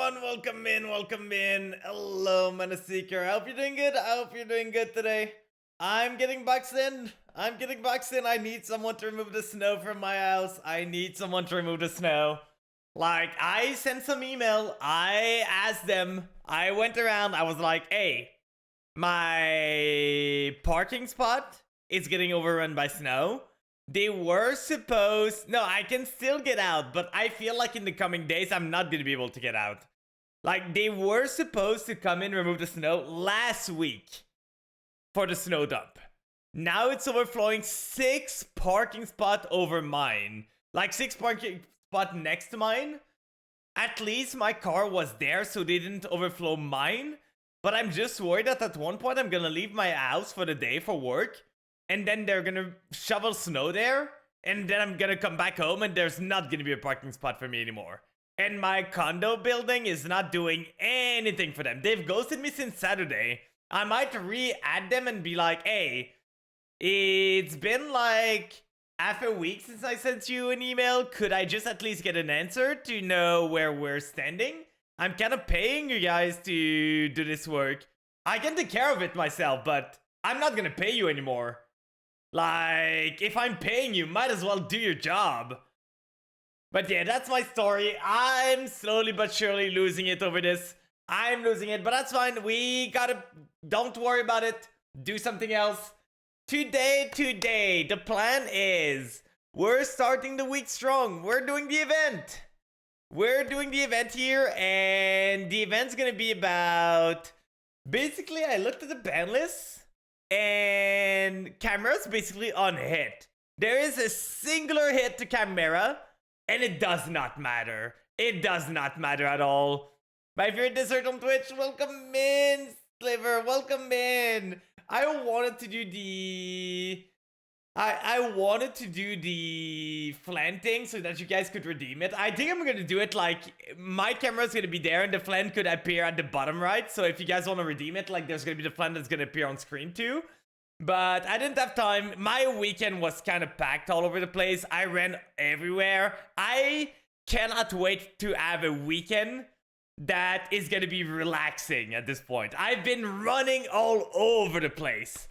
everyone, welcome in. Hello, Menace Seeker. I hope you're doing good. I hope you're doing good today. I'm getting boxed in. I need someone to remove the snow from my house. I sent some email. I asked them. I went around. I was like, hey, my parking spot is getting overrun by snow. They were supposed... No, I can still get out, but I feel like in the coming days, I'm not going to be able to get out. Like, they were supposed to come in and remove the snow last week for the snow dump. Now it's overflowing 6 parking spot over mine. Like, 6 parking spot next to mine. At least my car was there, so they didn't overflow mine. But I'm just worried that at one point, I'm going to leave my house for the day for work. And then they're gonna shovel snow there, and then I'm gonna come back home and there's not gonna be a parking spot for me anymore. And my condo building is not doing anything for them. They've ghosted me since Saturday. I might re-add them and be like, hey, it's been like half a week since I sent you an email. Could I just at least get an answer to know where we're standing? I'm kind of paying you guys to do this work. I can take care of it myself, but I'm not gonna pay you anymore. Like, if I'm paying you, might as well do your job. But yeah, that's my story. I'm slowly but surely losing it over this. I'm losing it, but that's fine. We gotta... Don't worry about it. Do something else. Today, the plan is... We're starting the week strong. We're doing the event. We're doing the event here, and the event's gonna be about... Basically, I looked at the ban list. And camera's basically unhit. There is a singular hit to camera, and it does not matter. It does not matter at all. My favorite dessert on Twitch, welcome in, Sliver, welcome in. I wanted to do the... I wanted to do the flan thing so that you guys could redeem it. I think I'm gonna do it like, my camera's gonna be there and the flan could appear at the bottom right. So if you guys want to redeem it, like there's gonna be the flan that's gonna appear on screen too. But I didn't have time. My weekend was kind of packed all over the place. I ran everywhere. I cannot wait to have a weekend that is gonna be relaxing at this point. I've been running all over the place.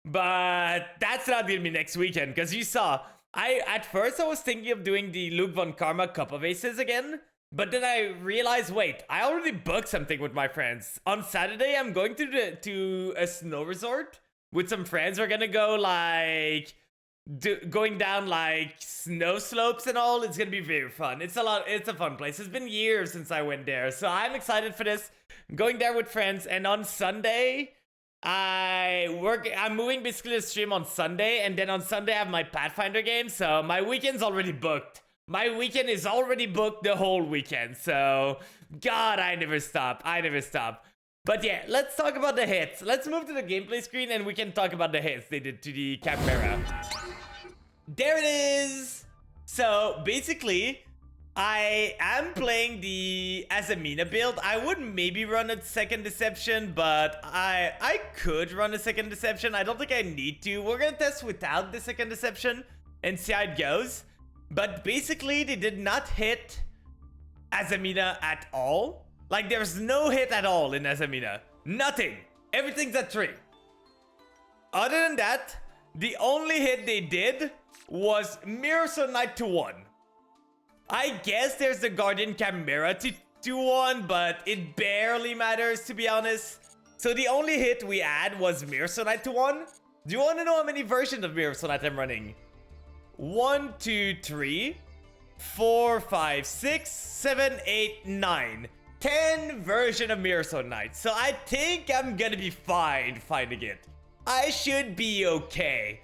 But that's not gonna be next weekend, because you saw, at first I was thinking of doing the Luke Von Karma Cup of Aces again, but then I realized, wait, I already booked something with my friends. On Saturday, I'm going to a snow resort with some friends. We're gonna go like, going down like snow slopes and all. It's gonna be very fun. It's a fun place. It's been years since I went there, so I'm excited for this. I'm going there with friends, and on Sunday... I'm moving basically the stream on Sunday, and then on Sunday I have my Pathfinder game, so my weekend's already booked. My weekend is already booked the whole weekend, so God, I never stop. But yeah, let's talk about the hits. Let's move to the gameplay screen and we can talk about the hits they did to the camera. There it is! So basically, I am playing the Azamina build. I would maybe run a second deception, but I could run a second deception. I don't think I need to. We're gonna test without the second deception and see how it goes. But basically, they did not hit Azamina at all. Like, there's no hit at all in Azamina. Nothing. Everything's at 3. Other than that, the only hit they did was Mirrors of Night to 1. I guess there's the Guardian Chimera to 2-1, but it barely matters, to be honest. So the only hit we had was Mirror Sonite to 1. Do you want to know how many versions of Mirror Sonite I'm running? 1, 2, 3, 4, 5, 6, 7, 8, 9. 10 version of Mirror Sonite. So I think I'm gonna be fine finding it. I should be okay.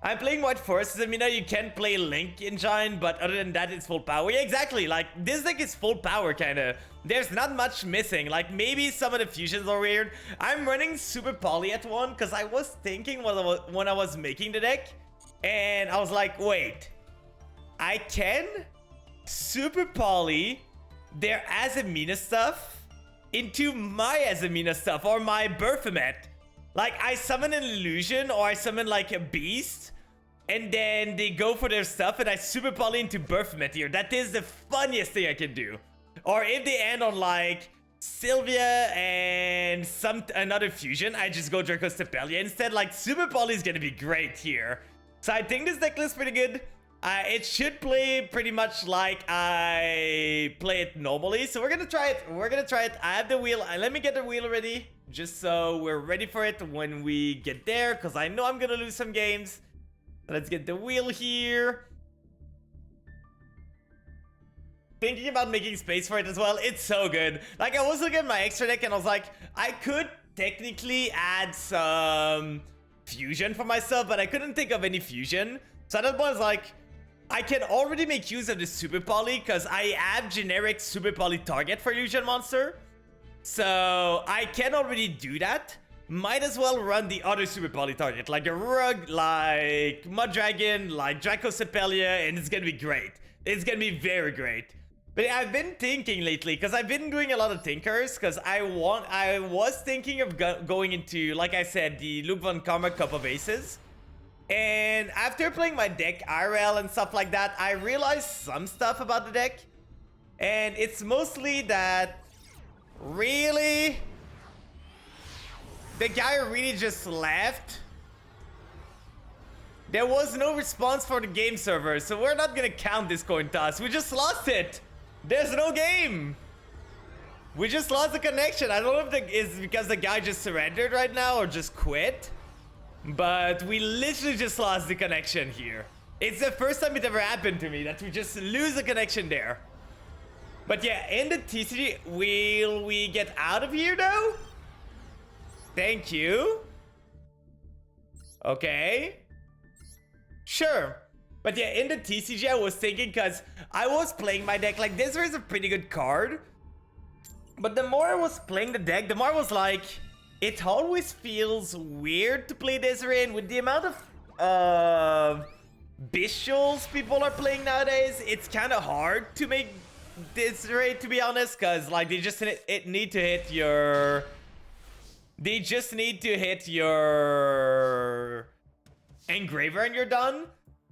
I'm playing White Forest. I mean, you can't play Link Engine, but other than that, it's full power. Yeah, exactly. Like, this deck is full power, kind of. There's not much missing. Like, maybe some of the fusions are weird. I'm running Super Poly at 1, because I was thinking when I was making the deck, and I was like, wait. I can Super Poly their Azamina stuff into my Azamina stuff, or my Berthomet. Like, I summon an illusion, or I summon, like, a beast, and then they go for their stuff, and I super poly into Berthomet here. That is the funniest thing I can do. Or if they end on like Sylvia and another fusion, I just go Draco Stapelia instead. Like Super Poly is gonna be great here. So I think this deck list pretty good. It should play pretty much like I play it normally. So we're gonna try it. I have the wheel. Let me get the wheel ready, just so we're ready for it when we get there, because I know I'm gonna lose some games. Let's get the wheel here. Thinking about making space for it as well. It's so good. Like, I was looking at my extra deck and I was like, I could technically add some fusion for myself, but I couldn't think of any fusion. So at that point I was like, I can already make use of the Super Poly because I have generic Super Poly target for Illusion Monster. So I can already do that. Might as well run the other Super Poly target, like a Rug, like Mud Dragon, like Draco Stapelia, and it's gonna be great. It's gonna be very great. But I've been thinking lately, because I've been doing a lot of Tinkers, because I was thinking of going into, like I said, the Luke Von Karma Cup of Aces. And after playing my deck IRL and stuff like that, I realized some stuff about the deck. And it's mostly that, really, the guy really just left. There was no response for the game server, so we're not gonna count this coin toss. We just lost it. There's no game. We just lost the connection. I don't know if it's because the guy just surrendered right now or just quit. But we literally just lost the connection here. It's the first time it ever happened to me that we just lose the connection there. But yeah, in the TCG, will we get out of here though? Thank you. Okay. Sure. But yeah, in the TCG, I was thinking, because I was playing my deck, like, this is a pretty good card. But the more I was playing the deck, the more I was like, it always feels weird to play Desiree. And with the amount of Bishals people are playing nowadays, it's kind of hard to make Desiree, to be honest. Because, like, they just need to hit your... They just need to hit your Engraver and you're done.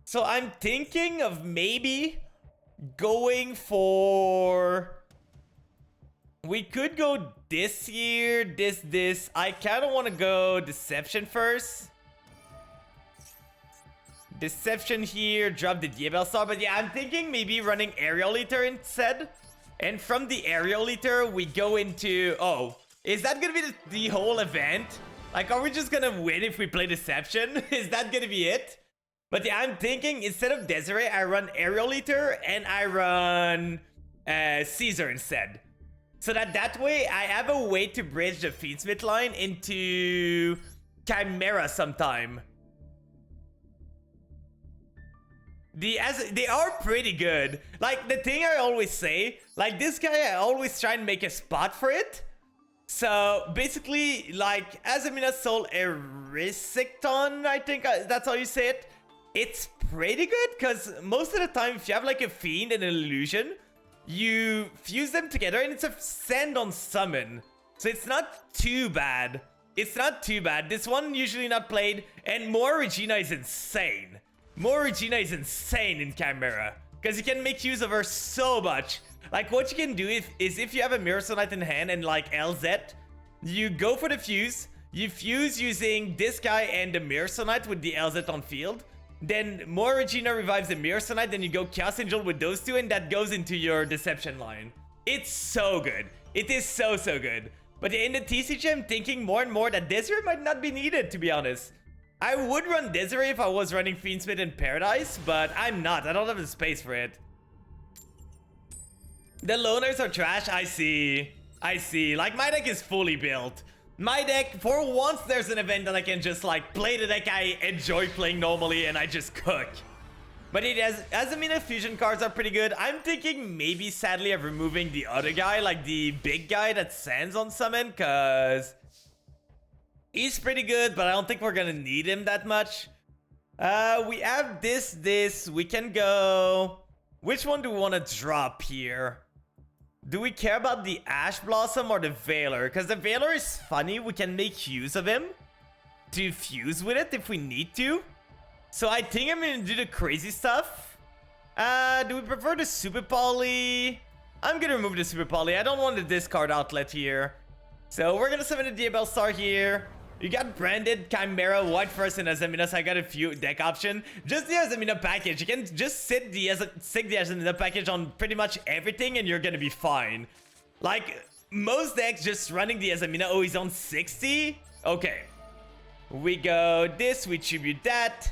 So I'm thinking of maybe going for... We could go this here, this. I kind of want to go Deception first. Deception here, drop the Diabel Star. But yeah, I'm thinking maybe running Aerial Eater instead. And from the Aerial Eater, we go into... Oh, is that going to be the whole event? Like, are we just going to win if we play Deception? Is that going to be it? But yeah, I'm thinking instead of Desiree, I run Aerial Eater and I run Caesar instead. So that way, I have a way to bridge the Feedsmith line into Chimera sometime. They are pretty good. Like, the thing I always say, like, this guy, I always try and make a spot for it. So, basically, like, Azamina Soul Erisicton, I think that's how you say it. It's pretty good, because most of the time, if you have, like, a Fiend and an Illusion, you fuse them together, and it's a send on summon. So it's not too bad. It's not too bad. This one usually not played, and More Regina is insane. More Regina is insane in Chimera, because you can make use of her so much. Like, what you can do is if you have a Mirror Sonite in hand and, like, LZ, you go for the fuse. You fuse using this guy and the Mirror Sonite with the LZ on field. Then More Regina revives the Mirror Sonite, then you go Chaos Angel with those two, and that goes into your Deception line. It's so good. It is so good. But in the TCG, I'm thinking more and more that Desiree might not be needed, to be honest. I would run Desiree if I was running Fiendsmith in Paradise, but I'm not. I don't have the space for it. The loners are trash. I see. Like, my deck is fully built. My deck, for once there's an event that I can just, like, play the deck I enjoy playing normally and I just cook. But it has, Azamina fusion cards are pretty good. I'm thinking maybe, sadly, of removing the other guy, like the big guy that sands on summon, because he's pretty good, but I don't think we're gonna need him that much. We have this. We can go... Which one do we want to drop here? Do we care about the Ash Blossom or the Veiler? Because the Veiler is funny. We can make use of him to fuse with it if we need to. So I think I'm going to do the crazy stuff. Do we prefer the Super Poly? I'm gonna remove the Super Poly. I don't want the discard outlet here. So we're gonna summon a Diabell Star here. You got Branded, Chimera, White First, and Azamina, so I got a few deck option. Just the Azamina package. You can just stick the Azamina package on pretty much everything and you're gonna be fine. Like, most decks just running the Azamina. Oh, he's on 60? Okay. We go this, we tribute that.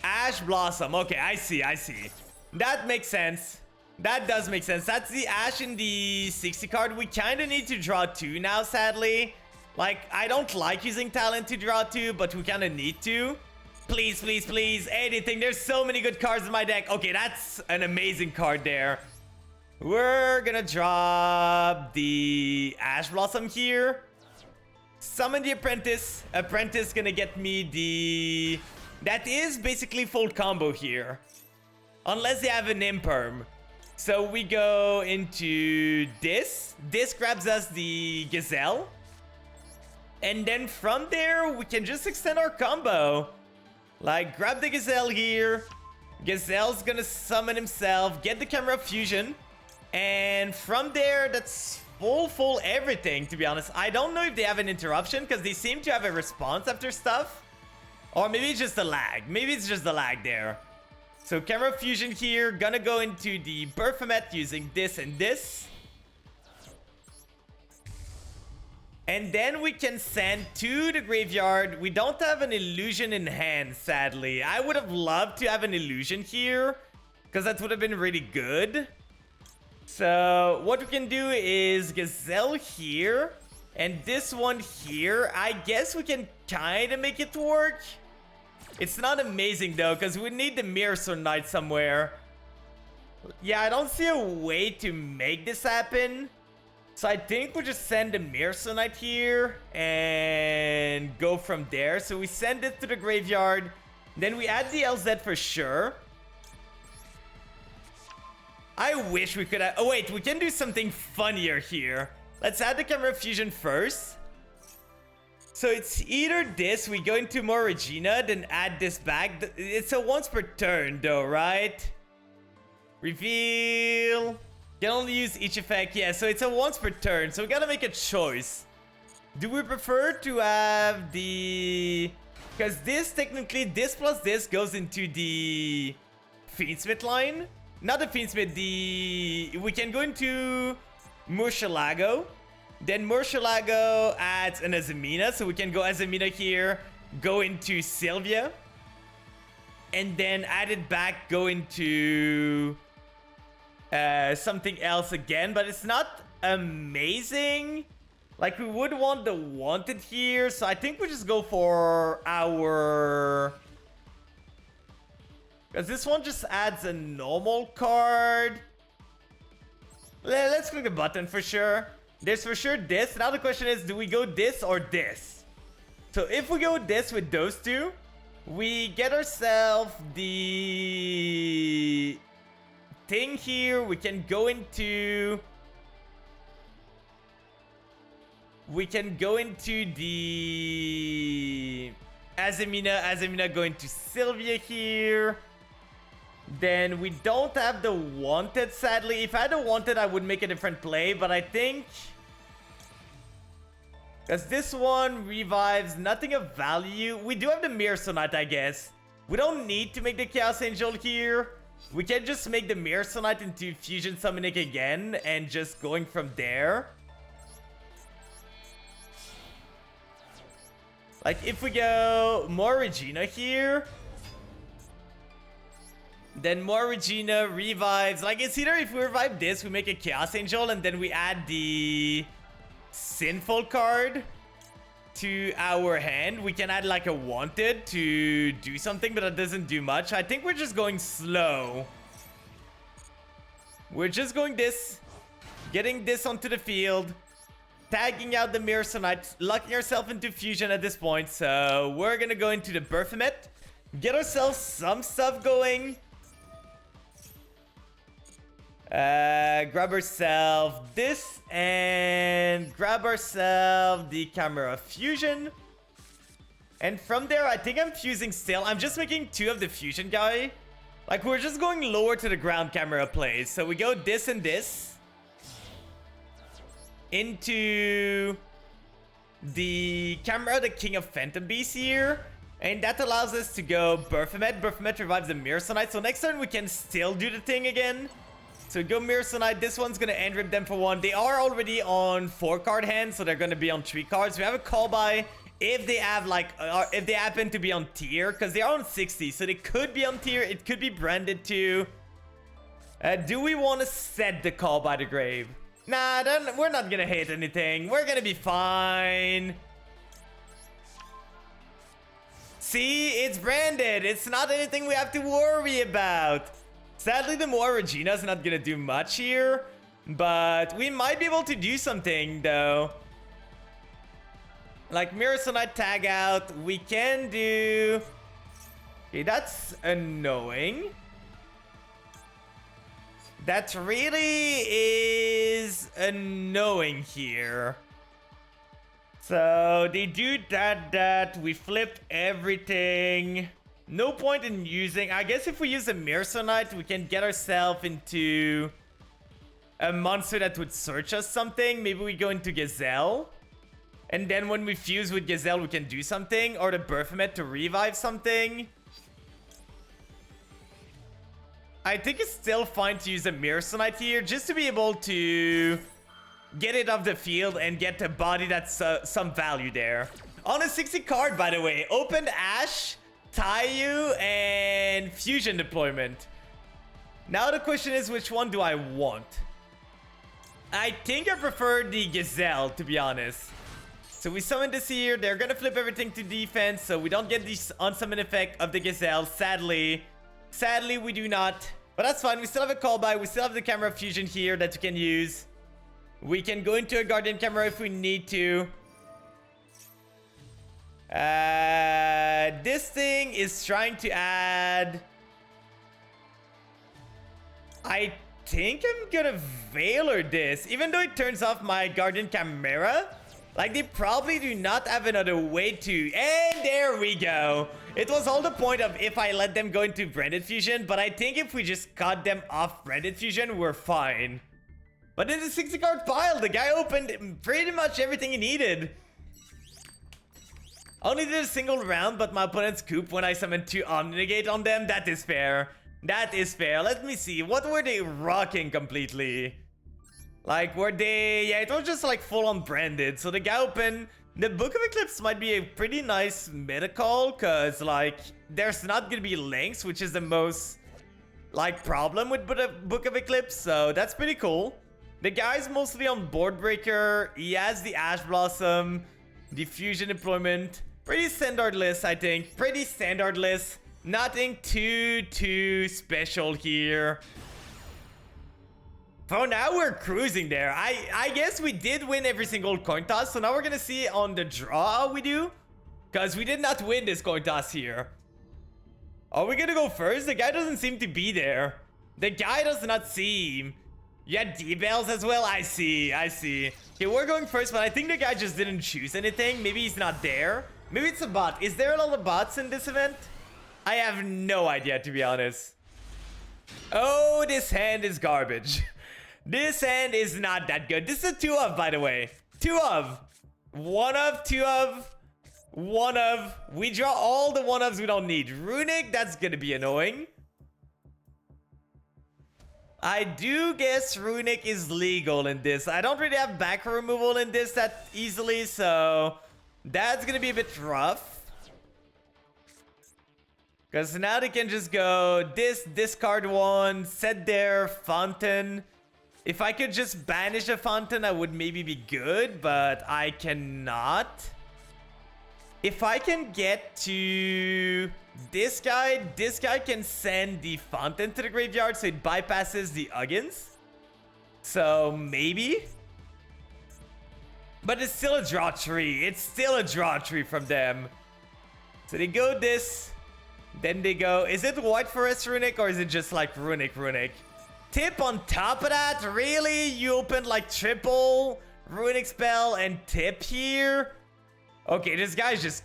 Ash Blossom. Okay, I see. That makes sense. That does make sense. That's the Ash in the 60 card. We kind of need to draw 2 now, sadly. Like, I don't like using talent to draw 2, but we kind of need to. Please, please, please. Anything. There's so many good cards in my deck. Okay, that's an amazing card there. We're gonna drop the Ash Blossom here. Summon the Apprentice. Apprentice gonna get me the... That is basically full combo here. Unless they have an Imperm. So we go into this. This grabs us the Gazelle. And then from there, we can just extend our combo. Like, grab the Gazelle here. Gazelle's gonna summon himself. Get the Camera Fusion. And from there, that's full everything, to be honest. I don't know if they have an interruption, because they seem to have a response after stuff. Or maybe it's just a lag. Maybe it's just the lag there. So Camera Fusion here, gonna go into the Baphomet using this and this. And then we can send to the graveyard. We don't have an illusion in hand, sadly. I would have loved to have an illusion here, because that would have been really good. So what we can do is Gazelle here, and this one here. I guess we can kind of make it work. It's not amazing though, because we need the Mirror Sword Knight somewhere. Yeah, I don't see a way to make this happen. So I think we'll just send the Mirror Sword Knight here and go from there. So we send it to the graveyard. Then we add the LZ for sure. I wish we could have... Oh wait, we can do something funnier here. Let's add the Camera Fusion first. So it's either this, we go into more Regina, then add this back. It's a once per turn though, right? Reveal. Can only use each effect. Yeah, so it's a once per turn. So we gotta make a choice. Do we prefer to have the... Because this, technically, this plus this goes into the Fiendsmith line. Not the Fiendsmith, the... We can go into Murcielago. Then Murcielago adds an Azamina, so we can go Azamina here, go into Sylvia, and then add it back, go into something else again, but it's not amazing. Like, we would want the Wanted here, so I think we just go for our... Because this one just adds a normal card. Let's click the button for sure. There's for sure this. Now the question is, do we go this or this? So if we go this with those two, we get ourselves the thing here. We can go into... We can go into the Azamina. Azamina going to Sylvia here. Then we don't have the Wanted, sadly. If I had a Wanted, I would make a different play, but I think... Because this one revives nothing of value. We do have the Mirror Sonite, I guess. We don't need to make the Chaos Angel here. We can just make the Mirror Sonite into Fusion Summoning again, and just going from there. Like, if we go more Regina here... Then more Regina revives. Like, it's either if we revive this, we make a Chaos Angel, and then we add the Sinful card to our hand. We can add like a Wanted to do something, but that doesn't do much. I think we're just going slow. We're just going this. Getting this onto the field. Tagging out the Mirror Sonite. Locking ourselves into Fusion at this point. So we're gonna go into the Baphomet. Get ourselves some stuff going. Grab ourselves this and grab ourselves the Camera Fusion. And from there, I think I'm fusing still. I'm just making 2 of the Fusion guy. Like, we're just going lower to the ground camera plays. So we go this and this. Into the camera, the King of Phantom Beasts here. And that allows us to go Berthomet. Berthomet revives the Mirror Sonite. So next turn we can still do the thing again. So we go Mirror Sonite. This one's going to end rip them for 1. They are already on 4-card hand, so they're going to be on 3 cards. We have a call by if they have like, if they happen to be on tier, because they are on 60. So they could be on tier. It could be branded too. Do we want to set the call by the grave? Nah, then we're not going to hit anything. We're going to be fine. See, it's branded. It's not anything we have to worry about. Sadly, the Moa Regina's not gonna do much here, but we might be able to do something though. Like Mirror Sonite tag out, we can do... Okay, that's annoying. That really is annoying here. So they do that, we flipped everything. No point in using... I guess if we use a Mirror Sonite, we can get ourselves into a monster that would search us something. Maybe we go into Gazelle. And then when we fuse with Gazelle, we can do something. Or the Berthomet to revive something. I think it's still fine to use a Mirror Sonite here, just to be able to get it off the field and get a body that's some value there. On a 60 card, by the way, opened Ash, Taiyu, and Fusion deployment. Now the question is, which one do I want? I think I prefer the Gazelle, to be honest. So we summon this here. They're gonna flip everything to defense, so we don't get the unsummon effect of the Gazelle. Sadly, we do not. But that's fine. We still have a callback. We still have the camera fusion here that we can use. We can go into a Guardian camera if we need to. This thing is trying to add... I think I'm gonna Veiler this, even though it turns off my Guardian camera. Like, they probably do not have another way to... And there we go. It was all the point of if I let them go into Branded Fusion, but I think if we just cut them off Branded Fusion, we're fine. But in the 60 card pile, the guy opened pretty much everything he needed. Only did a single round, but my opponent's coop when I summoned 2 Omni-Negate on them. That is fair. That is fair. Let me see. What were they rocking completely? Like, were they... Yeah, it was just like full-on branded. So the guy opened... The Book of Eclipse might be a pretty nice meta call, because, like, there's not gonna be links, which is the most, like, problem with Book of Eclipse. So that's pretty cool. The guy's mostly on Board Breaker. He has the Ash Blossom, the Fusion deployment. Pretty standard list, I think. Pretty standard list. Nothing too special here. For now, we're cruising there. I guess we did win every single coin toss. So now we're gonna see on the draw how we do. Because we did not win this coin toss here. Are we gonna go first? The guy doesn't seem to be there. The guy does not seem... You had D-Bells as well? I see. Okay, we're going first, but I think the guy just didn't choose anything. Maybe he's not there. Maybe it's a bot. Is there a lot of bots in this event? I have no idea, to be honest. Oh, this hand is garbage. This hand is not that good. This is a 2 of, by the way. 2 of. 1 of, 2 of, 1 of. We draw all the 1 ofs we don't need. Runic, that's gonna be annoying. I do guess Runic is legal in this. I don't really have back removal in this that easily, so that's gonna be a bit rough. Because now they can just go discard 1, set their Fountain. If I could just banish a Fountain, I would maybe be good, but I cannot. If I can get to this guy can send the Fountain to the graveyard, so it bypasses the Uggins. So maybe. But it's still a draw tree. It's still a draw tree from them. So they go this. Then they go, is it White Forest Runic or is it just like Runic? Tip on top of that? Really? You opened like triple Runic spell and tip here? Okay, this guy's just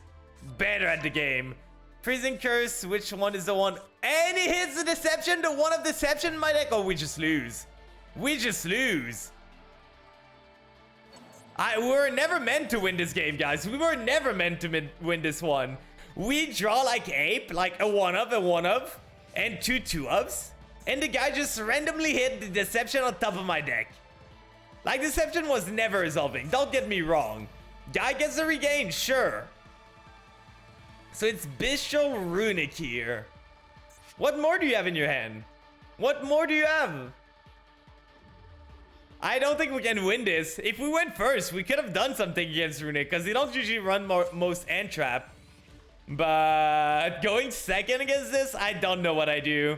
better at the game. Freezing Curse, which one is the one? And he hits the Deception, the one of Deception in my deck. Oh, we just lose. We just lose. We were never meant to win this game, guys. We were never meant to win this one. We draw like ape, like a 1-of, and 2 2-ofs. And the guy just randomly hit the Deception on top of my deck. Like, Deception was never resolving. Don't get me wrong. Guy gets a regain, sure. So it's Bestial Runic here. What more do you have in your hand? What more do you have? I don't think we can win this. If we went first, we could have done something against Runic, because they don't usually run most End Trap. But going second against this, I don't know what I do.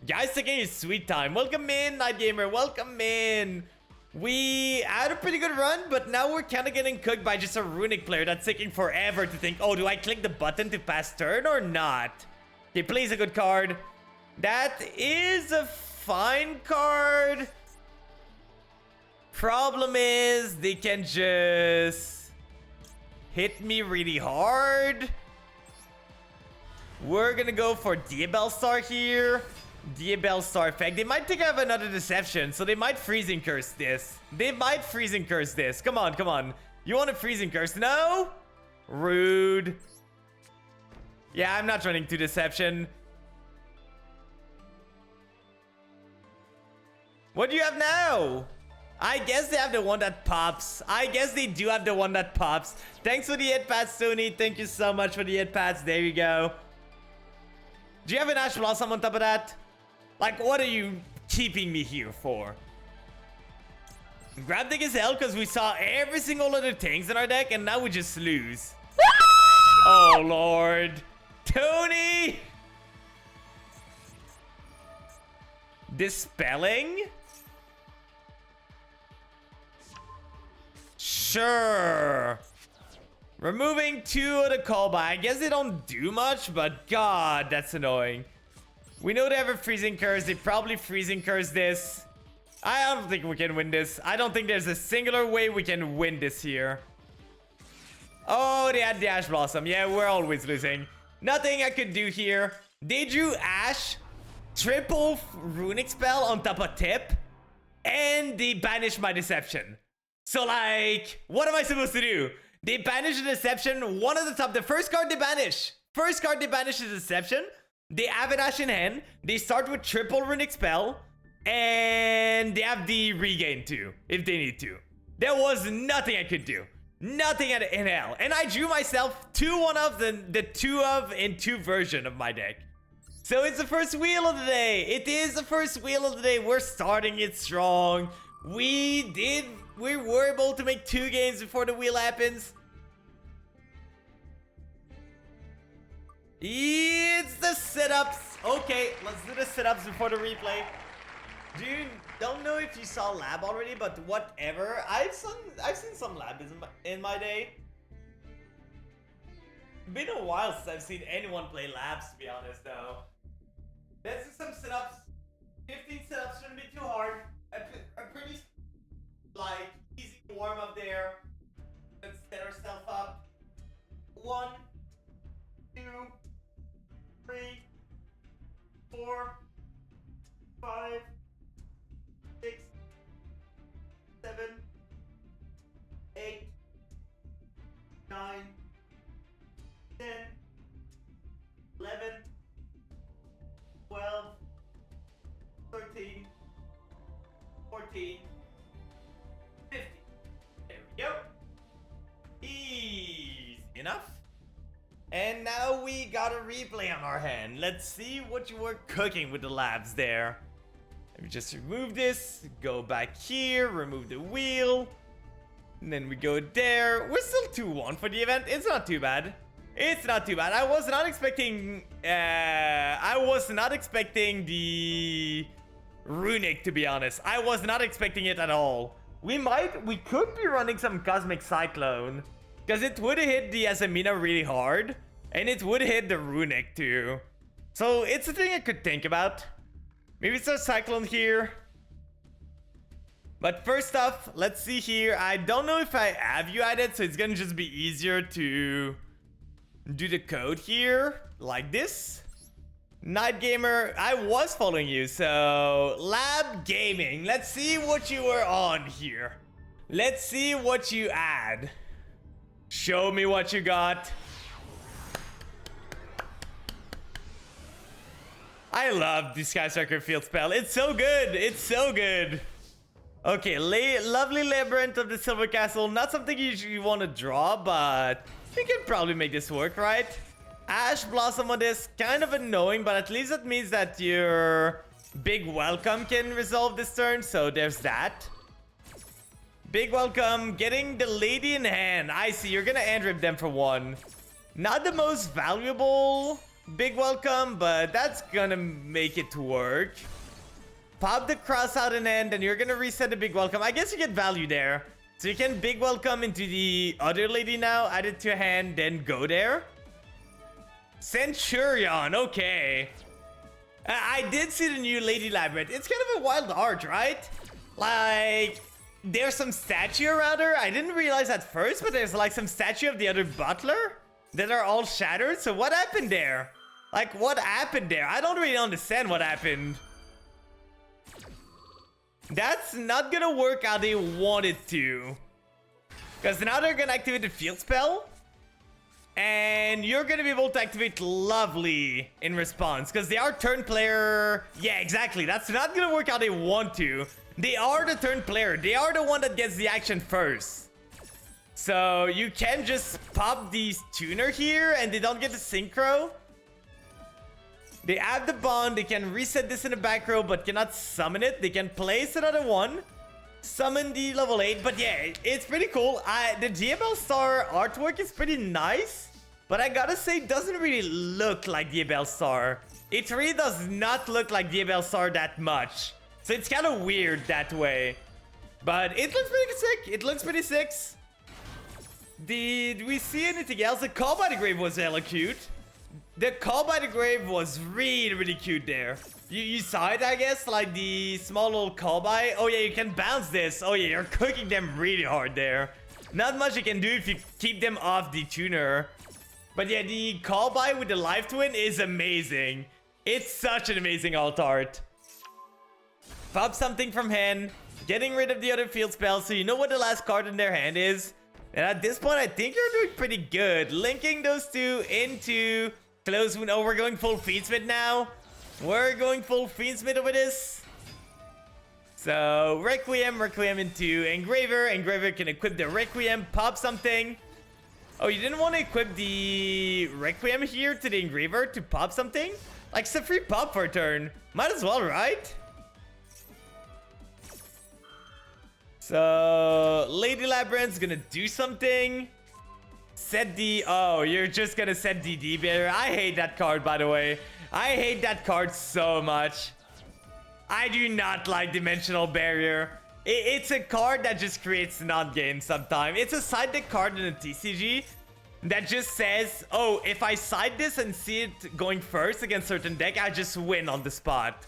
Guys taking his sweet time. Welcome in, Night Gamer. Welcome in. We had a pretty good run, but now we're kind of getting cooked by just a Runic player that's taking forever to think, oh, do I click the button to pass turn or not? He plays a good card. That is a fine card. Problem is, they can just hit me really hard. We're gonna go for Diabell Star here. Diabell Star effect. They might think I have another Deception, so they might Freezing Curse this. They might Freezing Curse this. Come on, come on. You want a Freezing Curse? No? Rude. Yeah, I'm not running to Deception. What do you have now? I guess they have the one that pops. I guess they do have the one that pops. Thanks for the hit pads, Tony. Thank you so much for the hit pads. There you go. Do you have an Ash Blossom on top of that? Like, what are you keeping me here for? Grab Dig as hell because we saw every single other things in our deck and now we just lose. Oh, Lord. Tony! Dispelling? Sure. Removing 2 of the callback. I guess they don't do much, but God, that's annoying. We know they have a Freezing Curse. They probably Freezing Curse this. I don't think we can win this. I don't think there's a singular way we can win this here. Oh, they had the Ash Blossom. Yeah, we're always losing. Nothing I could do here. They drew Ash, triple Runic spell on top of Tip, and they banished my Deception. So, like, what am I supposed to do? They banish the Deception, one at the top. The first card they banish. First card they banish the Deception. They have an Ash in hand. They start with triple Runic spell. And they have the regain too, if they need to. There was nothing I could do. Nothing in hell. And I drew myself 2 1-of the 2-of in 2 version of my deck. So it's the first wheel of the day. It is the first wheel of the day. We're starting it strong. We were able to make 2 games before the wheel happens. It's the setups. Okay, let's do the setups before the replay. Dude, don't know if you saw lab already, but whatever. I've seen some lab in my day. Been a while since I've seen anyone play labs, to be honest, though. Let's do some setups. 15 setups shouldn't be too hard. A pretty, like, easy to warm up there. Let's set ourselves up. 1, 2, 3, 4, 5, 6, 7, 8, 9, 10, 11, 12, 13, 14, 15. There we go. Easy enough. And now we got a replay on our hand. Let's see what you were cooking with the labs there. Let me just remove this, go back here, remove the wheel. And then we go there. We're still 2-1 for the event. It's not too bad. It's not too bad. I was not expecting the Runic, to be honest. I was not expecting it at all. We could be running some Cosmic Cyclone. Because it would have hit the Asamina really hard. And it would hit the Runic too. So it's a thing I could think about. Maybe it's a Cyclone here. But first off, let's see here. I don't know if I have you added, so it's gonna just be easier to do the code here like this. Night Gamer, I was following you, so Lab Gaming. Let's see what you were on here. Let's see what you add. Show me what you got. I love the Sky Striker field spell. It's so good. It's so good. Okay, lovely Labyrinth of the Silver Castle. Not something you usually want to draw, but you can probably make this work, right? Ash Blossom on this, kind of annoying, but at least that means that your Big Welcome can resolve this turn, so there's that. Big Welcome, getting the Lady in hand. I see, you're gonna hand rip them for one. Not the most valuable Big Welcome, but that's gonna make it work. Pop the Cross out in hand, and you're gonna reset the Big Welcome. I guess you get value there. So you can Big Welcome into the other lady now, add it to hand, then go there. Centurion, okay. I did see the new Lady Labyrinth. It's kind of a wild art, right? Like, there's some statue around her. I didn't realize at first, but there's like some statue of the other butler that are all shattered. So what happened there? Like, what happened there? I don't really understand what happened. That's not gonna work how they want it to. Because now they're gonna activate the field spell. And you're gonna be able to activate Lovely in response. Because they are turn player. Yeah, exactly. That's not gonna work how they want to. They are the turn player. They are the one that gets the action first. So you can just pop these tuner here and they don't get the synchro. They have the bond. They can reset this in the back row but cannot summon it. They can place another one. Summon the level 8. But yeah, it's pretty cool. The GML Star artwork is pretty nice. But I gotta say, it doesn't really look like DBL Star. It really does not look like DBL Star that much. So it's kind of weird that way. But it looks pretty sick. It looks pretty sick. Did we see anything else? The Call by the Grave was hella cute. The Call by the Grave was really, really cute there. You saw it, I guess? Like the small little call by. Oh yeah, you can bounce this. Oh yeah, you're cooking them really hard there. Not much you can do if you keep them off the tuner. But yeah, the call by with the live twin is amazing. It's such an amazing alt art. Pop something from hand. Getting rid of the other field spells so you know what the last card in their hand is. And at this point, I think you're doing pretty good. Linking those two into Close Wound. Oh, we're going full Fiendsmith now. We're going full Fiendsmith over this. So, Requiem into Engraver. Engraver can equip the Requiem, pop something. Oh, you didn't want to equip the Requiem here to the Engraver to pop something? Like, it's a free pop for a turn. Might as well, right? So, Lady Labyrinth's gonna do something. Set the... Oh, you're just gonna set the D-Bearer. I hate that card, by the way. I hate that card so much. I do not like Dimensional Barrier. It's a card that just creates non-games sometimes. It's a side deck card in a TCG that just says, oh, if I side this and see it going first against certain deck, I just win on the spot.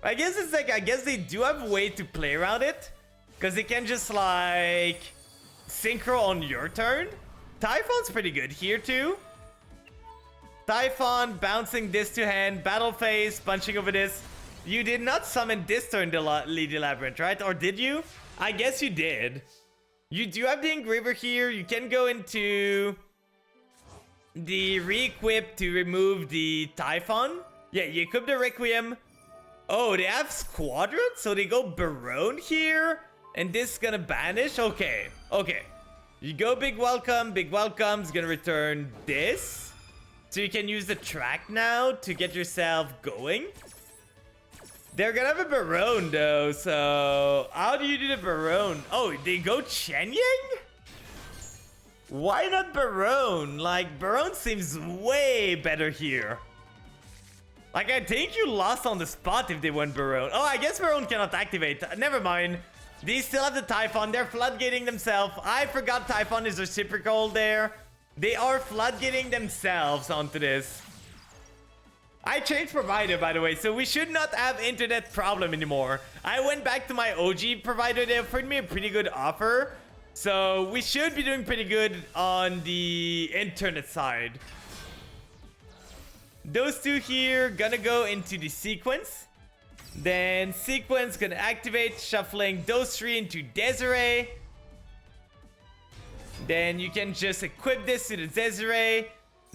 I guess it's like, I guess they do have a way to play around it. Because they can just like synchro on your turn. Typhon's pretty good here too. Typhon bouncing this to hand, battle phase, punching over this. You did not summon this turn the Lady Labyrinth, right? Or did you? I guess you did. You do have the Engraver here. You can go into the re-equip to remove the Typhon. Yeah, you equip the Requiem. Oh, they have Squadron? So they go Barone here? And this is gonna banish? Okay, okay. You go Big Welcome. Big Welcome's gonna return this. So you can use the track now to get yourself going. They're gonna have a Barone though, so how do you do the Barone? Oh, they go Chen Yang? Why not Barone? Like, Barone seems way better here. Like, I think you lost on the spot if they went Barone. Oh, I guess Barone cannot activate. Never mind. These still have the Typhon. They're floodgating themselves. I forgot Typhon is reciprocal there. They are floodgating themselves onto this. I changed provider, by the way, so we should not have internet problem anymore. I went back to my OG provider. They offered me a pretty good offer. So we should be doing pretty good on the internet side. Those two here gonna go into the sequence. Then sequence gonna activate, shuffling those three into Desiree. Then you can just equip this to the Desiree.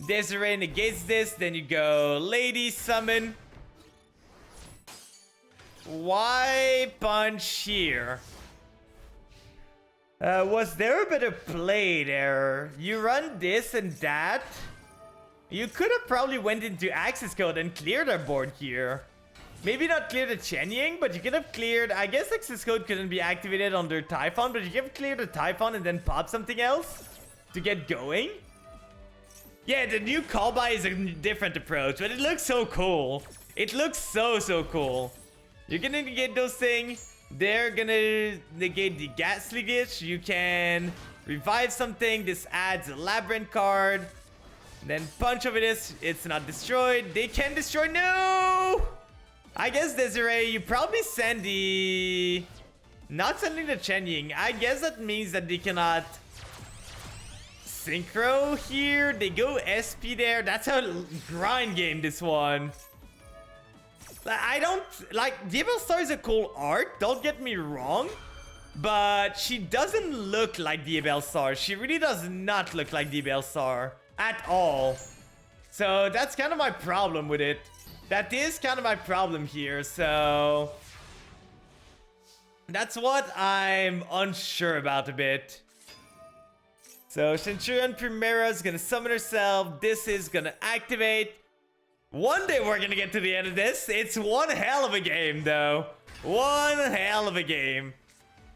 Desiree negates this. Then you go Lady Summon. Why punch here? Was there a better play there? You run this and that. You could have probably went into access code and cleared our board here. Maybe not clear the Chen Ying, but you could have cleared... I guess access code couldn't be activated under Typhon, but you could have cleared the Typhon and then pop something else to get going. Yeah, the new call by is a different approach, but it looks so cool. It looks so cool. You're gonna negate those things. They're gonna negate the Ghastly Glitch. You can revive something. This adds a Labyrinth card. Then punch over this. It's not destroyed. They can destroy. No! I guess Desiree, you probably send the... Not sending the Chen Ying. I guess that means that they cannot... Synchro here. They go SP there. That's a grind game, this one. I don't... Like, Diabel Star is a cool art. Don't get me wrong. But she doesn't look like Diabel Star. She really does not look like Diabel Star. At all. So, that's kind of my problem with it. That is kind of my problem here, so... That's what I'm unsure about a bit. So, Centurion Primera is gonna summon herself. This is gonna activate. One day we're gonna get to the end of this. It's one hell of a game, though. One hell of a game.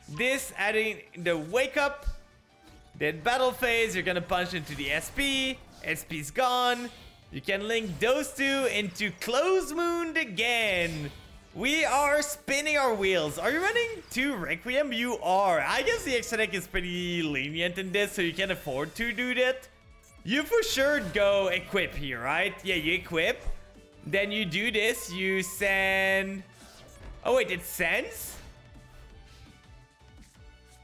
This adding the Wake Up. Then Battle Phase, you're gonna punch into the SP. SP's gone. You can link those two into Closed Moon again. We are spinning our wheels. Are you running 2 Requiem? You are. I guess the extra deck is pretty lenient in this, so you can afford to do that. You for sure go equip here, right? Yeah, you equip. Then you do this. You send... Oh, wait, it sends?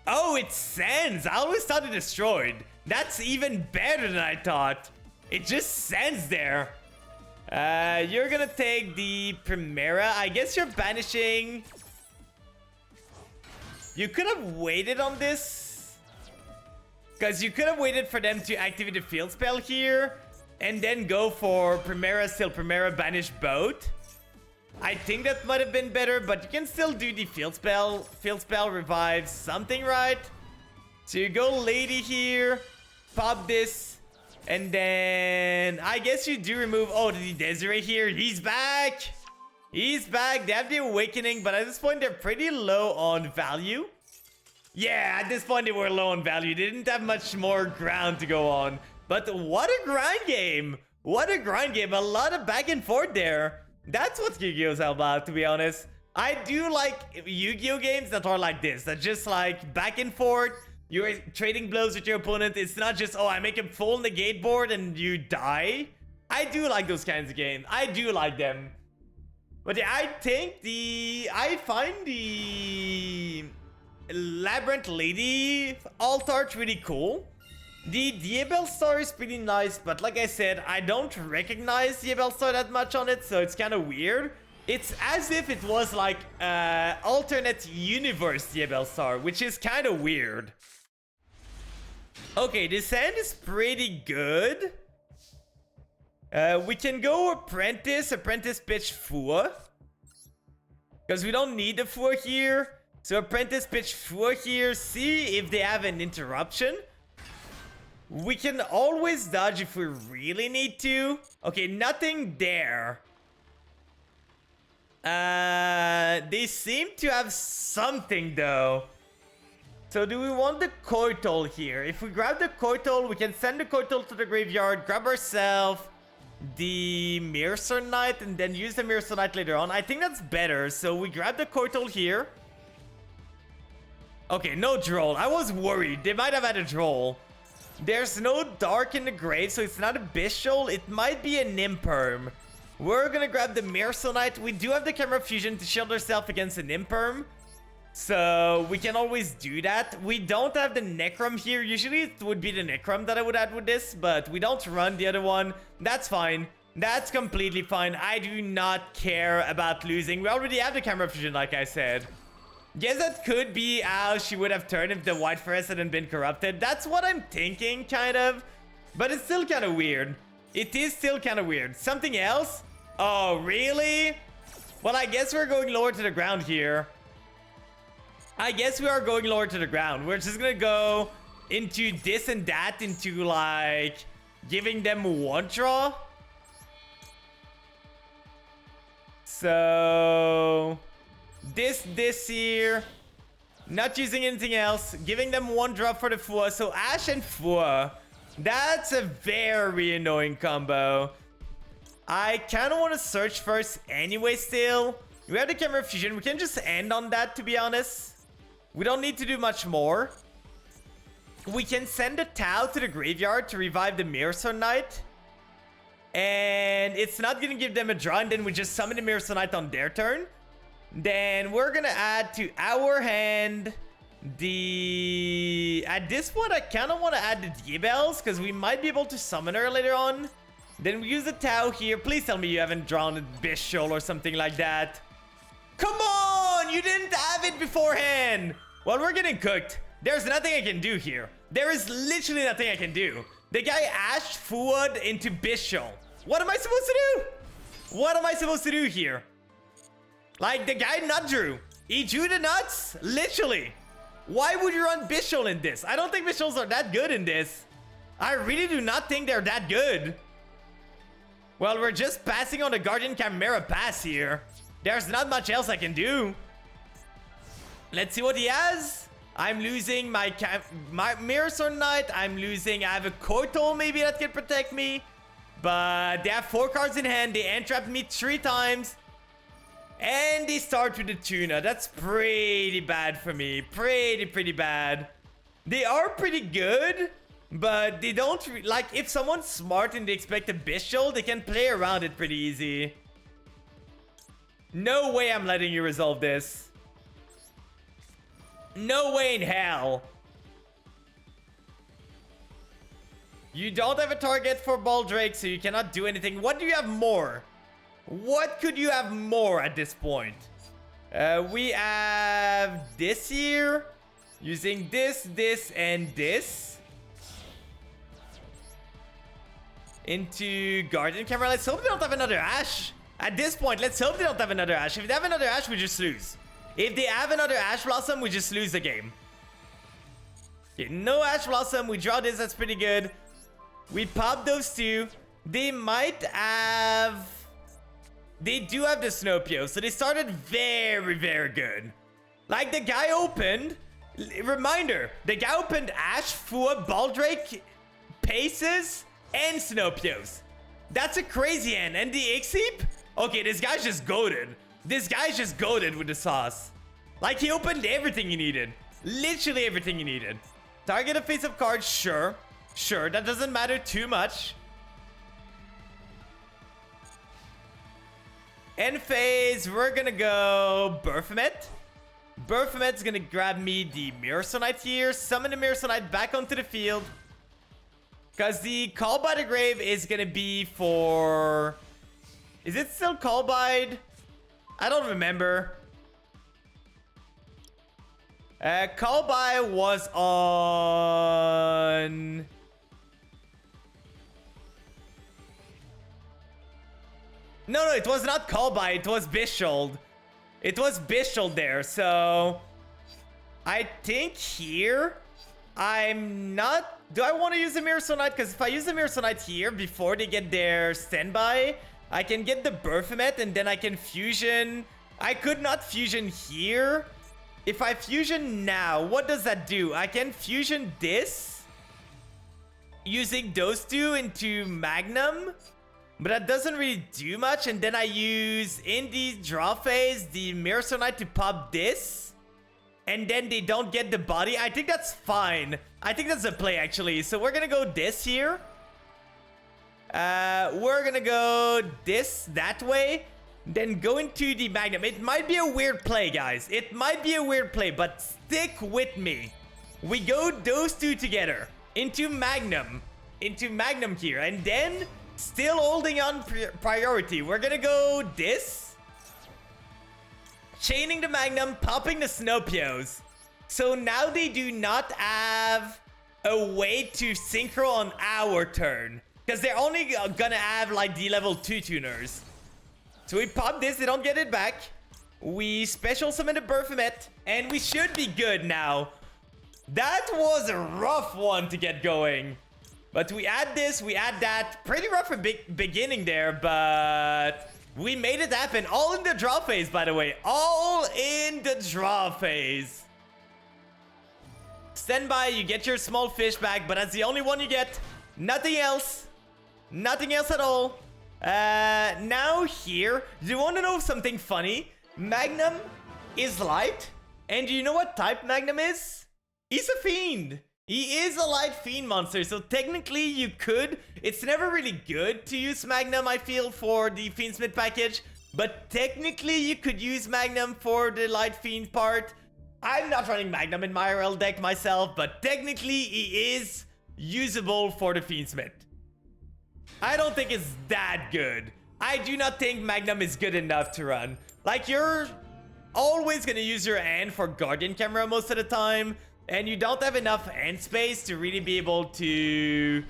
Oh, it sends. I always thought it destroyed. That's even better than I thought. It just sends there. You're gonna take the Primera. I guess you're banishing. You could have waited on this. Because you could have waited for them to activate the field spell here. And then go for Primera, still Primera, banish both. I think that might have been better, but you can still do the field spell. Field spell revives something, right? So you go Lady here. Pop this. And then I guess you do remove... Oh, the Desiree here. He's back. He's back. They have the Awakening, but at this point, they're pretty low on value. Yeah, at this point, they were low on value. They didn't have much more ground to go on. But what a grind game. What a grind game. A lot of back and forth there. That's what Yu-Gi-Oh's all about, to be honest. I do like Yu-Gi-Oh games that are like this. That just like back and forth. You're trading blows with your opponent. It's not just, oh, I make a full negate board and you die. I do like those kinds of games. I do like them. But yeah, I find the Labyrinth Lady alt art really cool. The Diabel Star is pretty nice, but like I said, I don't recognize Diabel Star that much on it, so it's kind of weird. It's as if it was like alternate universe Diabel Star, which is kind of weird. Okay, this hand is pretty good. We can go Apprentice pitch Fua. Because we don't need the Fua here. So Apprentice pitch Fua here, see if they have an interruption. We can always dodge if we really need to. Okay, nothing there. They seem to have something though. So do we want the Koitol here? If we grab the Koitol, we can send the Koitol to the graveyard, grab ourselves the Mirror Knight, and then use the Mirror Knight later on. I think that's better. So we grab the Koitol here. Okay, no Droll. I was worried. They might have had a Droll. There's no Dark in the grave, so it's not a Bishol. It might be a Nimperm. We're gonna grab the Mirror Knight. We do have the Camera Fusion to shield ourselves against an Nimperm. So we can always do that. We don't have the Necrom here. Usually it would be the Necrom that I would add with this, but we don't run the other one. That's fine. That's completely fine. I do not care about losing. We already have the camera fusion, like I said. Guess that could be how she would have turned if the White Forest hadn't been corrupted. That's what I'm thinking, kind of. But it's still kind of weird. It is still kind of weird. Something else? Oh, really? Well, I guess we're going lower to the ground here. I guess we are going lower to the ground. We're just gonna go into this and that, into like giving them one draw. So this here, not using anything else, giving them one drop for the Fua. So Ash and Fua, that's a very annoying combo. I kind of want to search first anyway still. We have the camera fusion. We can just end on that, to be honest. We don't need to do much more. We can send a Tau to the graveyard to revive the Mirror Sword Knight. And it's not going to give them a draw, and then we just summon the Mirror Sword Knight on their turn. Then we're going to add to our hand the... At this point, I kind of want to add the D-Bells, because we might be able to summon her later on. Then we use the Tau here. Please tell me you haven't drawn a Bishol or something like that. Come on! You didn't have it beforehand! Well, we're getting cooked. There's nothing I can do here. There is literally nothing I can do. The guy Ash Fuad into Bishol. What am I supposed to do? What am I supposed to do here? Like, the guy nut drew. He drew the nuts? Literally. Why would you run Bishol in this? I don't think Bishols are that good in this. I really do not think they're that good. Well, we're just passing on the Guardian Chimera pass here. There's not much else I can do. Let's see what he has. I'm losing my Mirror Sword Knight. I have a Kotal maybe that can protect me. But they have 4 cards in hand. They entrapped me 3 times. And they start with the Tuna. That's pretty bad for me. Pretty bad. They are pretty good. But they don't... Like, if someone's smart and they expect a Bishol, they can play around it pretty easy. No way I'm letting you resolve this. No way in hell. You don't have a target for Baldrake, so you cannot do anything. What do you have more? What could you have more at this point? We have this here. Using this, and this. Into Guardian Camera. Let's hope they don't have another Ash. At this point, let's hope they don't have another Ash. If they have another Ash, we just lose. If they have another Ash Blossom, we just lose the game. Okay, no Ash Blossom. We draw this. That's pretty good. We pop those 2. They might have... They do have the Snowpio, so they started very good. Like, the guy opened... Reminder, the guy opened Ash, Fua, Baldrake, Paces, and Snowpios. That's a crazy hand. And the Ixip? Okay, this guy's just goated. This guy's just goated with the sauce. Like, he opened everything he needed. Literally everything he needed. Target a face-up card, sure. Sure, that doesn't matter too much. End phase, we're gonna go Baphomet. Baphomet's gonna grab me the Mirror Sword Knight here. Summon the Mirror Sword Knight back onto the field. Because the Call by the Grave is gonna be for... Is it still Call by? I don't remember. Call by was on... No, it was not Call by. It was Bishold. It was Bishold there. So I think here I'm not... Do I want to use the Mirror Sword Knight? Because if I use the Mirror Sword Knight here before they get their standby, I can get the Baphomet and then I can fusion. I could not fusion here. If I fusion now, what does that do? I can fusion this using those 2 into Magnum, but that doesn't really do much. And then I use in the draw phase the Mirror Sword Knight to pop this. And then they don't get the body. I think that's fine. I think that's a play, actually. So we're going to go this here. We're going to go this that way. then go into the Magnum. It might be a weird play, guys. It might be a weird play, but stick with me. We go those two together into Magnum here, and then still holding on priority. We're gonna go this, chaining the Magnum, popping the Snopios. So now they do not have a way to synchro on our turn, because they're only gonna have like the level 2 tuners. So we pop this, they don't get it back. We special summon the Berthomet, and we should be good now. That was a rough one to get going. But we add this, we add that. Pretty rough beginning there, but we made it happen. All in the draw phase, by the way. All in the draw phase. Stand by, you get your small fish back, but that's the only one you get. Nothing else. Nothing else at all. Now here, do you want to know something funny? Magnum is light, and do you know what type Magnum is? He's a fiend. He is a light fiend monster, so technically you could. It's never really good to use Magnum, I feel, for the Fiendsmith package, but technically you could use Magnum for the light fiend part. I'm not running Magnum in my IRL deck myself, but technically he is usable for the Fiendsmith. I don't think it's that good. I do not think Magnum is good enough to run. Like, you're always gonna use your hand for Guardian Camera most of the time, and you don't have enough hand space to really be able to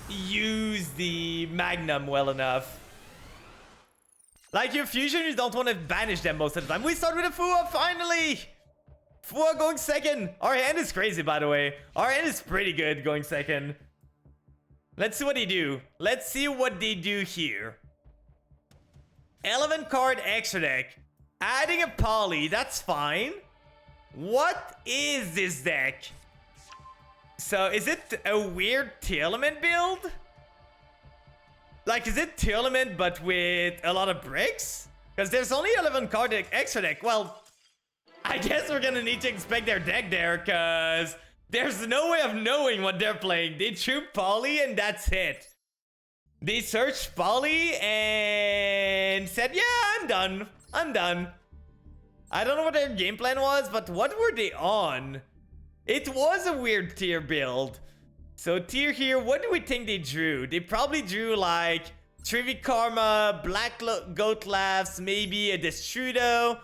use the Magnum well enough. Like, your fusion, you don't want to banish them most of the time. We start with a Fua, finally! Fua going second. Our hand is crazy, by the way. Our hand is pretty good going second. Let's see what they do. Let's see what they do here. 11 card extra deck. Adding a poly, that's fine. What is this deck? So, is it a weird Tearlament build? Like, is it Tearlament but with a lot of bricks? Because there's only 11 card extra deck. Well, I guess we're gonna need to expect their deck there, because there's no way of knowing what they're playing. They drew Poly and that's it. They searched Poly and said, yeah, I'm done. I'm done. I don't know what their game plan was, but what were they on? It was a weird tier build. So tier here, what do we think they drew? They probably drew like Trivi Karma, Black Goat Laughs, maybe a Destrudo.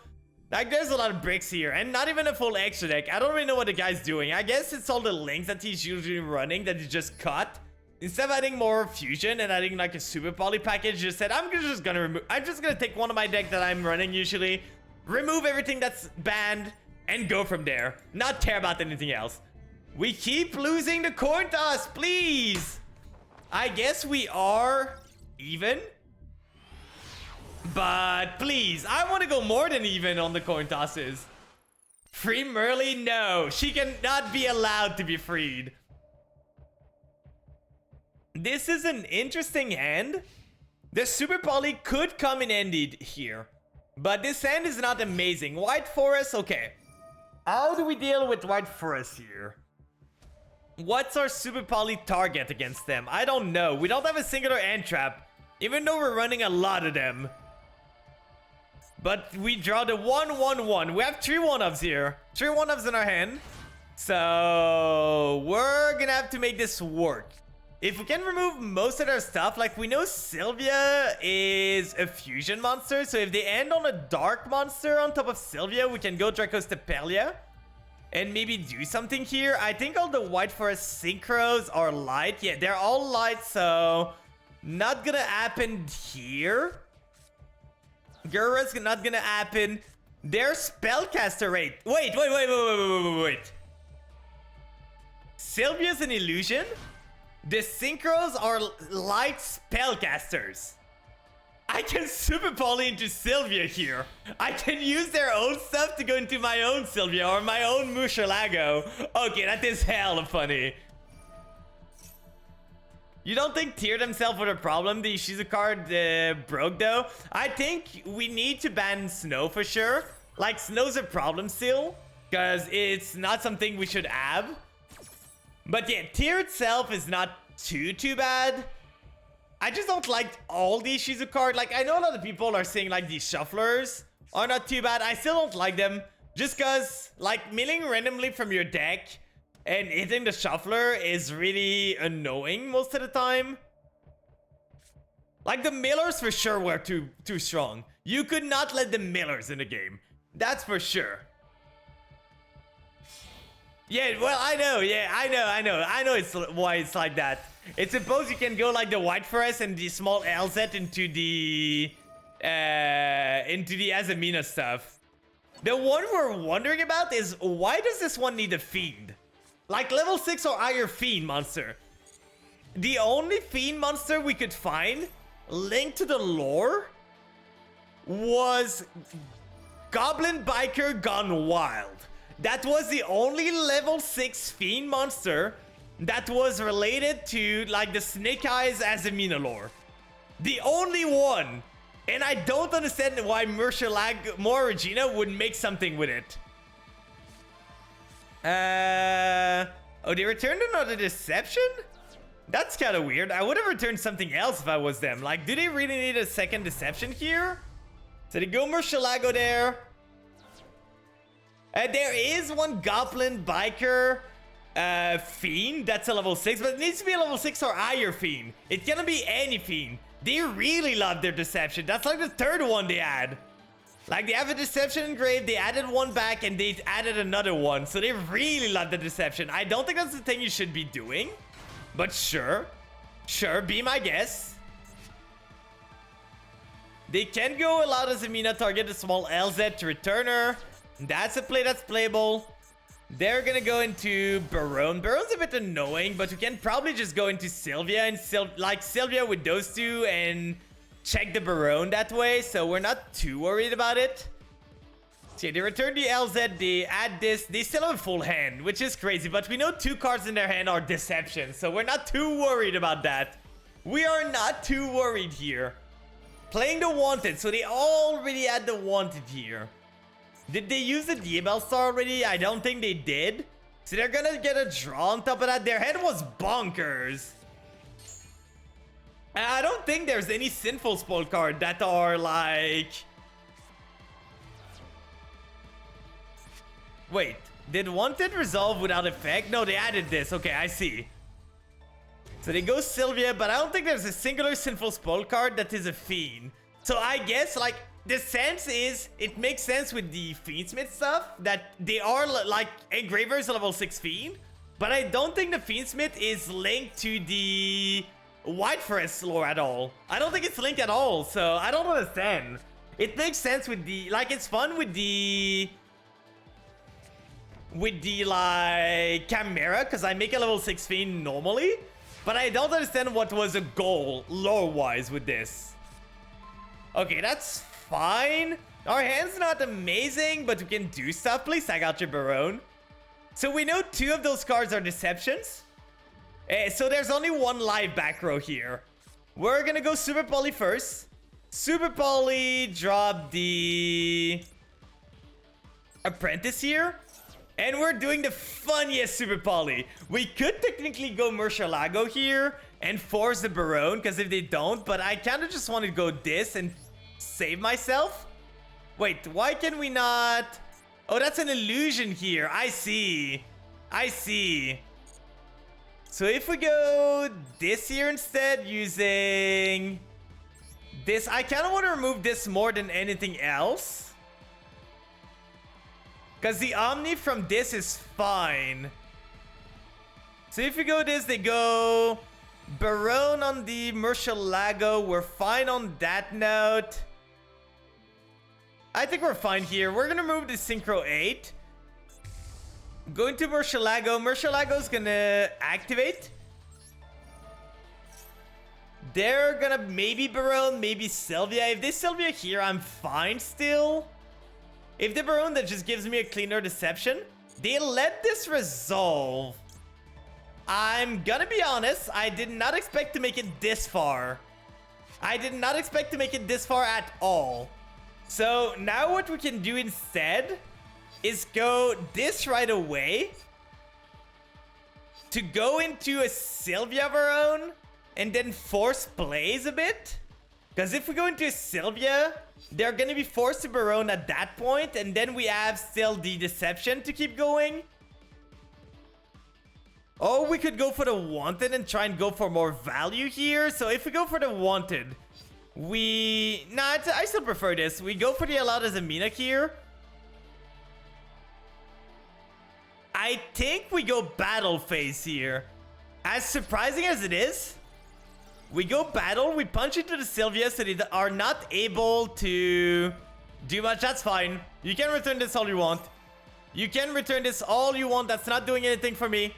Like, there's a lot of bricks here, and not even a full extra deck. I don't really know what the guy's doing. I guess it's all the links that he's usually running that he just cut. Instead of adding more fusion and adding like a super poly package, just said, I'm just gonna take one of my deck that I'm running usually, remove everything that's banned, and go from there. Not care about anything else. We keep losing the coin toss, please. I guess we are even. But please, I want to go more than even on the coin tosses. Free Merly? No, she cannot be allowed to be freed. This is an interesting hand. The Super Poly could come in handy here. But this hand is not amazing. White Forest, okay. How do we deal with White Forest here? What's our Super Poly target against them? I don't know. We don't have a singular hand trap, even though we're running a lot of them. But we draw the 1/1/1. We have 3 1-ofs here. 3 1-ofs in our hand. So we're gonna have to make this work. If we can remove most of their stuff, like we know Sylvia is a fusion monster. So if they end on a dark monster on top of Sylvia, we can go Draco's Tepelia and maybe do something here. I think all the White Forest synchros are light. Yeah, they're all light, so not gonna happen here. Gura's not gonna happen. Their spellcaster rate. Wait. Sylvia's an illusion. The synchros are light spellcasters. I can super poly into Sylvia here. I can use their own stuff to go into my own Sylvia or my own Mushalago. Okay, that is hella funny. You don't think Tier themselves were a problem? The Ishizu card broke though? I think we need to ban Snow for sure. Like, Snow's a problem still, because it's not something we should have. But yeah, Tier itself is not too bad. I just don't like all these Shizu cards. Like, I know a lot of people are saying, like, these shufflers are not too bad. I still don't like them. Just because, like, milling randomly from your deck and hitting the shuffler is really annoying most of the time. Like, the millers for sure were too strong. You could not let the millers in the game. That's for sure. Yeah, well, I know. Yeah, I know it's why it's like that. It's supposed you can go like the White Forest and the small LZ into the Azamina stuff. The one we're wondering about is why does this one need a Fiend? Like level 6 or higher Fiend monster. The only Fiend monster we could find linked to the lore was Goblin Biker Gone Wild. That was the only level 6 Fiend monster that was related to like the Snake Eyes Azamina lore. The only one. And I don't understand why Murcielago Regina would make something with it. Oh, they returned another Deception? That's kind of weird. I would have returned something else if I was them. Like, do they really need a second Deception here? So they go Murcielago there. There is one Goblin Biker Fiend that's a level 6, but it needs to be a level 6 or higher Fiend. It cannot be any Fiend. They really love their Deception. That's like the third one they add. Like, they have a Deception engraved, they added one back, and they added another one. So they really love the Deception. I don't think that's the thing you should be doing. But sure. Sure, be my guess. They can go allow the Zamina target a small LZ to return her. That's a play that's playable. They're gonna go into Baronne. Baronne's a bit annoying, but we can probably just go into Sylvia and Sylvia with those two and check the Baronne that way. So we're not too worried about it. So yeah, they return the LZ, they add this. They still have a full hand, which is crazy, but we know 2 cards in their hand are Deception, so we're not too worried about that. We are not too worried here. Playing the Wanted, so they already had the Wanted here. Did they use the DML star already? I don't think they did. So they're gonna get a draw on top of that. Their head was bonkers. I don't think there's any Sinful Spoil card that are like... Wait, did Wanted resolve without effect? No, they added this. Okay, I see. So they go Sylvia, but I don't think there's a singular Sinful Spoil card that is a Fiend. So I guess, like, the sense is, it makes sense with the Fiendsmith stuff, that they are, like, Engraver's level 6 Fiend. But I don't think the Fiendsmith is linked to the White Forest lore at all. I don't think it's linked at all, so I don't understand. It makes sense with the, like, it's fun with the... like, Chimera, because I make a level 6 Fiend normally. But I don't understand what was the goal, lore-wise, with this. Okay, that's fine. Our hand's not amazing, but we can do stuff. Please tag out your Baronne. So we know 2 of those cards are Deceptions. So there's only 1 live back row here. We're gonna go Super Poly first. Super Poly, drop the Apprentice here. And we're doing the funniest Super Poly. We could technically go Murcielago here and force the Baronne, because if they don't, but I kind of just want to go this and save myself. Wait, why can we not? Oh, that's an illusion here. I see. I see. So if we go this here instead, using this, I kind of want to remove this more than anything else. Because the Omni from this is fine. So if you go this, they go Baronne on the Murcielago. We're fine on that note. I think we're fine here. We're going to move the Synchro 8. Going to Murcielago. Murcielago's going to activate. They're going to maybe Baronne, maybe Sylvia. If they Sylvia here, I'm fine still. If the Baronne that just gives me a cleaner Deception, they let this resolve. I'm gonna be honest, I did not expect to make it this far. I did not expect to make it this far at all. So now what we can do instead is go this right away to go into a Sylvia Baronne and then force plays a bit. Because if we go into Sylvia, they're going to be forced to Baron at that point, and then we have still the Deception to keep going. Or we could go for the Wanted and try and go for more value here. So if we go for the Wanted, I still prefer this. We go for the Alada Zamina here. I think we go Battle Phase here. As surprising as it is, we go Battle, we punch into the Sylvia so they are not able to do much. That's fine. You can return this all you want. You can return this all you want. That's not doing anything for me.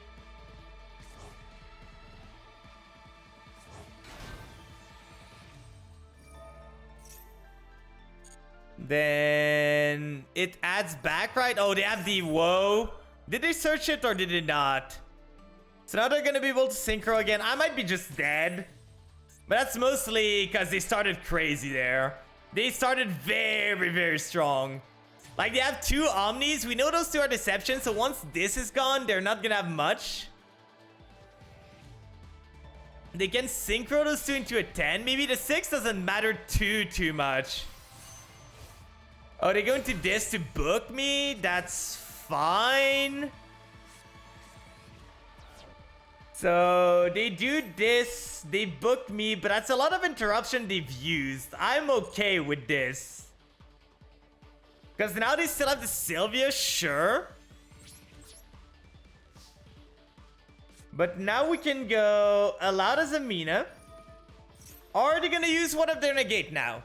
Then it adds back, right? Oh, they have the whoa. Did they search it or did they not? So now they're gonna be able to synchro again. I might be just dead. But that's mostly because they started crazy there. They started very, very strong. Like, they have 2 Omnis. We know those 2 are Deception. So once this is gone, they're not gonna have much. They can synchro those 2 into a 10. Maybe the 6 doesn't matter too much. Oh, they're going to this to book me? That's fine. So they do this, they book me, but that's a lot of interruption they've used. I'm okay with this. Because now they still have the Sylvia, sure. But now we can go Alada Zamina. Are they gonna use one of their negate now?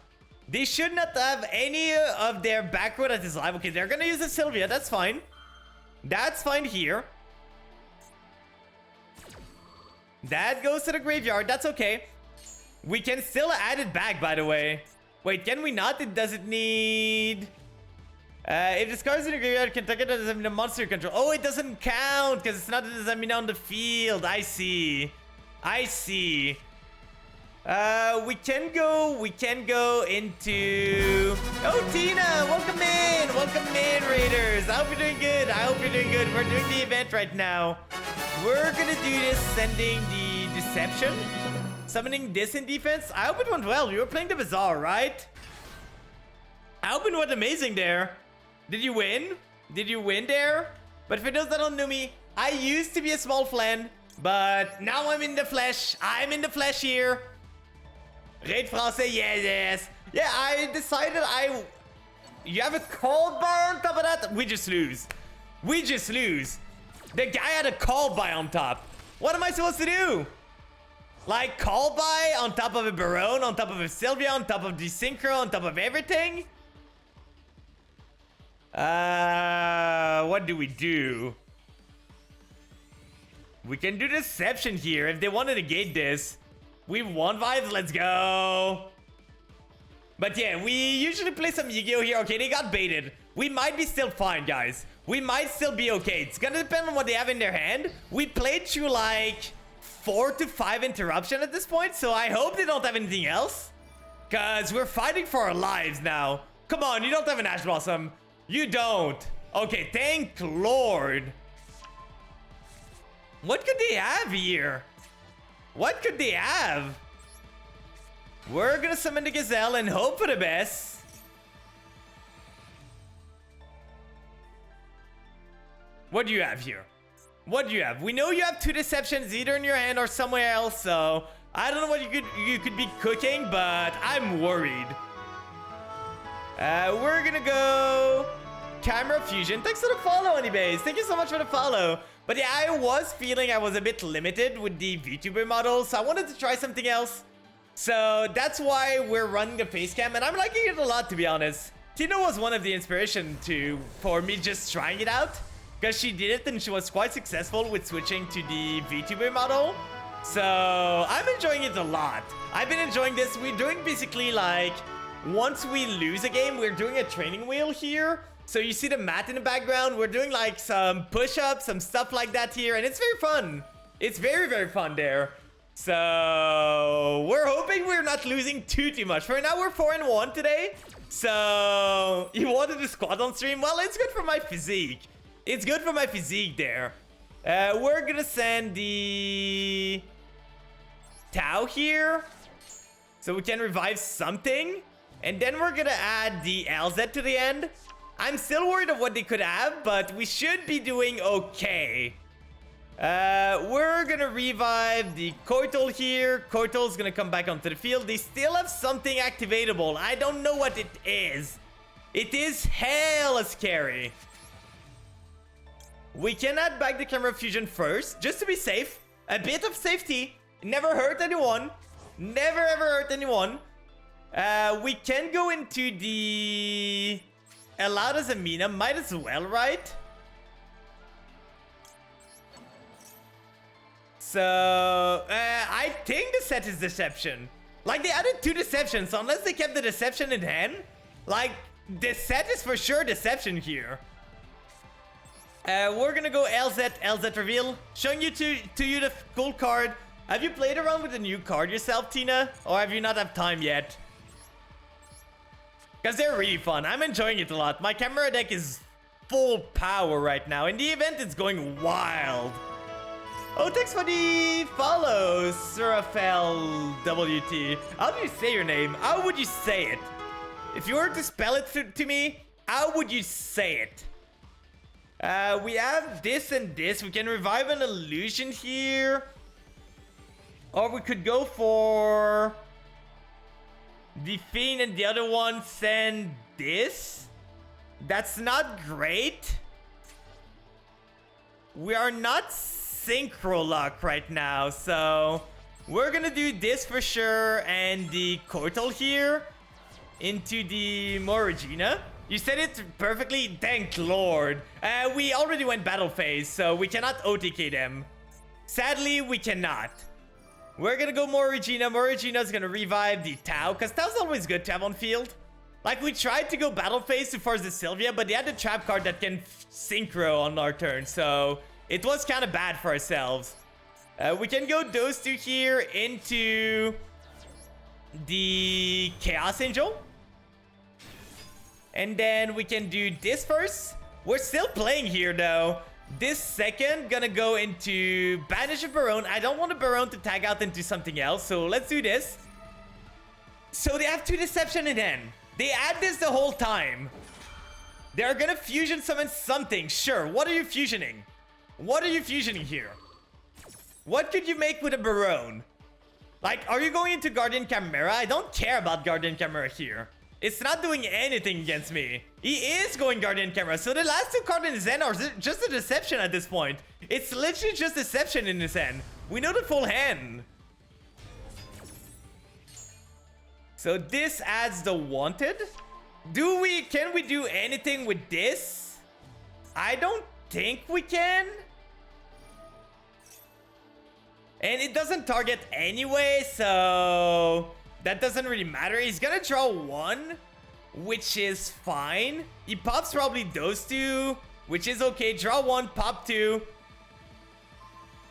They should not have any of their backward at this live. Okay, they're gonna use the Sylvia. That's fine. That's fine here. That goes to the graveyard. That's okay. We can still add it back, by the way. Wait, can we not? It doesn't need... if discards in the graveyard, can take it as a monster control. Oh, it doesn't count because it's not a Zamina on the field. I see. I see. We can go into... Oh, Tina, welcome in, Raiders. I hope you're doing good. I hope you're doing good. We're doing the event right now. We're gonna do this, sending the Deception, summoning this in defense. I hope it went well. You were playing the Bazaar, right? I hope it went amazing there. Did you win? Did you win there? But for those that don't know me, I used to be a small flan, but now I'm in the flesh. I'm in the flesh here. Raid Francais, yes. Yeah, I decided You have a cold bar on top of that? We just lose. We just lose. The guy had a call by on top. What am I supposed to do? Like, call by on top of a Baron, on top of a Sylvia, on top of the Synchro, on top of everything? What do we do? We can do Deception here if they want to negate this. We want vibes, let's go. But yeah, we usually play some Yu-Gi-Oh here. Okay, they got baited. We might be still fine, guys. We might still be okay. It's gonna depend on what they have in their hand. We played through like 4 to 5 interruption at this point, so I hope they don't have anything else. Cause we're fighting for our lives now. Come on, you don't have an Ash Blossom. You don't. Okay, thank Lord. What could they have here? What could they have? We're gonna summon the Gazelle and hope for the best. What do you have here? What do you have? We know you have 2 Deceptions either in your hand or somewhere else, so I don't know what you could be cooking, but I'm worried. We're gonna go Camera Fusion. Thanks for the follow, anyways. Thank you so much for the follow. But yeah, I was feeling I was a bit limited with the VTuber model, so I wanted to try something else. So that's why we're running the face cam, and I'm liking it a lot, to be honest. Tina was one of the inspiration for me just trying it out, because she did it and she was quite successful with switching to the VTuber model. So I'm enjoying it a lot. I've been enjoying this. We're doing basically like, once we lose a game, we're doing a training wheel here. So you see the mat in the background. We're doing like some push-ups, some stuff like that here, and it's very fun. It's very, very fun there. So we're hoping we're not losing too much. For now, we're 4-1 today. So you wanted to squad on stream? Well, it's good for my physique. It's good for my physique there. We're gonna send the... Tau here, so we can revive something. And then we're gonna add the LZ to the end. I'm still worried of what they could have, but we should be doing okay. We're gonna revive the Koital here. Koital's gonna come back onto the field. They still have something activatable. I don't know what it is. It is hella scary. We can add back the camera fusion first, just to be safe. A bit of safety. Never hurt anyone. Never ever hurt anyone. We can go into the Elada's Amina. Might as well, right? So, I think the set is Deception. Like, they added 2 Deceptions, so unless they kept the Deception in hand, like, the set is for sure Deception here. We're gonna go LZ reveal. Showing you to you the cool card. Have you played around with the new card yourself, Tina? Or have you not have time yet? Because they're really fun. I'm enjoying it a lot. My camera deck is full power right now. In the event, it's going wild. Oh, thanks for the follow, Surafel WT. How do you say your name? How would you say it? If you were to spell it to me, how would you say it? We have this and this. We can revive an illusion here. Or we could go for the Fiend and the other one send this. That's not great. We are not synchro lock right now, so we're gonna do this for sure and the Koital here into the Morigina. You said it perfectly, thank Lord. We already went battle phase, so we cannot OTK them. Sadly, we cannot. We're gonna go Morigina. Morigina's gonna revive the Tau, because Tau's always good to have on field. Like, we tried to go battle phase to force the Sylvia, but they had the trap card that can synchro on our turn, so it was kind of bad for ourselves. We can go those two here into the Chaos Angel. And then we can do this first. We're still playing here, though. This second, gonna go into Banish a Baron. I don't want a Baron to tag out into something else, so let's do this. So they have 2 Deception in hand. They add this the whole time. They're gonna fusion summon something. Sure, what are you fusioning? What are you fusioning here? What could you make with a Baron? Like, are you going into Guardian Chimera? I don't care about Guardian Chimera here. It's not doing anything against me. He is going Guardian Chimera. So the last 2 cards in his hand are just a Deception at this point. It's literally just Deception in his hand. We know the full hand. So this adds the Wanted. Can we do anything with this? I don't think we can. And it doesn't target anyway, so that doesn't really matter. He's gonna draw 1, which is fine. He pops probably those 2, which is okay. Draw 1, pop 2.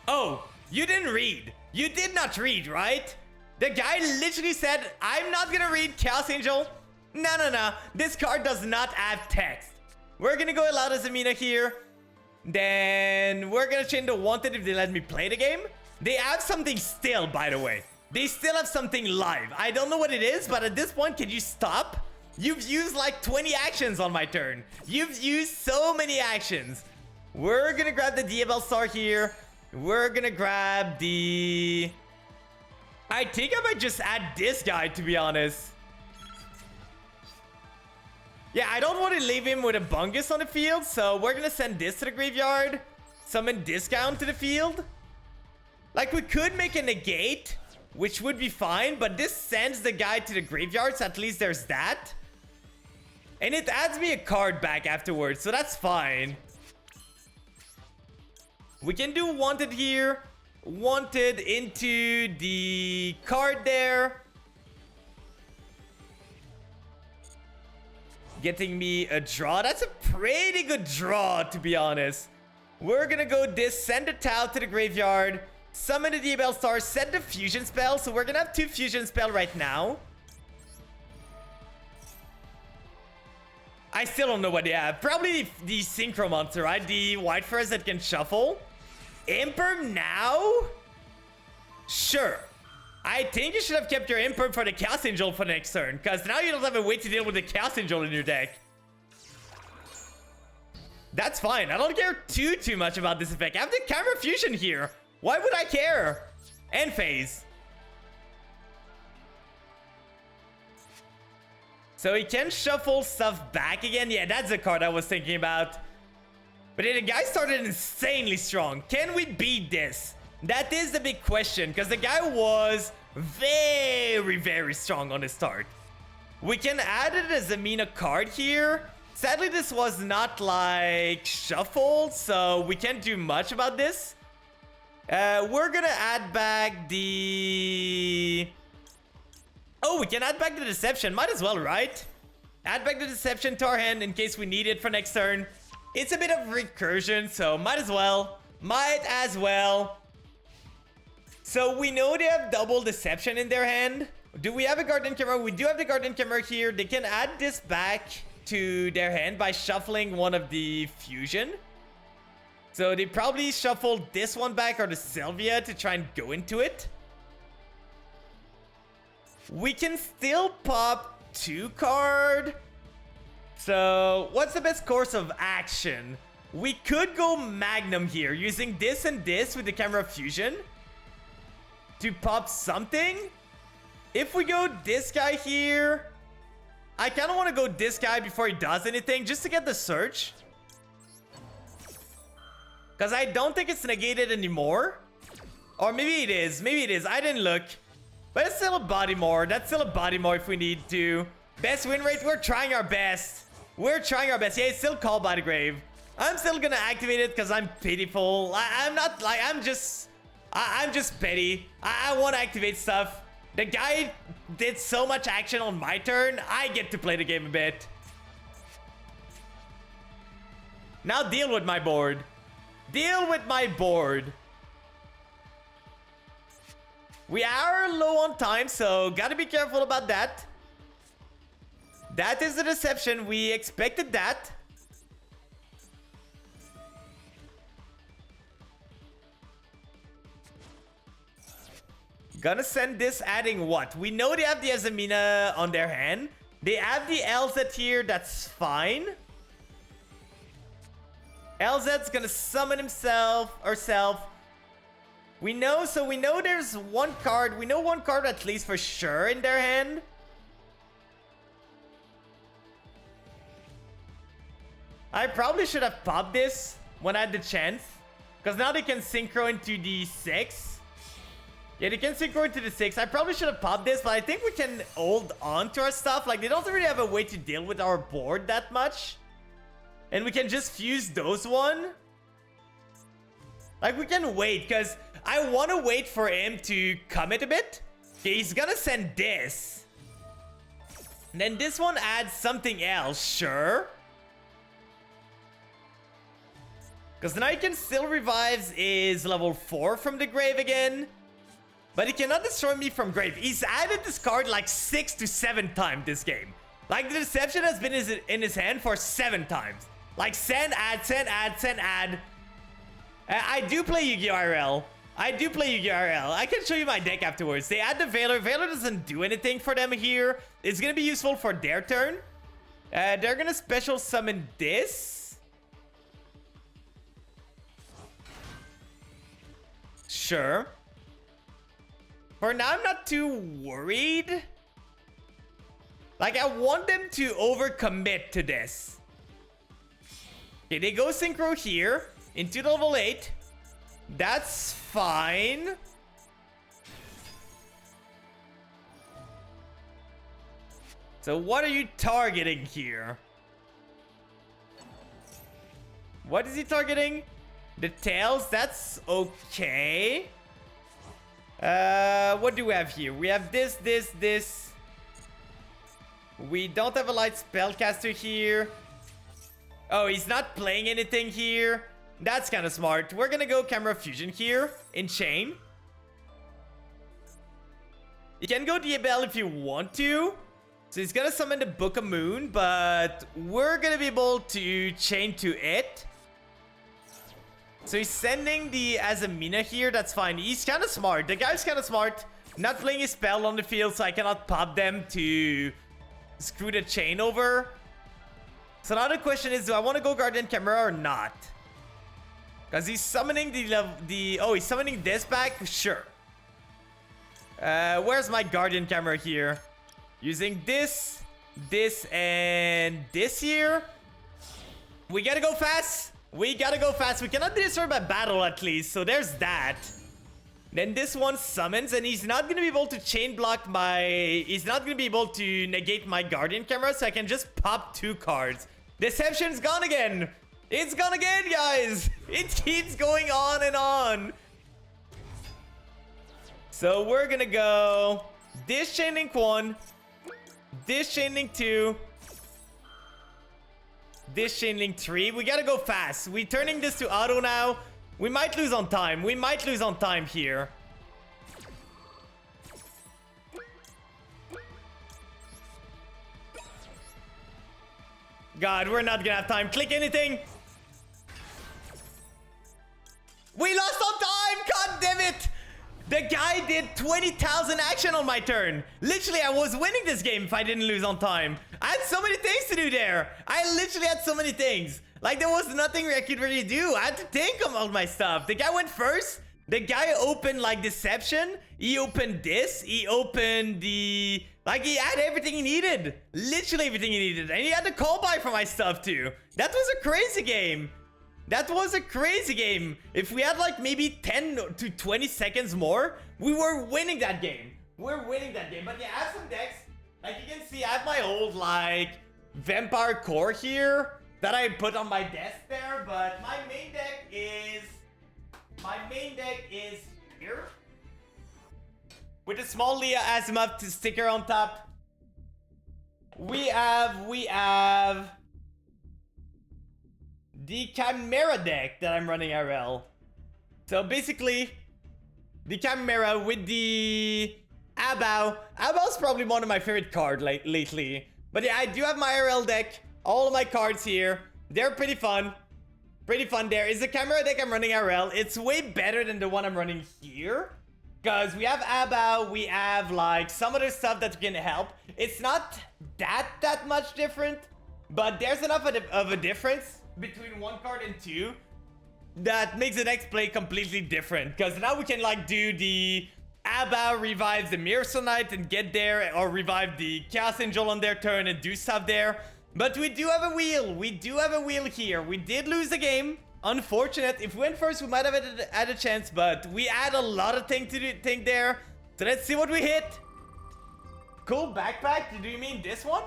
Oh, you didn't read. You did not read, right? The guy literally said, I'm not gonna read Chaos Angel. No. This card does not have text. We're gonna go Elada's Amina here. Then we're gonna change the Wanted if they let me play the game. They have something still, by the way. They still have something live. I don't know what it is, but at this point, can you stop? You've used like 20 actions on my turn. You've used so many actions. We're gonna grab the Diabel Star here. We're gonna grab the... I think I might just add this guy, to be honest. Yeah, I don't want to leave him with a Bungus on the field, so we're gonna send this to the graveyard. Summon this guy onto the field. Like, we could make a negate, which would be fine, but this sends the guy to the graveyard, so at least there's that. And it adds me a card back afterwards, so that's fine. We can do Wanted here. Wanted into the card there. Getting me a draw. That's a pretty good draw, to be honest. We're gonna go this, send a Tau to the graveyard. Summon the Diabel Star, set the fusion spell. So we're gonna have 2 fusion spell right now. I still don't know what they have. Probably the Synchro Monster, right? The White Furs that can shuffle. Imperm now? Sure. I think you should have kept your imperm for the Chaos Angel for next turn, because now you don't have a way to deal with the Chaos Angel in your deck. That's fine. I don't care too much about this effect. I have the Camera Fusion here. Why would I care? End phase. So he can shuffle stuff back again. Yeah, that's the card I was thinking about. But the guy started insanely strong. Can we beat this? That is the big question, because the guy was very strong on the start. We can add it as a Mina card here. Sadly, this was not like shuffled, so we can't do much about this. We're gonna add back the... Oh, we can add back the Deception. Might as well, right? Add back the Deception to our hand in case we need it for next turn. It's a bit of recursion, so might as well. Might as well. So we know they have double Deception in their hand. Do we have a Guardian Camera? We do have the Guardian Camera here. They can add this back to their hand by shuffling one of the Fusion. So they probably shuffled this one back or the Sylvia to try and go into it. We can still pop 2 card. So what's the best course of action? We could go Magnum here using this and this with the Camera Fusion to pop something. If we go this guy here, I kind of want to go this guy before he does anything just to get the search. Because I don't think it's negated anymore. Or maybe it is. Maybe it is. I didn't look. But it's still a body more. That's still a body more if we need to. Best win rate. We're trying our best. We're trying our best. Yeah, it's still called by the grave. I'm still going to activate it because I'm pitiful. I'm not like... I'm just petty. I want to activate stuff. The guy did so much action on my turn. I get to play the game a bit. Now deal with my board. Deal with my board. We are low on time, so gotta be careful about that. That is the Deception. We expected that. Gonna send this adding what? We know they have the Azamina on their hand. They have the LZ here. That's fine. LZ's gonna summon himself, herself. We know, so we know there's one card. We know one card at least for sure in their hand. I probably should have popped this when I had the chance. Because now they can synchro into the 6. Yeah, they can synchro into the 6. I probably should have popped this, but I think we can hold on to our stuff. Like, they don't really have a way to deal with our board that much. And we can just fuse those one. Like, we can wait, because I want to wait for him to commit a bit. Okay, he's gonna send this. And then this one adds something else, sure. Because now he can still revives is level 4 from the grave again. But he cannot destroy me from grave. He's added this card like 6 to 7 times this game. Like, the Deception has been in his hand for 7 times. Like, send, add, send, add, send, add. I do play Yu-Gi-Oh! IRL. I do play Yu-Gi-Oh! IRL. I can show you my deck afterwards. They add the Veiler. Veiler doesn't do anything for them here. It's going to be useful for their turn. They're going to special summon this. Sure. For now, I'm not too worried. Like, I want them to overcommit to this. Okay, they go synchro here into level 8. That's fine. So what are you targeting here? What is he targeting? The tails, that's okay. What do we have here? We have this, this, this. We don't have a light spellcaster here. Oh, he's not playing anything here. That's kind of smart. We're gonna go Camera Fusion here in chain. You can go Diabel if you want to. So he's gonna summon the Book of Moon, but we're gonna be able to chain to it. So he's sending the Azamina here. That's fine. He's kind of smart. The guy's kind of smart. Not playing a spell on the field, so I cannot pop them to screw the chain over. So now the question is, do I want to go Guardian Camera or not? Because he's summoning oh, he's summoning this back? Sure. Where's my Guardian Camera here? Using this, and this here. We gotta go fast. We gotta go fast. We cannot be destroyed by battle at least. So there's that. Then this one summons, and he's not gonna be able to chain block my... He's not gonna be able to negate my Guardian Camera, so I can just pop 2 cards. Deception's gone again. It's gone again, guys. It keeps going on and on. So we're gonna go this Chain Link 1, this Chain Link 2, this Chain Link 3. We gotta go fast. We're turning this to auto now. We might lose on time. We might lose on time here. God, we're not gonna have time. Click anything. We lost on time. God damn it. The guy did 20,000 action on my turn. Literally, I was winning this game if I didn't lose on time. I had so many things to do there. I literally had so many things. Like, there was nothing I could really do. I had to think about my stuff. The guy went first. The guy opened, like, Deception. He opened this. He opened the... Like, he had everything he needed. Literally everything he needed. And he had the call buy for my stuff, too. That was a crazy game. That was a crazy game. If we had, like, maybe 10 to 20 seconds more, we were winning that game. We're winning that game. But yeah, I have some decks. Like, you can see, I have my old, like, Vampire Core here that I put on my desk there. But my main deck is... My main deck is here. With a small Leah Asimov sticker on top. We have the Chimera deck that I'm running RL. So basically, the Chimera with the Abao. Abao's probably one of my favorite cards lately. But yeah, I do have my RL deck. All of my cards here. They're pretty fun. Pretty fun there. Is the Chimera deck I'm running RL. It's way better than the one I'm running here. Because we have Abao, we have like some other stuff that can help. It's not that much different. But there's enough of a difference between one card and two that makes the next play completely different. Because now we can like do the Abao revives the Mirror Sonite and get there, or revive the Chaos Angel on their turn and do stuff there. But we do have a wheel. We do have a wheel here. We did lose the game. Unfortunate. If we went first, we might have had a chance, but we had a lot of things to think there. So let's see what we hit. Cool backpack. Do you mean this one?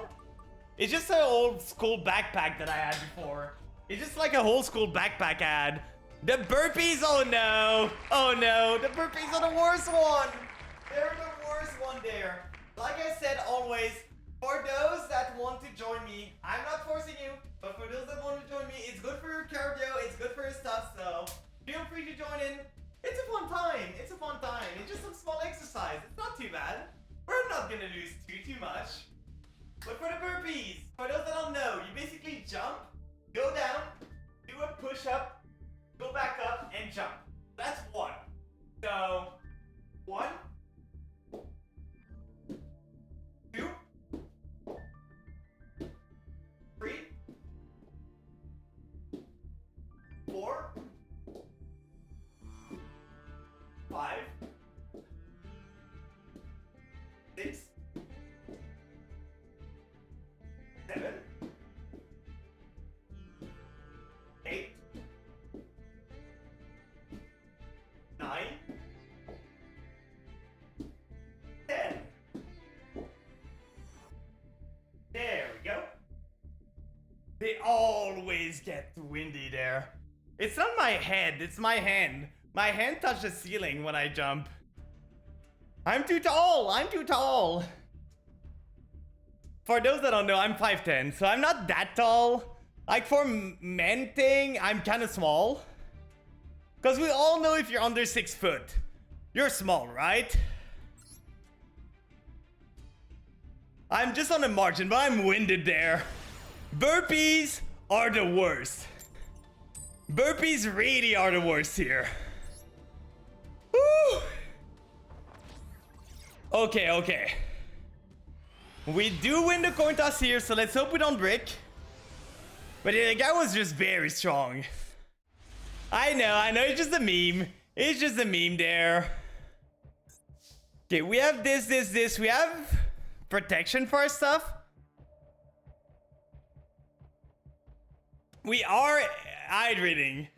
It's just an old school backpack that I had before. It's just like a whole school backpack I had. The burpees, oh no. Oh no, the burpees are the worst one. They're the worst one there. Like I said, always, for those that want to join me, I'm not forcing you, but for those that want to join me, it's good for your cardio, it's good for your stuff, so feel free to join in. It's a fun time. It's a fun time. It's just some small exercise. It's not too bad. We're not gonna lose too much. But for the burpees, for those that don't know, you basically jump, go down, do a push-up, go back up, and jump. That's one. So, 1, 2, 3, 4, 5, 6, 7, 8, 9, 10. There we go. They always get windy there. It's not my head, it's my hand. My hand touched the ceiling when I jump. I'm too tall, I'm too tall. For those that don't know, I'm 5'10", so I'm not that tall. Like for men thing, I'm kind of small. Because we all know if you're under 6 foot, you're small, right? I'm just on the margin, but I'm winded there. Burpees are the worst. Burpees really are the worst here. Woo! Okay, okay. We do win the coin toss here, so let's hope we don't brick. But yeah, the guy was just very strong. I know, it's just a meme. It's just a meme there. Okay, we have this. We have protection for our stuff. We are hydrating.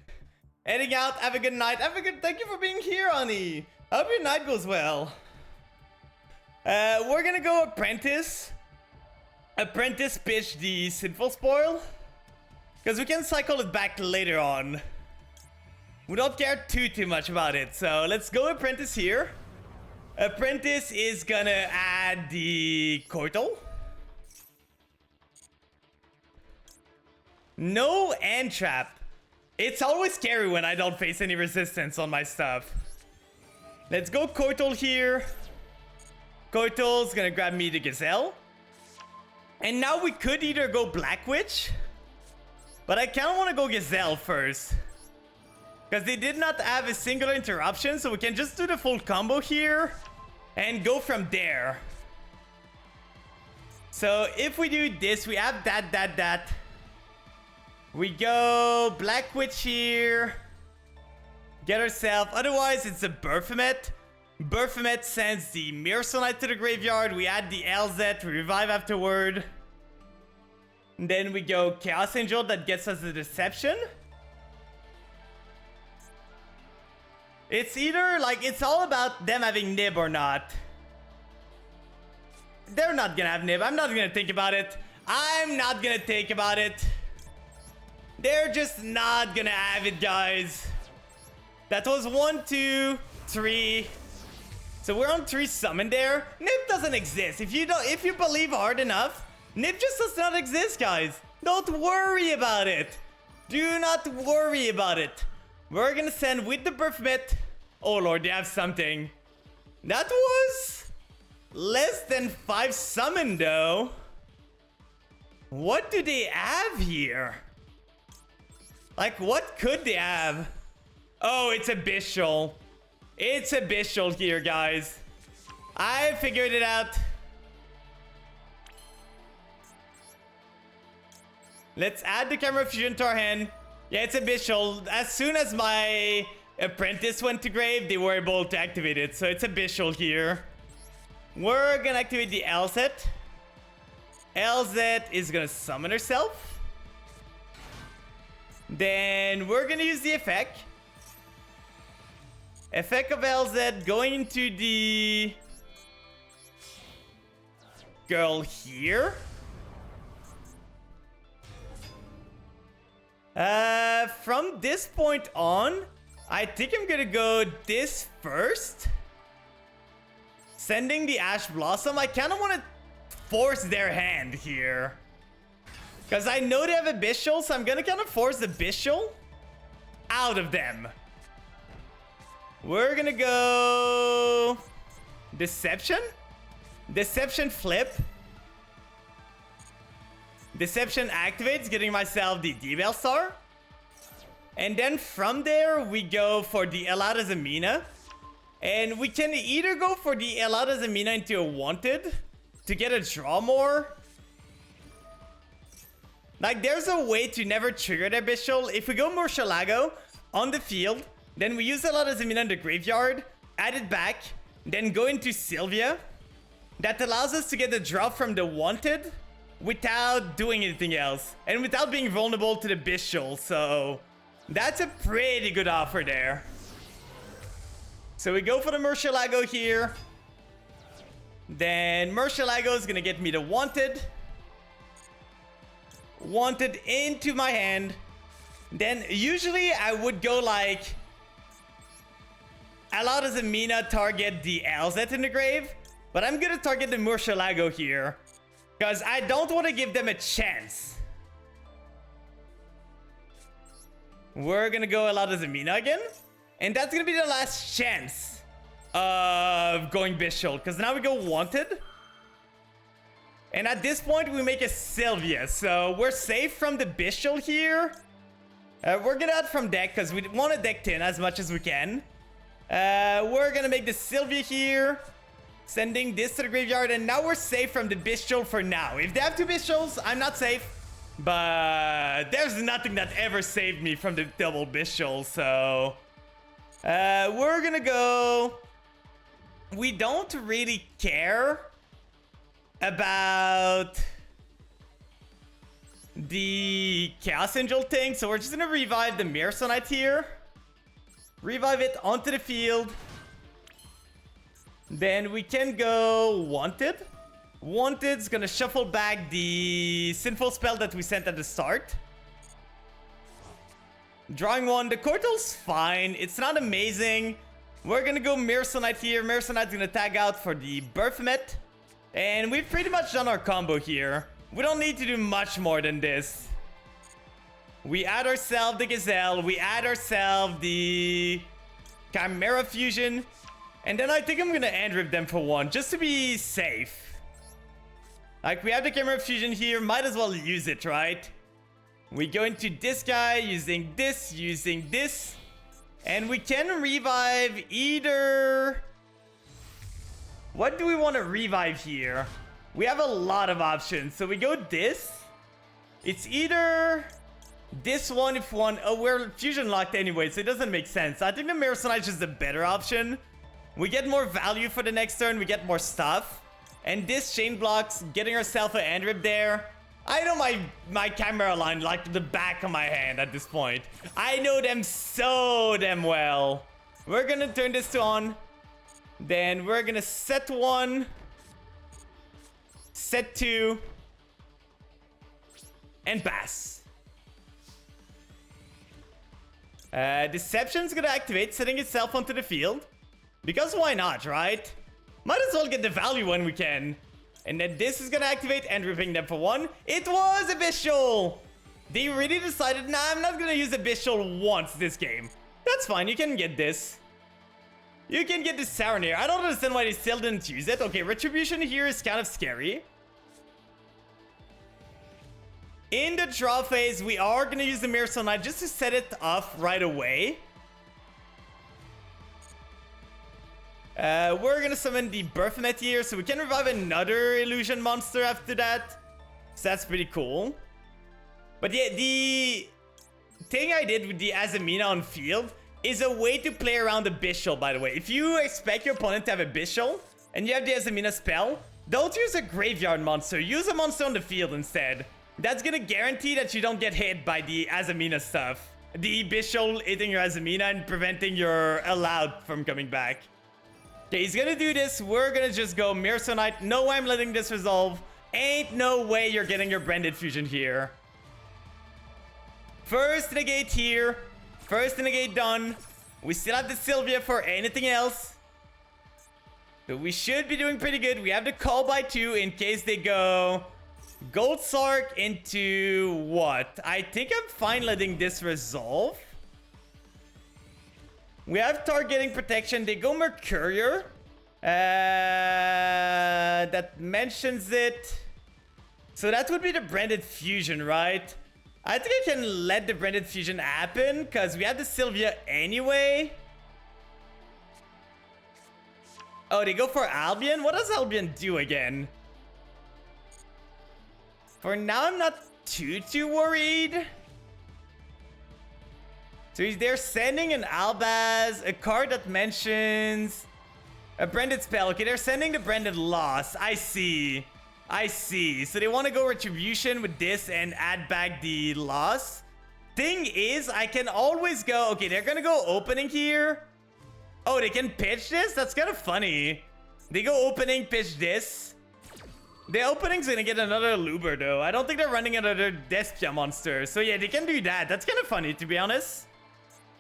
Heading out, have a good night. Thank you for being here, honey. I hope your night goes well. We're gonna go apprentice. Apprentice pitch the sinful spoil. Because we can cycle it back later on. We don't care too much about it. So let's go apprentice here. Apprentice is gonna add the coital. No end trap. It's always scary when I don't face any resistance on my stuff. Let's go coital here. Coital's gonna grab me the gazelle. And now we could either go Black Witch, but I kind of want to go gazelle first. Because they did not have a single interruption, so we can just do the full combo here and go from there. So if we do this, we have that. We go Black Witch here. Get ourselves. Otherwise, it's a Baphomet. Baphomet sends the Mirror Sunlight to the graveyard. We add the LZ, we revive afterward. And then we go Chaos Angel, that gets us the Deception. It's either, like, it's all about them having Nib or not. They're not gonna have Nib. I'm not gonna think about it. I'm not gonna think about it. They're just not gonna have it, guys. That was 1, 2, 3. So we're on 3 summon there. Nib doesn't exist. If you believe hard enough, Nib just does not exist, guys. Don't worry about it. Do not worry about it. We're gonna send with the Baphomet. Oh lord, they have something. That was less than 5 summon though. What do they have here? Like, what could they have? Oh, it's a Bishul. It's a Bishul here, guys. I figured it out. Let's add the Camera Fusion to our hand. Yeah, it's a Bishul. As soon as my apprentice went to grave, they were able to activate it. So it's a Bishul here. We're gonna activate the LZ. LZ is gonna summon herself. Then we're gonna use the effect. Effect of LZ going into the girl here. From this point on, I think I'm gonna go this first. Sending the Ash Blossom. I kind of want to force their hand here. Because I know they have a Bishul, so I'm gonna kind of force the Bishul out of them. We're gonna go Deception. Deception flip. Deception activates, getting myself the D-Bell Star. And then from there, we go for the Elada Zamina. And we can either go for the Elada Zamina into a Wanted to get a draw more. Like, there's a way to never trigger their Bishul. If we go Murcielago on the field, then we use Elada Zamina in the graveyard, add it back, then go into Sylvia. That allows us to get the draw from the Wanted without doing anything else. And without being vulnerable to the Bishul. So that's a pretty good offer there. So we go for the Murcielago here. Then Murcielago is going to get me the Wanted. Wanted into my hand. Then usually I would go like Elada Zamina target the LZ in the grave. But I'm going to target the Murcielago here. Because I don't want to give them a chance. We're going to go Elada Zamina again. And that's going to be the last chance of going Bishul. Because now we go Wanted. And at this point, we make a Sylvia. So we're safe from the Bishul here. We're going to add from deck because we want to deck 10 as much as we can. We're going to make the Sylvia here. Sending this to the graveyard, and now we're safe from the Bestial for now. If they have 2 Bestials, I'm not safe. But there's nothing that ever saved me from the double Bestial, so... we're gonna go... We don't really care about the Chaos Angel thing, so we're just gonna revive the Mirror here. Revive it onto the field. Then we can go Wanted. Wanted's gonna shuffle back the Sinful spell that we sent at the start. Drawing 1. The Cortal's fine. It's not amazing. We're gonna go Mirror here. Mirror gonna tag out for the Baphomet. And we've pretty much done our combo here. We don't need to do much more than this. We add ourselves the Gazelle. We add ourselves the Chimera Fusion. And then I think I'm gonna end rip them for 1, just to be safe. Like, we have the Chimera Fusion here. Might as well use it, right? We go into this guy, using this. And we can revive either... What do we want to revive here? We have a lot of options. So we go this. It's either this one if one... Oh, we're fusion locked anyway, so it doesn't make sense. I think the Mirror Sonite is the better option. We get more value for the next turn. We get more stuff. And this chain blocks, getting ourselves an end rip there. I know my camera line like the back of my hand at this point. I know them so damn well. We're gonna turn this to on. Then we're gonna set 1. Set 2. And pass. Deception's gonna activate, setting itself onto the field. Because why not, right? Might as well get the value when we can. And then this is gonna activate and ripping them for 1. It was a Bestial! They really decided, nah, I'm not gonna use a Bestial once this game. That's fine, you can get this. You can get this Saronir. I don't understand why they still didn't use it. Okay, Retribution here is kind of scary. In the draw phase, we are gonna use the Mirror Sonite just to set it off right away. We're gonna summon the Baphomet here, so we can revive another illusion monster after that. So that's pretty cool. But yeah, the thing I did with the Azamina on field is a way to play around the Bestial, by the way. If you expect your opponent to have a Bestial, and you have the Azamina spell, don't use a graveyard monster. Use a monster on the field instead. That's gonna guarantee that you don't get hit by the Azamina stuff. The Bestial hitting your Azamina and preventing your Allowed from coming back. Okay, he's gonna do this. We're gonna just go Mirror Sonite. No way I'm letting this resolve. Ain't no way you're getting your Branded Fusion here. First negate here. First negate done. We still have the Sylvia for anything else. So we should be doing pretty good. We have the call by 2 in case they go Gold Sark into what? I think I'm fine letting this resolve. We have targeting protection. They go Mercurier. That mentions it. So that would be the Branded Fusion, right? I think I can let the Branded Fusion happen because we have the Sylvia anyway. Oh, they go for Albion? What does Albion do again? For now, I'm not too worried. So they're sending an Albaz, a card that mentions a Branded spell. Okay, they're sending the Branded Loss. I see. So they want to go Retribution with this and add back the Loss. Thing is, I can always go... Okay, they're going to go opening here. Oh, they can pitch this? That's kind of funny. They go opening, pitch this. The opening's going to get another Luber, though. I don't think they're running another Despia monster. So yeah, they can do that. That's kind of funny, to be honest.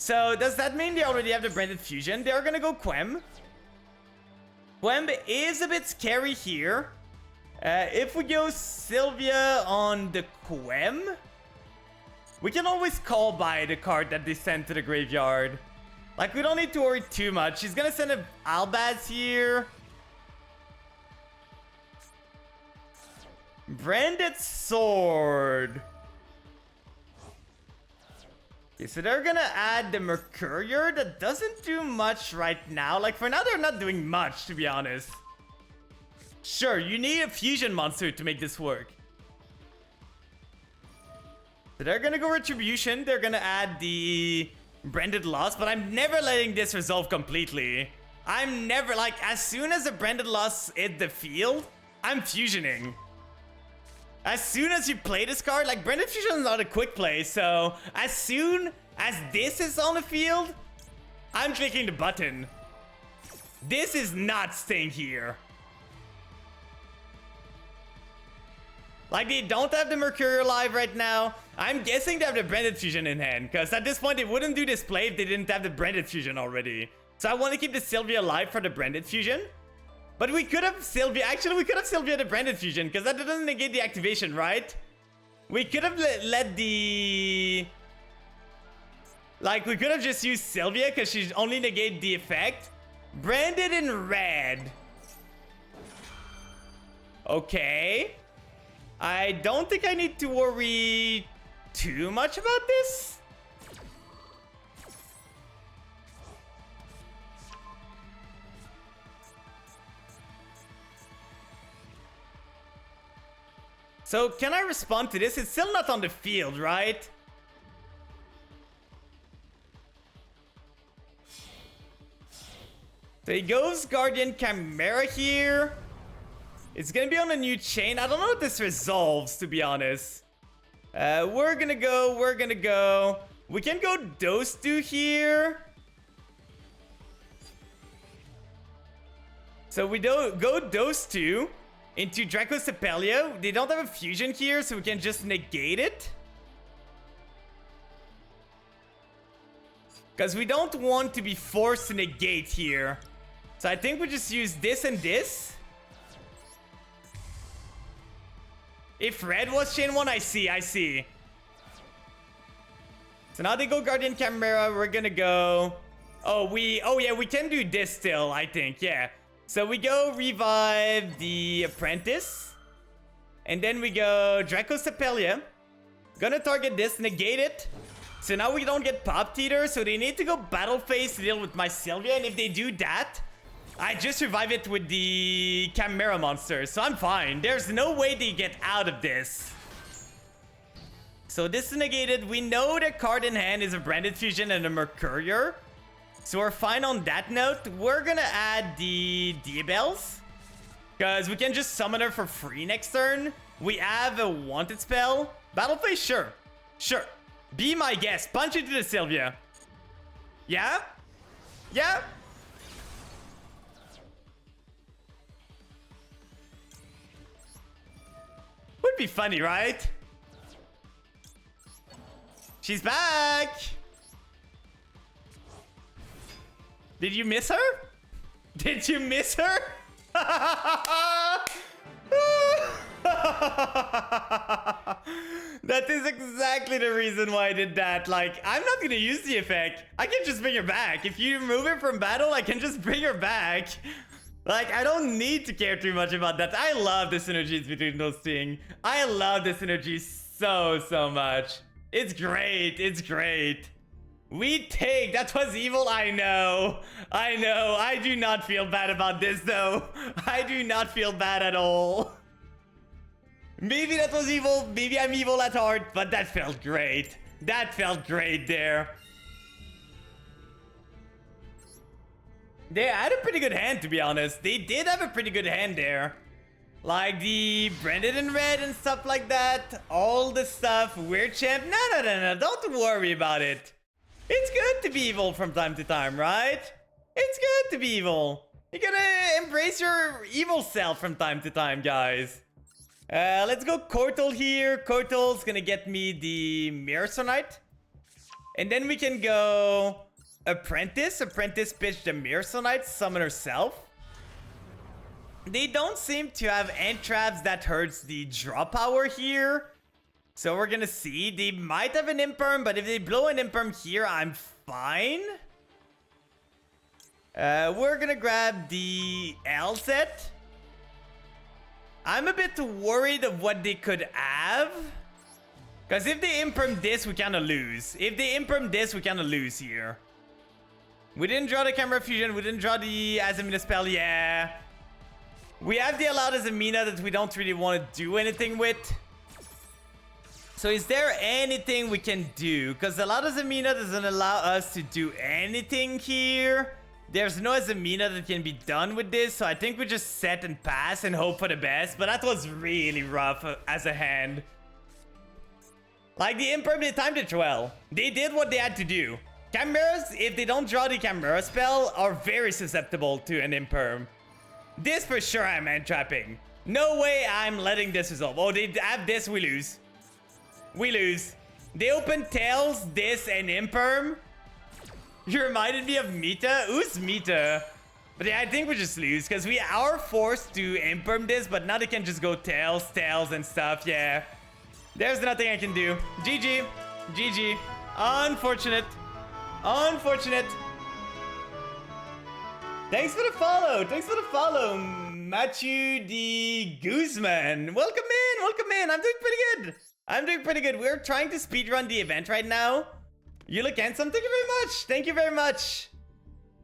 So, does that mean they already have the Branded Fusion? They're gonna go Quem. Quem is a bit scary here. If we go Sylvia on the Quem, we can always call by the card that they sent to the graveyard. Like, we don't need to worry too much. She's gonna send an Albaz here. Branded Sword. Okay, so they're gonna add the Mercurier. That doesn't do much right now. Like, for now, they're not doing much, to be honest. Sure, you need a fusion monster to make this work. So they're gonna go Retribution. They're gonna add the Branded Loss, but I'm never letting this resolve completely. I'm never, like, as soon as a Branded Loss hit the field, I'm fusioning. As soon as you play this card, like, Branded Fusion is not a quick play, so as soon as this is on the field, I'm clicking the button. This is not staying here. Like, they don't have the Mercurial Live right now. I'm guessing they have the Branded Fusion in hand, because at this point, they wouldn't do this play if they didn't have the Branded Fusion already. So I want to keep the Sylvia alive for the Branded Fusion. But we could have Sylvia... Actually, we could have Sylvia the Branded Fusion, because that doesn't negate the activation, right? We could have let the... Like, we could have just used Sylvia, because she's only negate the effect. Branded in red. Okay. I don't think I need to worry too much about this. So, can I respond to this? It's still not on the field, right? So he goes Guardian Chimera here. It's gonna be on a new chain. I don't know if this resolves, to be honest. We're gonna go. We can go those two here. So we go those two into Draco Sepelia. They don't have a fusion here, so we can just negate it. Because we don't want to be forced to negate here. So I think we just use this and this. If red was chain 1, I see. So now they go Guardian Chimera. We're gonna go... Oh yeah, we can do this still, I think. Yeah. So we go revive the Apprentice. And then we go Draco Sepelia. Gonna target this, negate it. So now we don't get Pop Teeter. So they need to go Battle Phase to deal with my Sylvia. And if they do that, I just revive it with the Chimera monster. So I'm fine. There's no way they get out of this. So this is negated. We know the card in hand is a Branded Fusion and a Mercurial. So we're fine on that note. We're gonna add the Diabells, because we can just summon her for free next turn. We have a wanted spell. Battle Phase, sure. Sure. Be my guest. Punch into the Sylvia. Yeah? Yeah? Would be funny, right? She's back! Did you miss her? Did you miss her? That is exactly the reason why I did that. Like, I'm not gonna use the effect. I can just bring her back. If you remove her from battle, I can just bring her back. Like, I don't need to care too much about that. I love the synergies between those things. I love the synergies so much. It's great. It's great. We take. That was evil. I know. I do not feel bad about this, though. I do not feel bad at all. Maybe that was evil. Maybe I'm evil at heart, but that felt great. That felt great there. They had a pretty good hand, to be honest. They did have a pretty good hand there. Like the Branded in red and stuff like that. All the stuff. Weird champ. No. Don't worry about it. It's good to be evil from time to time, right? It's good to be evil. You gotta embrace your evil self from time to time, guys. Let's go Cortal here. Cortal's gonna get me the Mirror-Sonite. And then we can go Apprentice. Apprentice pitch the Mirror-Sonite, summon herself. They don't seem to have entraps that hurts the draw power here. So we're gonna see. They might have an Imperm, but if they blow an Imperm here, I'm fine. We're gonna grab the L-Set. I'm a bit worried of what they could have. Because if they Imperm this, we kinda lose. If they Imperm this, we kinda lose here. We didn't draw the Camera Fusion. We didn't draw the Azamina spell. Yeah. We have the allowed as a Mina that we don't really want to do anything with. So is there anything we can do? Because the allowed as a Mina doesn't allow us to do anything here. There's no Azamina that can be done with this, so I think we just set and pass and hope for the best. But that was really rough as a hand. Like, the Imperm, they timed it well. They did what they had to do. Chimeras, if they don't draw the Chimera spell, are very susceptible to an Imperm. This for sure I'm hand-trapping. No way I'm letting this resolve. Oh, they have this, we lose. We lose. They open Tails, this, and Imperm. You reminded me of Mita? Who's Mita? But yeah, I think we just lose because we are forced to imperm this, but now they can just go tails, and stuff. Yeah. There's nothing I can do. GG. GG. Unfortunate. Unfortunate. Thanks for the follow. Thanks for the follow, Matthew D. Guzman. Welcome in. Welcome in. I'm doing pretty good. I'm doing pretty good. We're trying to speedrun the event right now. You look handsome. Thank you very much. Thank you very much.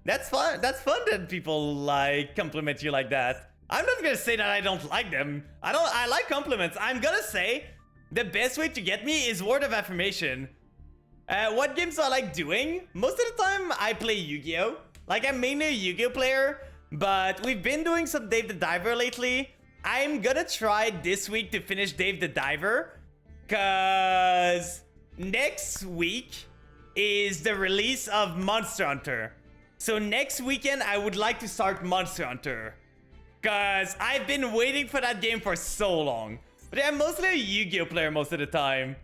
That's fun. That's fun that people like compliment you like that. I'm not gonna say that I don't like them. I like compliments. I'm gonna say the best way to get me is word of affirmation. What games do I like doing? Most of the time I play Yu-Gi-Oh! Like, I'm mainly a Yu-Gi-Oh! Player, but we've been doing some Dave the Diver lately. I'm gonna try this week to finish Dave the Diver, cause next week is the release of Monster Hunter. So next weekend, I would like to start Monster Hunter. Cause I've been waiting for that game for so long. But I'm mostly a Yu-Gi-Oh! Player most of the time.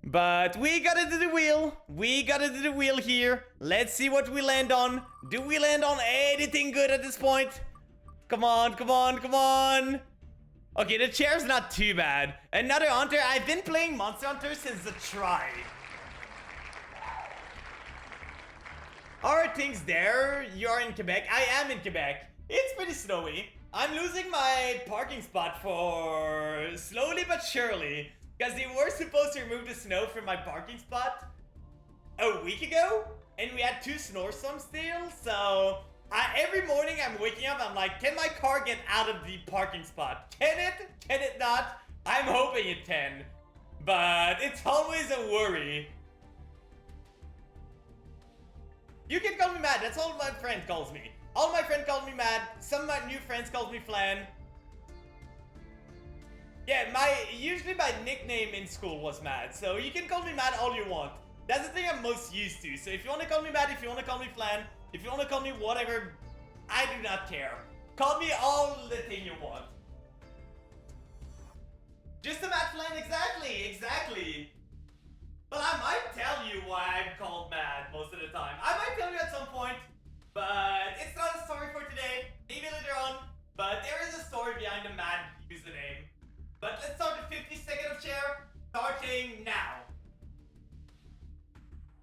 But we gotta do the wheel. We gotta do the wheel here. Let's see what we land on. Do we land on anything good at this point? Come on, come on, come on. Okay, the chair's not too bad. Another Hunter. I've been playing Monster Hunter since the try. Are things there? You're in Quebec. I am in Quebec. It's pretty snowy. I'm losing my parking spot for slowly but surely. Because they were supposed to remove the snow from my parking spot a week ago. And we had 2 snowstorms still. So every morning I'm waking up, I'm like, can my car get out of the parking spot? Can it? Can it not? I'm hoping it can. But it's always a worry. You can call me Mad. That's all my friend calls me. All my friends call me Mad. Some of my new friends call me Flan. Yeah, usually my nickname in school was Mad. So you can call me Mad all you want. That's the thing I'm most used to. So if you want to call me Mad, if you want to call me Flan, if you want to call me whatever, I do not care. Call me all the thing you want. Just a Mad Flan, exactly, exactly. But I might tell you why I'm called Mad most of the time. I might tell you at some point, but it's not a story for today. Maybe later on. But there is a story behind the Mad username. But let's start the 50-second of chair, starting now.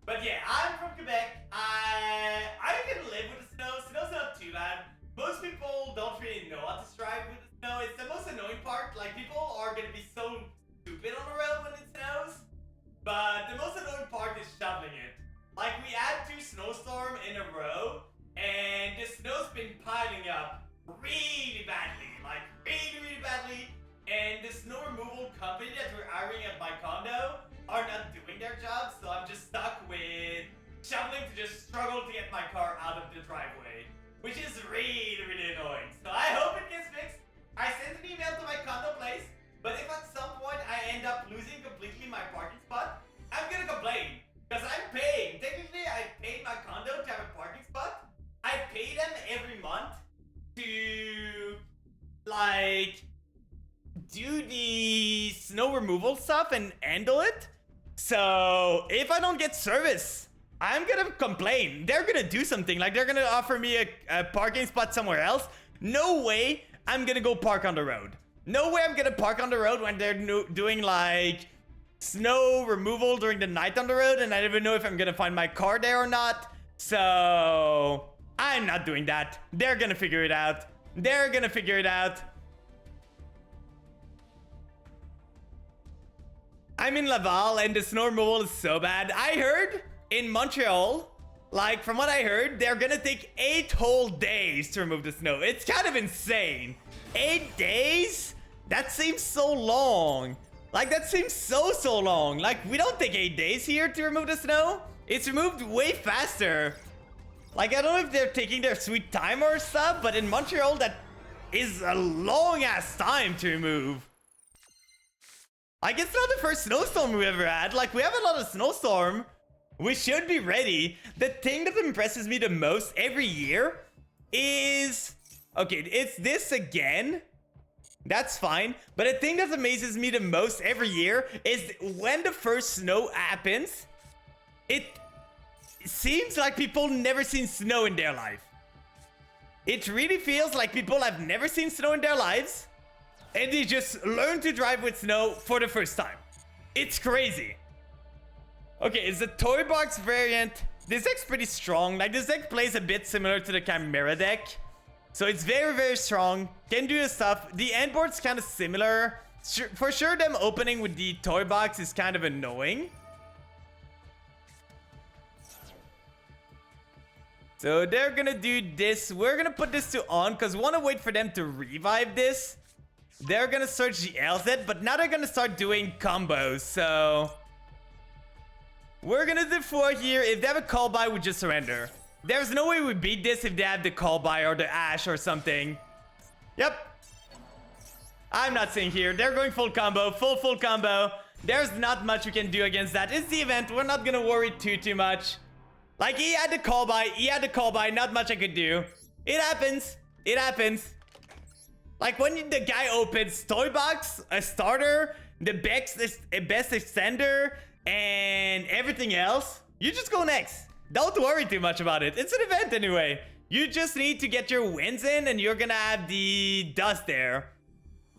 But yeah, I'm from Quebec. I can live with the snow. Snow's not too bad. Most people don't really know how to strive with the snow. It's the most annoying part. Like, people are gonna be so stupid on the road when it snows. But the most annoying part is shoveling it. Like, we had 2 snowstorms in a row, and the snow's been piling up really badly. Like, really, really badly. And the snow removal company that we're hiring at my condo are not doing their job, so I'm just stuck with shoveling to just struggle to get my car out of the driveway, which is really, really annoying. So I hope it gets fixed. I sent an email to my condo place, but if at some point I end up losing completely my parking spot, I'm gonna complain. Because I'm paying. Technically, I paid my condo to have a parking spot. I pay them every month to, like, do the snow removal stuff and handle it. So if I don't get service, I'm gonna complain. They're gonna do something. Like, they're gonna offer me a parking spot somewhere else. No way I'm gonna go park on the road. No way I'm gonna park on the road when they're doing, like, snow removal during the night on the road, and I don't even know if I'm gonna find my car there or not. So I'm not doing that. They're gonna figure it out. They're gonna figure it out. I'm in Laval and the snow removal is so bad. I heard in Montreal, Like, from what I heard, they're gonna take 8 whole days to remove the snow. It's kind of insane. 8 days? That seems so long. Like, that seems so long. Like, we don't take 8 days here to remove the snow. It's removed way faster. Like, I don't know if they're taking their sweet time or stuff, but in Montreal, that is a long-ass time to remove. Like, it's not the first snowstorm we ever had. Like, we have a lot of snowstorm. We should be ready. The thing that impresses me the most every year is... Okay, it's this again. That's fine. But the thing that amazes me the most every year is when the first snow happens, it seems like people never seen snow in their life. It really feels like people have never seen snow in their lives, and they just learn to drive with snow for the first time. It's crazy. Okay, it's a toy box variant. This deck's pretty strong. Like, this deck plays a bit similar to the Chimera deck. So it's very strong. Can do the stuff. The end board's kind of similar. For sure, them opening with the toy box is kind of annoying. So they're gonna do this. We're gonna put this to on because we want to wait for them to revive this. They're gonna search the LZ, but now they're gonna start doing combos. So we're gonna do 4 here. If they have a call by, we just surrender. There's no way we beat this if they have the call by or the Ash or something. Yep. I'm not saying here. They're going full combo. Full combo. There's not much we can do against that. It's the event. We're not gonna worry too much. Like, he had the call by. He had the call by. Not much I could do. It happens. It happens. Like, when the guy opens toy box, a starter, the best extender, and everything else, you just go next. Don't worry too much about it. It's an event anyway. You just need to get your wins in and you're gonna have the dust there.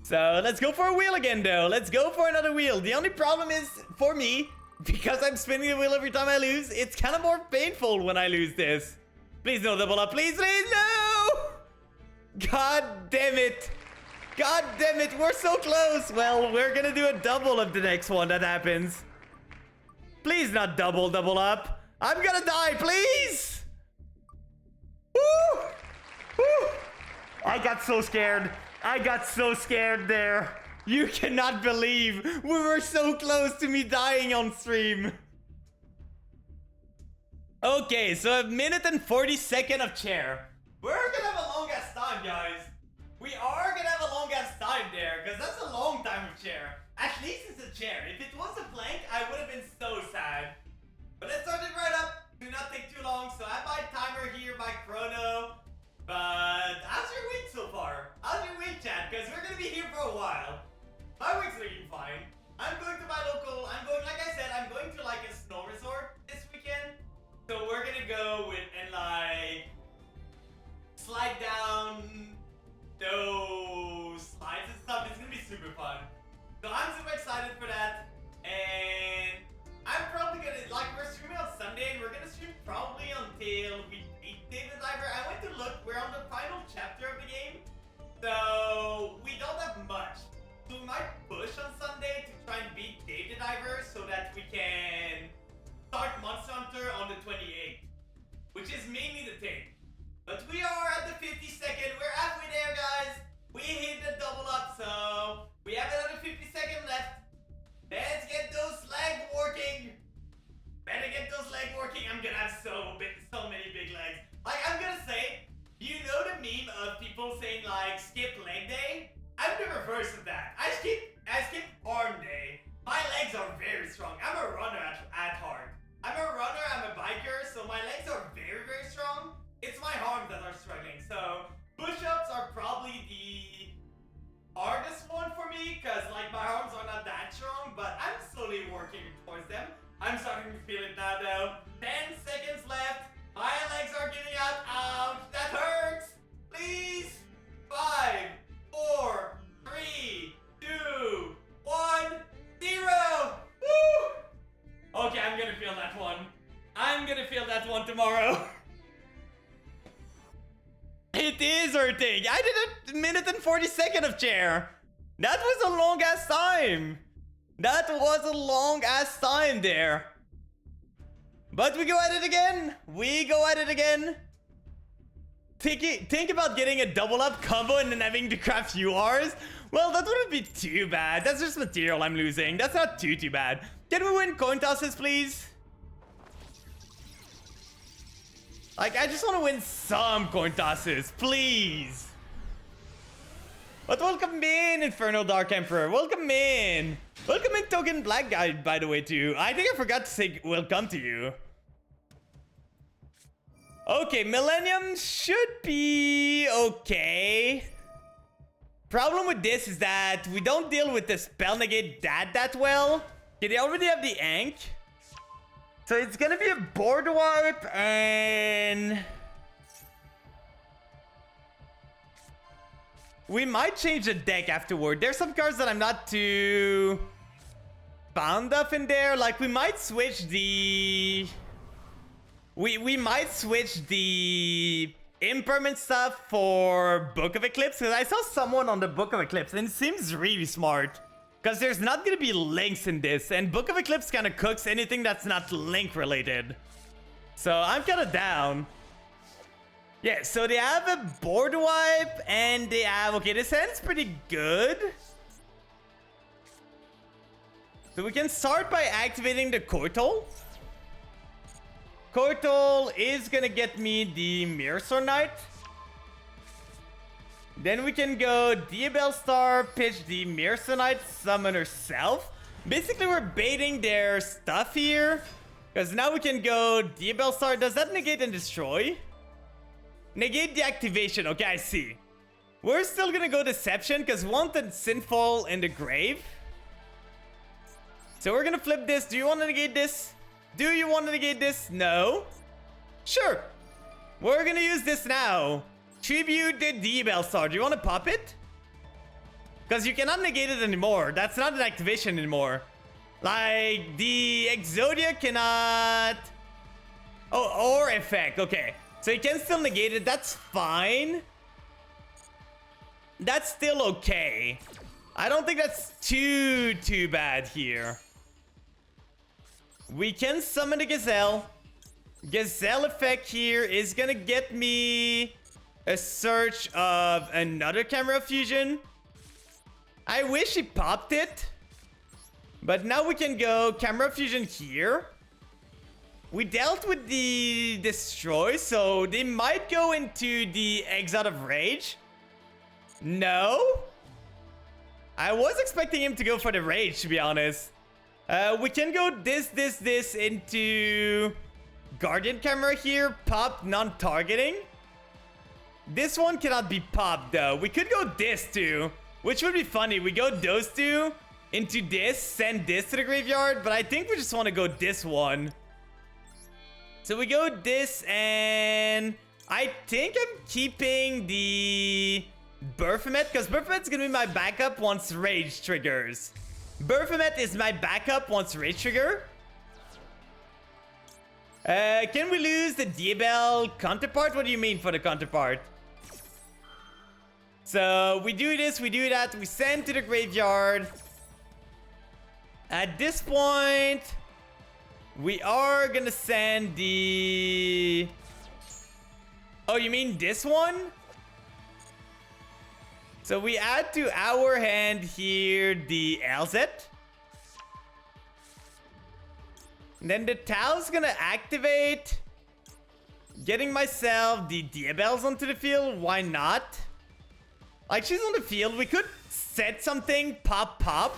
So let's go for a wheel again though. Let's go for another wheel. The only problem is, for me, because I'm spinning the wheel every time I lose, it's kind of more painful when I lose this. Please no double up. Please, no! God damn it. God damn it. We're so close. Well, we're gonna do a double of the next one that happens. Please not double up. I'm gonna die, please! Woo! Woo! I got so scared. I got so scared there. You cannot believe we were so close to me dying on stream. Okay, so 1 minute and 40 seconds of chair. We're gonna have a long ass time, guys. We are gonna have a long ass time there, because that's a long time of chair. At least it's a chair. If it was a plank, I would have been so sad. But let's start it right up. Do not take too long. So I have my timer here by chrono. But how's your week so far? How's your week, chat? Because we're gonna be here for a while. My week's looking fine. I'm going to my local. Like I said, I'm going to like a snow resort this weekend. So we're gonna go with and like slide down those slides and stuff. It's gonna be super fun. So I'm super excited for that. And I'm probably gonna, like, we're streaming on Sunday and we're gonna stream probably until we beat Dave the Diver. I went to look, we're on the final chapter of the game. So we don't have much. So we might push on Sunday to try and beat Dave the Diver so that we can start Monster Hunter on the 28th. Which is mainly the thing. But we are at the 52nd, we're halfway there, guys. We hit the double up, so we have another 50 seconds left. Let's get those legs working. Better get those legs working. I'm gonna have so many big legs. Like, I'm gonna say, you know the meme of people saying like skip leg day? I'm the reverse of that. I skip arm day. My legs are very strong. I'm a runner at heart. I'm a runner, I'm a biker, so my legs are very strong. It's my arms that are struggling. So push-ups are probably the hardest one for me, because like my arms are not that strong, but I'm slowly working towards them. I'm starting to feel it now though. 10 seconds left. My legs are giving out. Ouch, that hurts. Please. 5, 4, 3, 2, 1, 0. Woo! Okay, I'm gonna feel that one. I'm gonna feel that one tomorrow. It is hurting. I did 1 minute and 40 seconds of chair. That was a long ass time. That was a long ass time there. But we go at it again. We go at it again. Think about getting a double up combo and then having to craft URs. Well, that wouldn't be too bad. That's just material I'm losing. That's not too bad. Can we win coin tosses, please? Like, I just want to win some coin tosses, please. But welcome in, Infernal Dark Emperor. Welcome in. Welcome in, Token Black Guy, by the way, too. I think I forgot to say welcome to you. Okay, Millennium should be okay. Problem with this is that we don't deal with the spell negate that well. Okay, they already have the Ankh. So it's gonna be a board wipe and... we might change the deck afterward. There's some cards that I'm not too fond of in there. Like, we might switch the... We might switch the impermanent stuff for Book of Eclipse. Because I saw someone on the Book of Eclipse and it seems really smart. Because there's not going to be links in this. And Book of Eclipse kind of cooks anything that's not link related. So I'm kind of down. Yeah, so they have a board wipe and they have... okay, this hand's pretty good. So we can start by activating the Koitol. Koitol is gonna get me the Mirror Sword Knight. Then we can go Diabell Star, pitch the Mirror Sword Knight, summon herself. Basically, we're baiting their stuff here. Because now we can go Diabell Star. Does that negate and destroy? Negate the activation. Okay, I see. We're still gonna go Deception because we want the Sinful in the grave. So we're gonna flip this. Do you want to negate this? Do you want to negate this? No. Sure. We're gonna use this now. Tribute the Diabell Star. Do you want to pop it? Because you cannot negate it anymore. That's not an activation anymore. Like, the Exodia cannot... oh, or effect. Okay. So you can still negate it. That's fine. That's still okay. I don't think that's too bad here. We can summon the Gazelle. Gazelle effect here is gonna get me a search of another Camera Fusion. I wish he popped it. But now we can go Camera Fusion here. We dealt with the Destroy, so they might go into the Exile of Rage. No? I was expecting him to go for the Rage, to be honest. We can go this into Guardian Camera here. Pop non-targeting. This one cannot be popped, though. We could go this, too. Which would be funny. We go those two into this, send this to the graveyard. But I think we just want to go this one. So we go this, and I think I'm keeping the Baphomet, because Baphomet's going to be my backup once Rage triggers. Baphomet is my backup once Rage trigger. Can we lose the Diabell counterpart? What do you mean for the counterpart? So we do this, we do that, we send to the graveyard. At this point, we are gonna send the... oh, you mean this one? So we add to our hand here the LZ. Then the Tao's gonna activate. Getting myself the Diabells onto the field. Why not? Like, she's on the field. We could set something. Pop.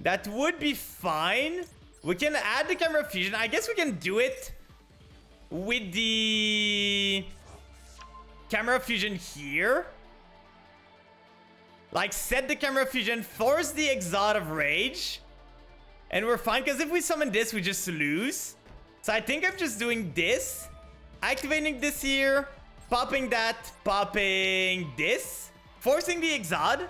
That would be fine. We can add the Camera Fusion. I guess we can do it with the Camera Fusion here. Like, set the Camera Fusion, force the Exhaust of Rage. And we're fine, because if we summon this, we just lose. So I think I'm just doing this. Activating this here. Popping that. Popping this. Forcing the Exhaust.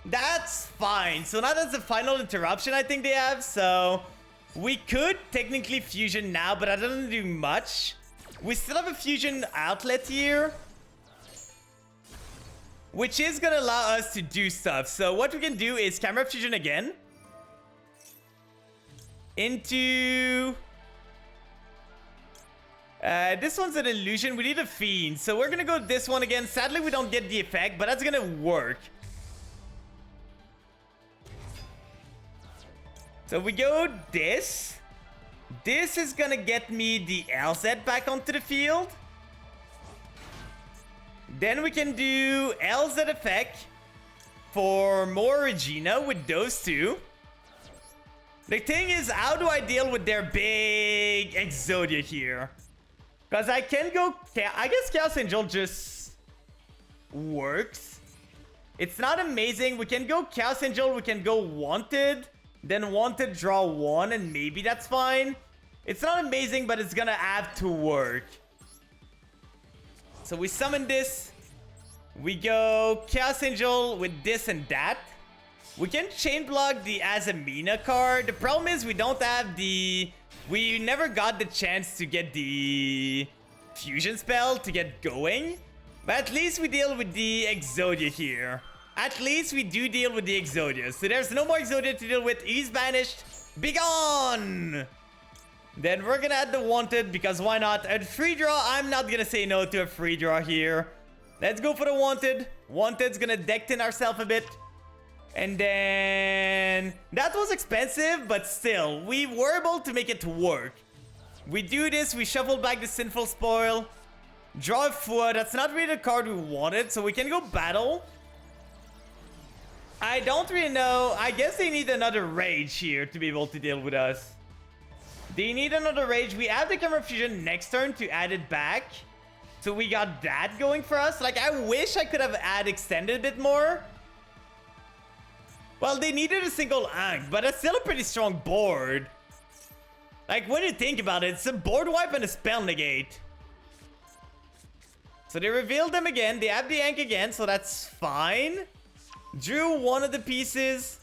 That's fine. So now that's the final interruption I think they have. So we could technically fusion now, but I don't do much. We still have a fusion outlet here, which is going to allow us to do stuff. So what we can do is Camera Fusion again. Into This one's an illusion. We need a fiend. So we're gonna go this one again. Sadly, we don't get the effect, but that's gonna work. So we go this. This is gonna get me the LZ back onto the field. Then we can do LZ effect for more Regina with those two. The thing is, how do I deal with their big Exodia here? Because I can go... I guess Chaos Angel just works. It's not amazing. We can go Chaos Angel. We can go Wanted. Then Wanted draw one, and maybe that's fine. It's not amazing, but it's gonna have to work. So we summon this. We go Chaos Angel with this and that. We can chain block the Azamina card. The problem is we don't have the... We never got the chance to get the fusion spell to get going. But at least we deal with the Exodia here. At least we do deal with the Exodia. So there's no more Exodia to deal with. He's banished. Be gone! Then we're gonna add the Wanted, because why not? A free draw, I'm not gonna say no to a free draw here. Let's go for the Wanted. Wanted's gonna deck in ourselves a bit. And then... That was expensive, but still, we were able to make it work. We do this, we shuffle back the Sinful Spoil. Draw a Fua, that's not really the card we wanted, so we can go battle. I don't really know. I guess they need another Rage here to be able to deal with us. They need another Rage. We have the Camera Fusion next turn to add it back. So we got that going for us. Like, I wish I could have extended a bit more. Well, they needed a single Ankh, but it's still a pretty strong board. Like, when you think about it, it's a board wipe and a spell negate. So they revealed them again. They have the Ankh again, so that's fine. Drew one of the pieces.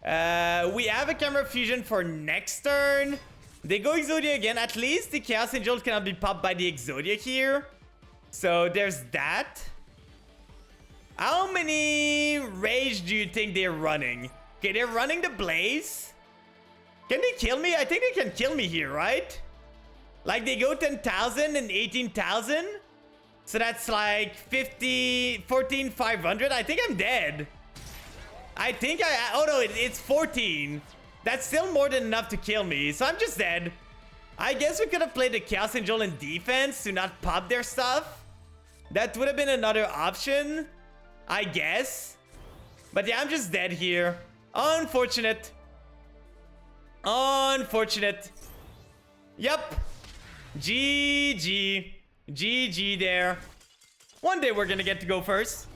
We have a Camera Fusion for next turn. They go Exodia again. At least the Chaos Angel cannot be popped by the Exodia here. So there's that. How many Rage do you think they're running? Okay, they're running the Blaze. Can they kill me? I think they can kill me here, right? Like, they go 10,000 and 18,000. So that's like 14,500. I think I'm dead. Oh no, it's 14. That's still more than enough to kill me. So I'm just dead. I guess we could have played the Chaos Angel in defense to not pop their stuff. That would have been another option, I guess. But yeah, I'm just dead here. Unfortunate. Unfortunate. Yep. GG. GG there. One day we're gonna get to go first.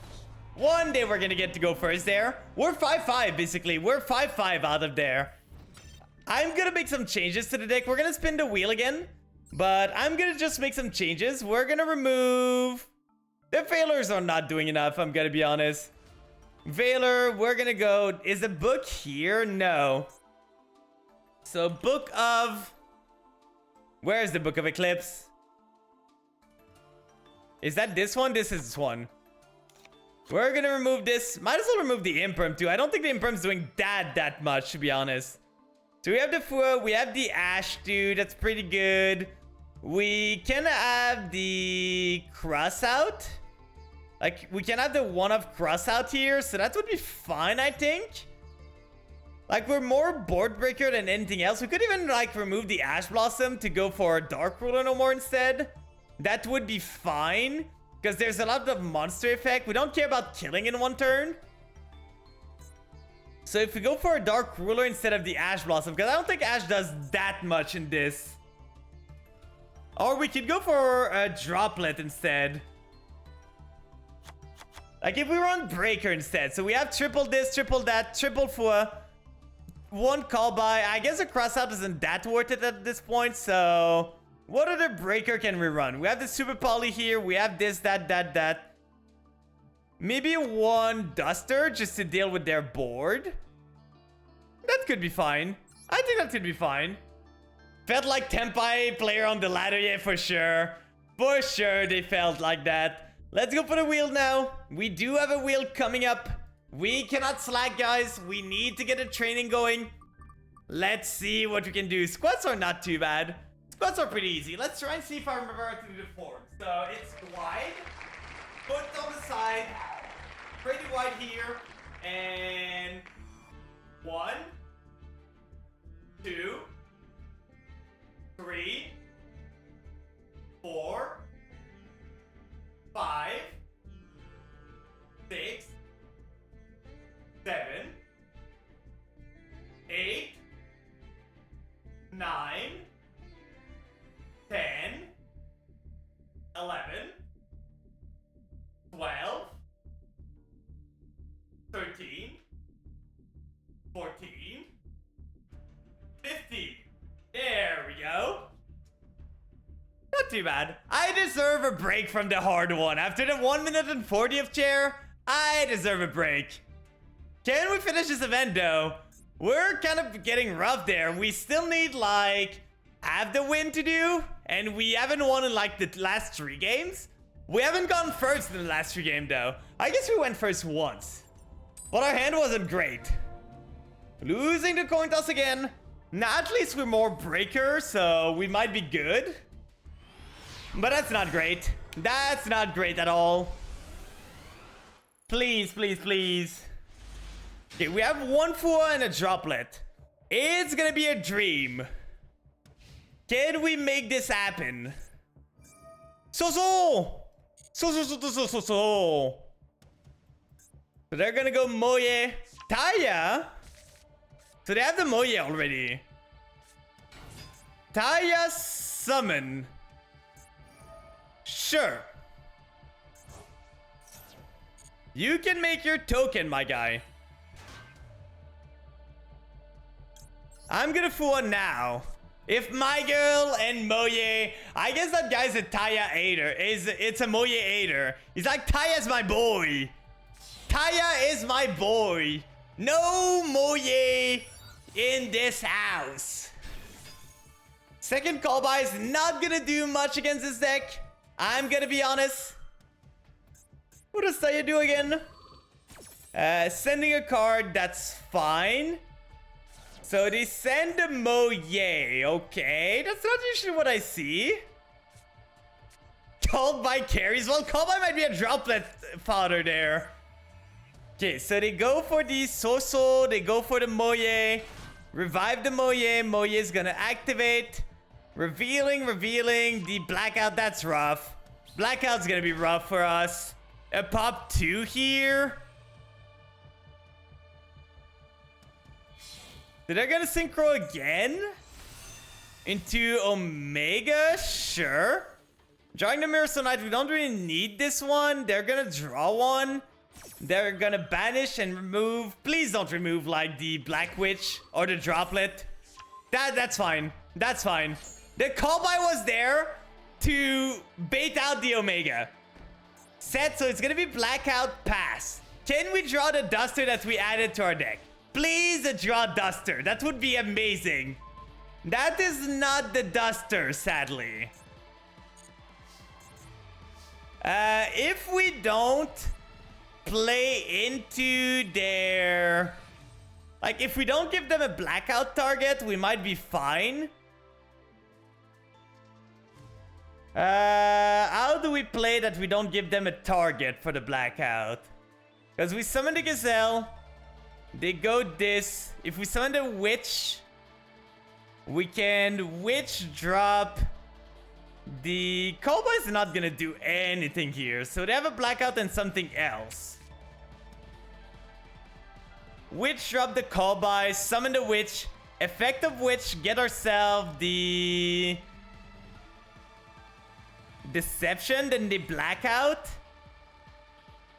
One day we're gonna get to go first there. We're 5-5 basically. We're 5-5 out of there. I'm gonna make some changes to the deck. We're gonna spin the wheel again. But I'm gonna just make some changes. We're gonna remove... The Veilers are not doing enough, I'm gonna be honest. Veiler, we're gonna go... Is the book here? No. So, Book of... Where is the Book of Eclipse? Is that this one? This is this one. We're gonna remove this. Might as well remove the Imperm too. I don't think the Imperm's doing that much, to be honest. So we have the Fua, we have the Ash, dude. That's pretty good. We can have the Cross out. Like, we can have the one-of Cross out here. So that would be fine, I think. Like, we're more board breaker than anything else. We could even, like, remove the Ash Blossom to go for Dark Ruler no more instead. That would be fine. Because there's a lot of monster effect. We don't care about killing in one turn. So if we go for a Dark Ruler instead of the Ash Blossom, because I don't think Ash does that much in this. Or we could go for a Droplet instead. Like if we run Breaker instead. So we have triple this, triple that, triple Fua. One call by. I guess a Crossout isn't that worth it at this point, so... What other Breaker can we run? We have the Super Poly here. We have this, that. Maybe one Duster just to deal with their board. That could be fine. I think that could be fine. Felt like Tempai player on the ladder, yeah, for sure. For sure, they felt like that. Let's go for the wheel now. We do have a wheel coming up. We cannot slack, guys. We need to get a training going. Let's see what we can do. Squats are not too bad. Squats are pretty easy. Let's try and see if I remember how to do the form. So it's wide, foot on the side, pretty wide here, and 1, 2, 3, 4, 5, 6, 7, 8, 9, 10, 11, 12, 13, 14, 15. There we go. Not too bad. I deserve a break from the hard one. After the 1 minute and 40 of chair, I deserve a break. Can we finish this event though? We're kind of getting rough there. We still need like half the win to do, and we haven't won in like the last 3 games. We haven't gone first in the last 3 games though. I guess we went first once, but our hand wasn't great. Losing the coin toss again. Now at least we're more breaker, so we might be good. But that's not great. That's not great at all. Please, please, please. Okay, we have 1 Fua and a droplet. It's gonna be a dream. Can we make this happen? So. So they're gonna go Moye. Taya. So they have the Moye already. Taya summon. Sure. You can make your token, my guy. I'm gonna Fua now. If my girl and Moye, I guess that guy's a Taya aider. It's a Moye aider. He's like, Taya's my boy. Taya is my boy. No Moye in this house. Second call by is not gonna do much against this deck. I'm gonna be honest. What does Taya do again? Sending a card, that's fine. So they send a Moye. Okay, that's not usually what I see. Called by carries. Well, called by might be a droplet fodder there. Okay, so they go for the Soso. They go for the Moye. Revive the Moye. Moye is gonna activate. Revealing the blackout. That's rough. Blackout's gonna be rough for us. A pop 2 here. They're gonna synchro again into Omega. Sure. Drawing the Mirror Sonite. We don't really need this one. They're gonna draw one. They're gonna banish and remove. Please don't remove like the Black Witch or the Droplet. That's fine. That's fine. The callby was there to bait out the Omega. Set, so it's gonna be Blackout pass. Can we draw the Duster that we added to our deck? Please draw Duster. That would be amazing. That is not the Duster, sadly. If we don't play into their... Like, if we don't give them a blackout target, we might be fine. How do we play that we don't give them a target for the blackout? Because we summon the Gazelle. They go this. If we summon the Witch, we can Witch drop. The Cowboy is not gonna do anything here, so they have a blackout and something else. Witch drop the Cowboy, summon the Witch. Effect of Witch, get ourselves the Deception, then the blackout.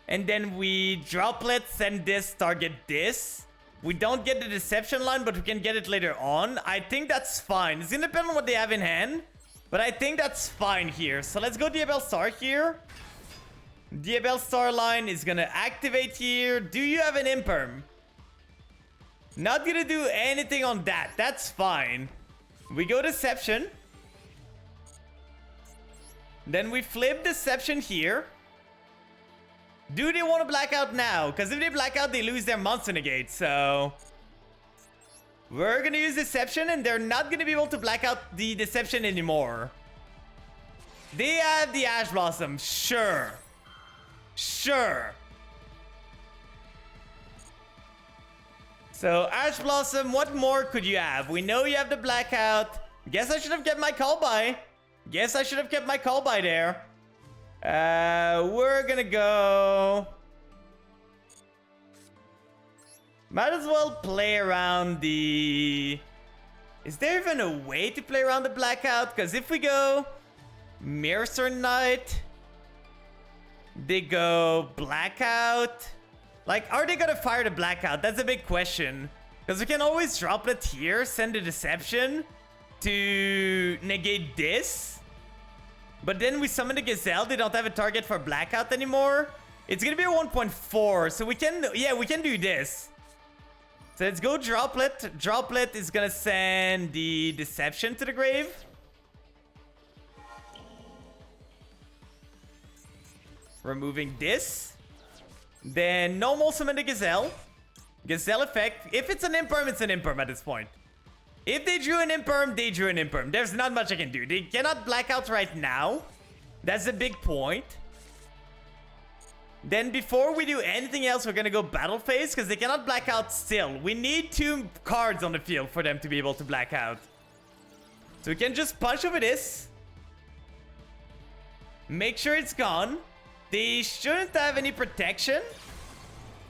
And then we droplet, send this, target this. We don't get the Deception line, but we can get it later on. I think that's fine. It's gonna depend on what they have in hand. But I think that's fine here. So let's go Diabel Star here. Diabel Star line is gonna activate here. Do you have an Imperm? Not gonna do anything on that. That's fine. We go Deception. Then we flip Deception here. Do they want to blackout now? Because if they blackout, they lose their monster negate. So We're gonna use Deception, and they're not gonna be able to black out the Deception anymore. They have the Ash Blossom, sure. Sure. So, Ash Blossom, what more could you have? We know you have the Blackout. Guess I should have kept my call by. Guess I should have kept my call by there. We're gonna go... Might as well play around the... Is there even a way to play around the Blackout? Because if we go Mirror Knight, they go Blackout. Like, are they gonna fire the Blackout? That's a big question. Because we can always Droplet here, send a Deception to negate this. But then we summon the Gazelle. They don't have a target for Blackout anymore. It's gonna be a 1.4, so we can... Yeah, we can do this. So let's go Droplet. Droplet is gonna send the Deception to the grave. Removing this. Then normal summon the Gazelle. Gazelle effect. If it's an Imperm, it's an Imperm at this point. If they drew an Imperm, they drew an Imperm. There's not much I can do. They cannot black out right now. That's a big point. Then before we do anything else, we're gonna go Battle Phase because they cannot black out still. We need 2 cards on the field for them to be able to black out. So we can just punch over this. Make sure it's gone. They shouldn't have any protection.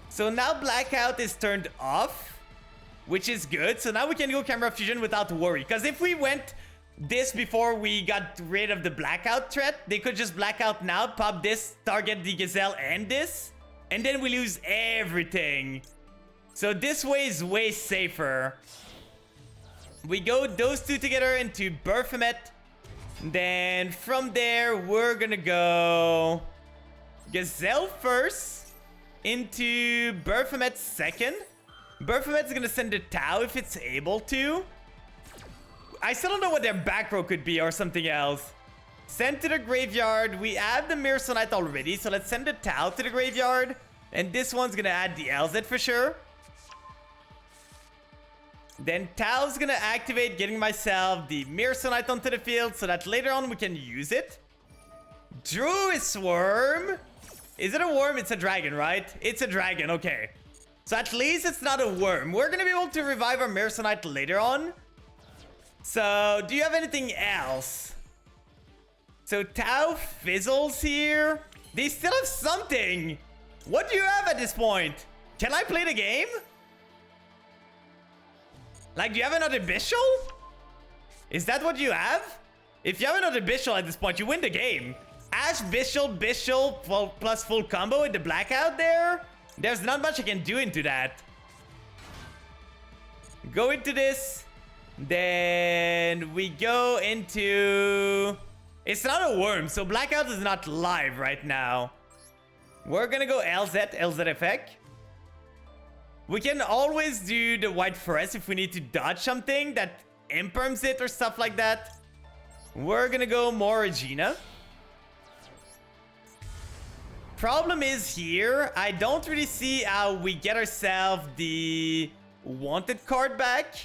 So now Blackout is turned off, which is good. So now we can go Camera Fusion without worry. Because if we went this before we got rid of the Blackout threat, they could just black out now, pop this, target the Gazelle and this, and then we lose everything. So this way is way safer. We go those 2 together into Baphomet. Then from there, we're gonna go Gazelle first into Baphomet second. Baphomet's gonna send a Tau if it's able to. I still don't know what their back row could be or something else. Send to the graveyard. We have the Mirror Sonite already, so let's send the Tau to the graveyard. And this one's gonna add the LZ for sure. Then Tau's gonna activate, getting myself the Mirror Sonite onto the field so that later on we can use it. Druid Swarm. Is it a worm? It's a dragon, right? It's a dragon, okay. So at least it's not a worm. We're gonna be able to revive our Mirror Sonite later on. So, do you have anything else? So, Tau fizzles here. They still have something. What do you have at this point? Can I play the game? Like, do you have another Bishul? Is that what you have? If you have another Bishul at this point, you win the game. Ash, Bishul, plus full combo with the Blackout there. There's not much I can do into that. Go into this. Then we go into... It's not a worm, so Blackout is not live right now. We're gonna go LZ effect. We can always do the White Forest if we need to dodge something that imperms it or stuff like that. We're gonna go more Regina. Problem is here, I don't really see how we get ourselves the wanted card back.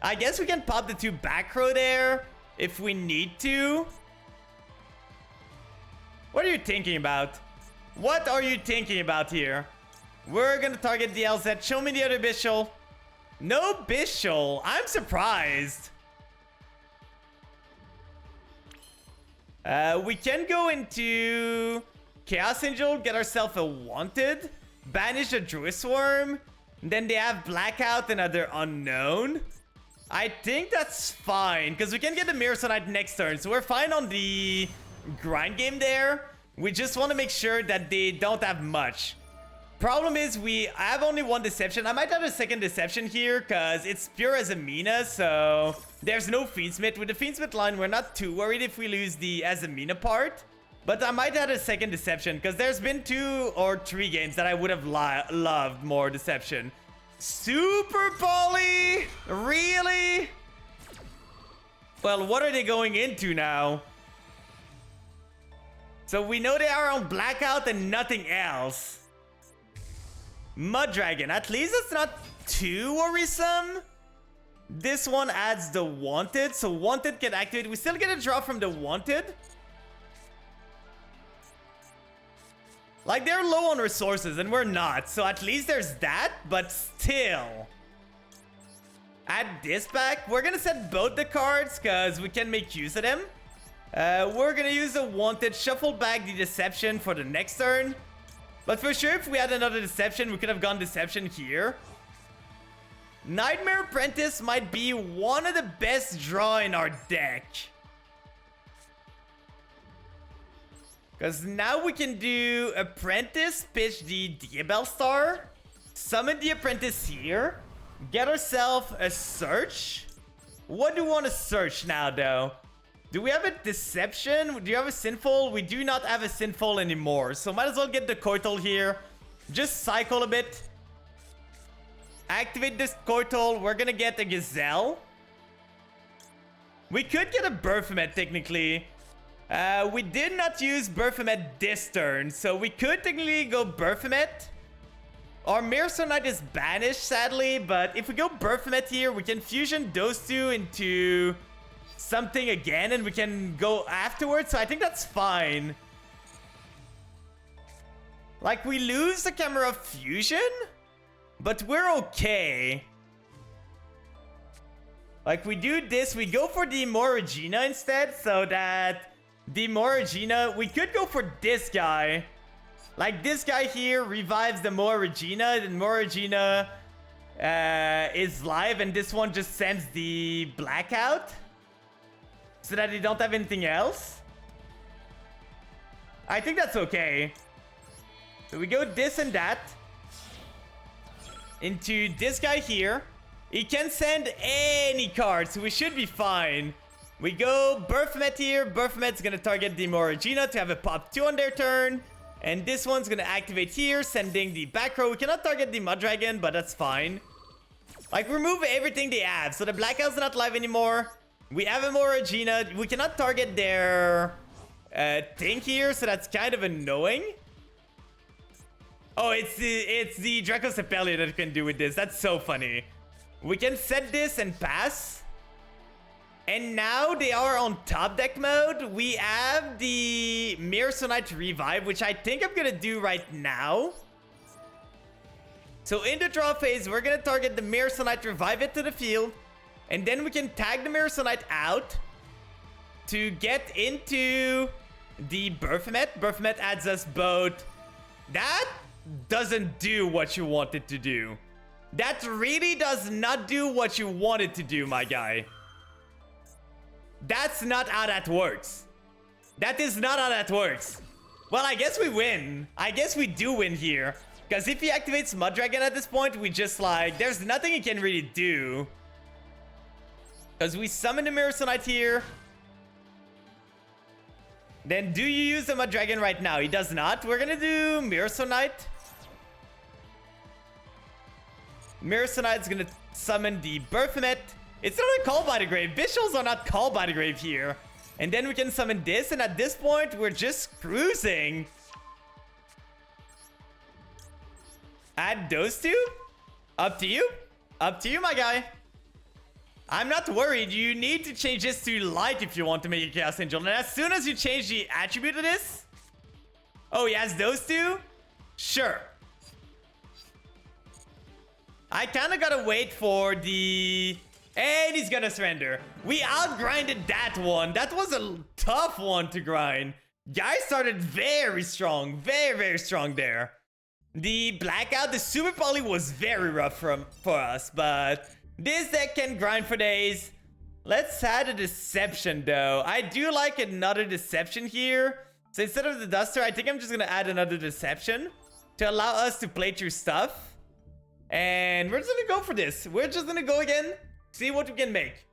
I guess we can pop the 2 back row there if we need to. What are you thinking about? What are you thinking about here? We're gonna target the LZ. Show me the other Bishul. No Bishul. I'm surprised. We can go into Chaos Angel, get ourselves a wanted, banish the Druid Swarm. Then they have Blackout, another unknown. I think that's fine, because we can get the Mirror Sonite next turn. So we're fine on the grind game there. We just want to make sure that they don't have much. Problem is, we have only 1 Deception. I might have a second Deception here, because it's pure as a Mina, so there's no Fiendsmith. With the Fiendsmith line, we're not too worried if we lose the Azamina part. But I might have a second Deception, because there's been 2 or 3 games that I would have loved more Deception. Super Poly? Really? Well, what are they going into now? So we know they are on Blackout and nothing else. Mud Dragon. At least it's not 2 worrisome. This one adds the wanted, so wanted can activate. We still get a draw from the wanted. Like, they're low on resources and we're not, so at least there's that, but still. Add this back. We're gonna set both the cards because we can make use of them. We're gonna use the wanted, shuffle back the deception for the next turn. But for sure, if we had another deception, we could have gone deception here. Nightmare Apprentice might be one of the best draw in our deck. Because now we can do Apprentice, pitch the Diabell Star, summon the Apprentice here, get ourselves a search. What do we want to search now, though? Do we have a Deception? Do you have a Sinful? We do not have a Sinful anymore, so might as well get the Coital here. Just cycle a bit. Activate this Coital. We're gonna get a Gazelle. We could get a Baphomet, technically. We did not use Baphomet this turn, so we could technically go Baphomet. Our Mirror Knight is banished, sadly, but if we go Baphomet here, we can fusion those two into something again, and we can go afterwards, so I think that's fine. Like, we lose the Camera Fusion, but we're okay. Like, we do this, we go for the Moragina instead, so that the Moragina, we could go for this guy. Like, this guy here revives the Moragina, and Moragina is live, and this one just sends the Blackout so that they don't have anything else. I think that's okay. So we go this and that into this guy here. He can send any card, so we should be fine. We go Baphomet here. Baphomet's gonna target the Moragina to have a pop 2 on their turn. And this one's gonna activate here, sending the back row. We cannot target the Mud Dragon, but that's fine. Like, remove everything they have. So the Blackout's not live anymore. We have a Moragina. We cannot target their thing here, so that's kind of annoying. Oh, it's the Dracosephelia that can do with this. That's so funny. We can set this and pass. And now they are on top deck mode. We have the Mirror Knight Revive, which I think I'm gonna do right now. So in the draw phase, we're gonna target the Mirror Knight, revive it to the field. And then we can tag the Mirror Knight out to get into the Baphomet. Baphomet adds us both. That doesn't do what you want it to do. That really does not do what you want it to do, my guy. That's not how that works. That is not how that works. Well, I guess we win. I guess we do win here. Because if he activates Mud Dragon at this point, we just like... There's nothing he can really do. Because we summon the Mirror Knight here. Then do you use the Mud Dragon right now? He does not. We're going to do Mirror Knight. Mirror Knight's going to summon the Baphomet. It's not called by the grave. Visuals are not called by the grave here. And then we can summon this. And at this point, we're just cruising. Add those two? Up to you. Up to you, my guy. I'm not worried. You need to change this to light if you want to make a Chaos Angel. And as soon as you change the attribute of this... Oh, he has those two? Sure. I kind of gotta wait for the... And he's gonna surrender. We outgrinded that one. That was a tough one to grind. Guy started very strong. Very, very strong there. The Blackout, the Super Poly was very rough for us. But this deck can grind for days. Let's add a Deception, though. I do like another Deception here. So instead of the Duster, I think I'm just gonna add another Deception to allow us to play through stuff. And we're just gonna go for this. We're just gonna go again. See what we can make.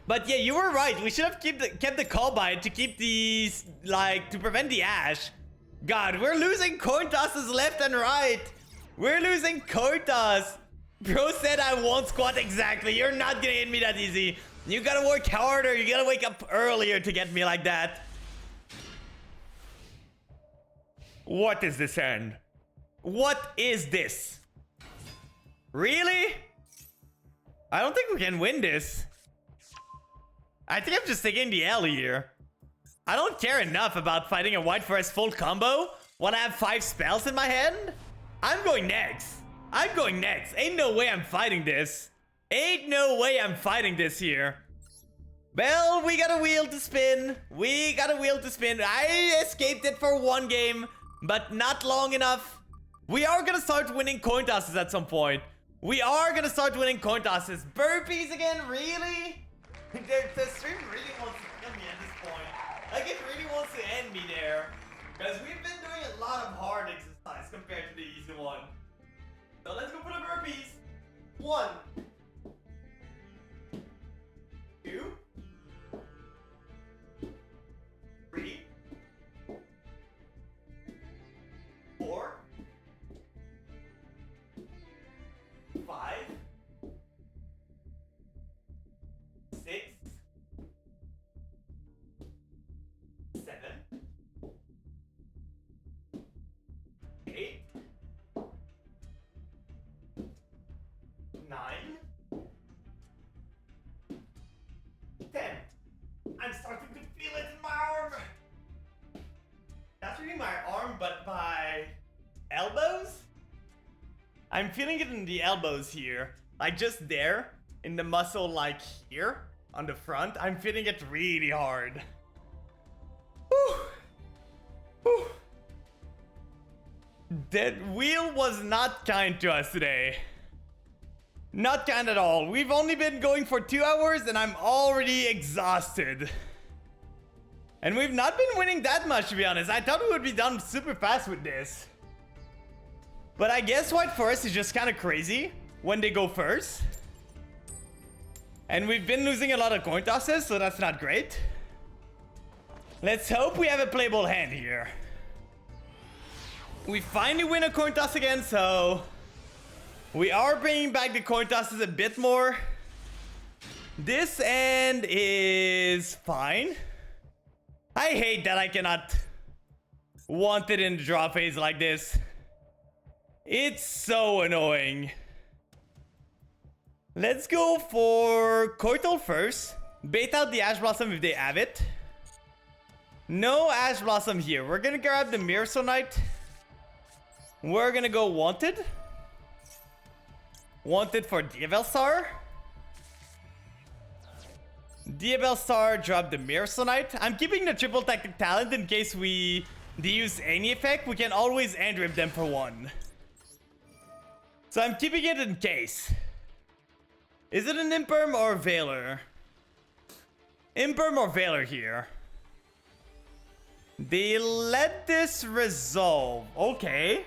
But yeah, you were right. We should have kept the call by to keep these, like, to prevent the Ash. God, we're losing coin tosses left and right. We're losing coin toss. Bro said I won't squat exactly. You're not gonna hit me that easy. You gotta work harder. You gotta wake up earlier to get me like that. What is this end? What is this? Really? I don't think we can win this. I think I'm just taking the L here. I don't care enough about fighting a White Forest full combo when I have 5 spells in my hand. I'm going next. I'm going next. Ain't no way I'm fighting this. Ain't no way I'm fighting this here. Well, we got a wheel to spin. We got a wheel to spin. I escaped it for 1 game, but not long enough. We are gonna start winning coin tosses at some point. We are gonna start winning coin tosses. Burpees again? Really? The stream really wants to kill me at this point. Like, it really wants to end me there. Because we've been doing a lot of hard exercise compared to the easy one. So let's go for the burpees. 1, 2, 3, 4, 5, 6, 7, 8, 9, 10. I'm starting to feel it in my arm. Not really my arm, but my elbows. I'm feeling it in the elbows here. Like just there, in the muscle like here, on the front. I'm feeling it really hard. Whew. Whew. That wheel was not kind to us today. Not kind at all. We've only been going for 2 hours and I'm already exhausted. And we've not been winning that much, to be honest. I thought we would be done super fast with this. But I guess White Forest is just kind of crazy when they go first. And we've been losing a lot of coin tosses, so that's not great. Let's hope we have a playable hand here. We finally win a coin toss again, so we are bringing back the coin tosses a bit more. This end is fine. I hate that I cannot want it in the draw phase like this. It's so annoying. Let's go for Coital first. Bait out the Ash Blossom if they have it. No Ash Blossom here. We're gonna grab the Mirror Sonite. We're gonna go Wanted. Wanted for Diabell Star. Diabell Star, drop the Mirror Sonite. I'm keeping the triple tactic talent in case they use any effect. We can always end rip them for 1. So I'm keeping it in case. Is it an Imperm or Veiler? Imperm or Veiler here. They let this resolve. Okay.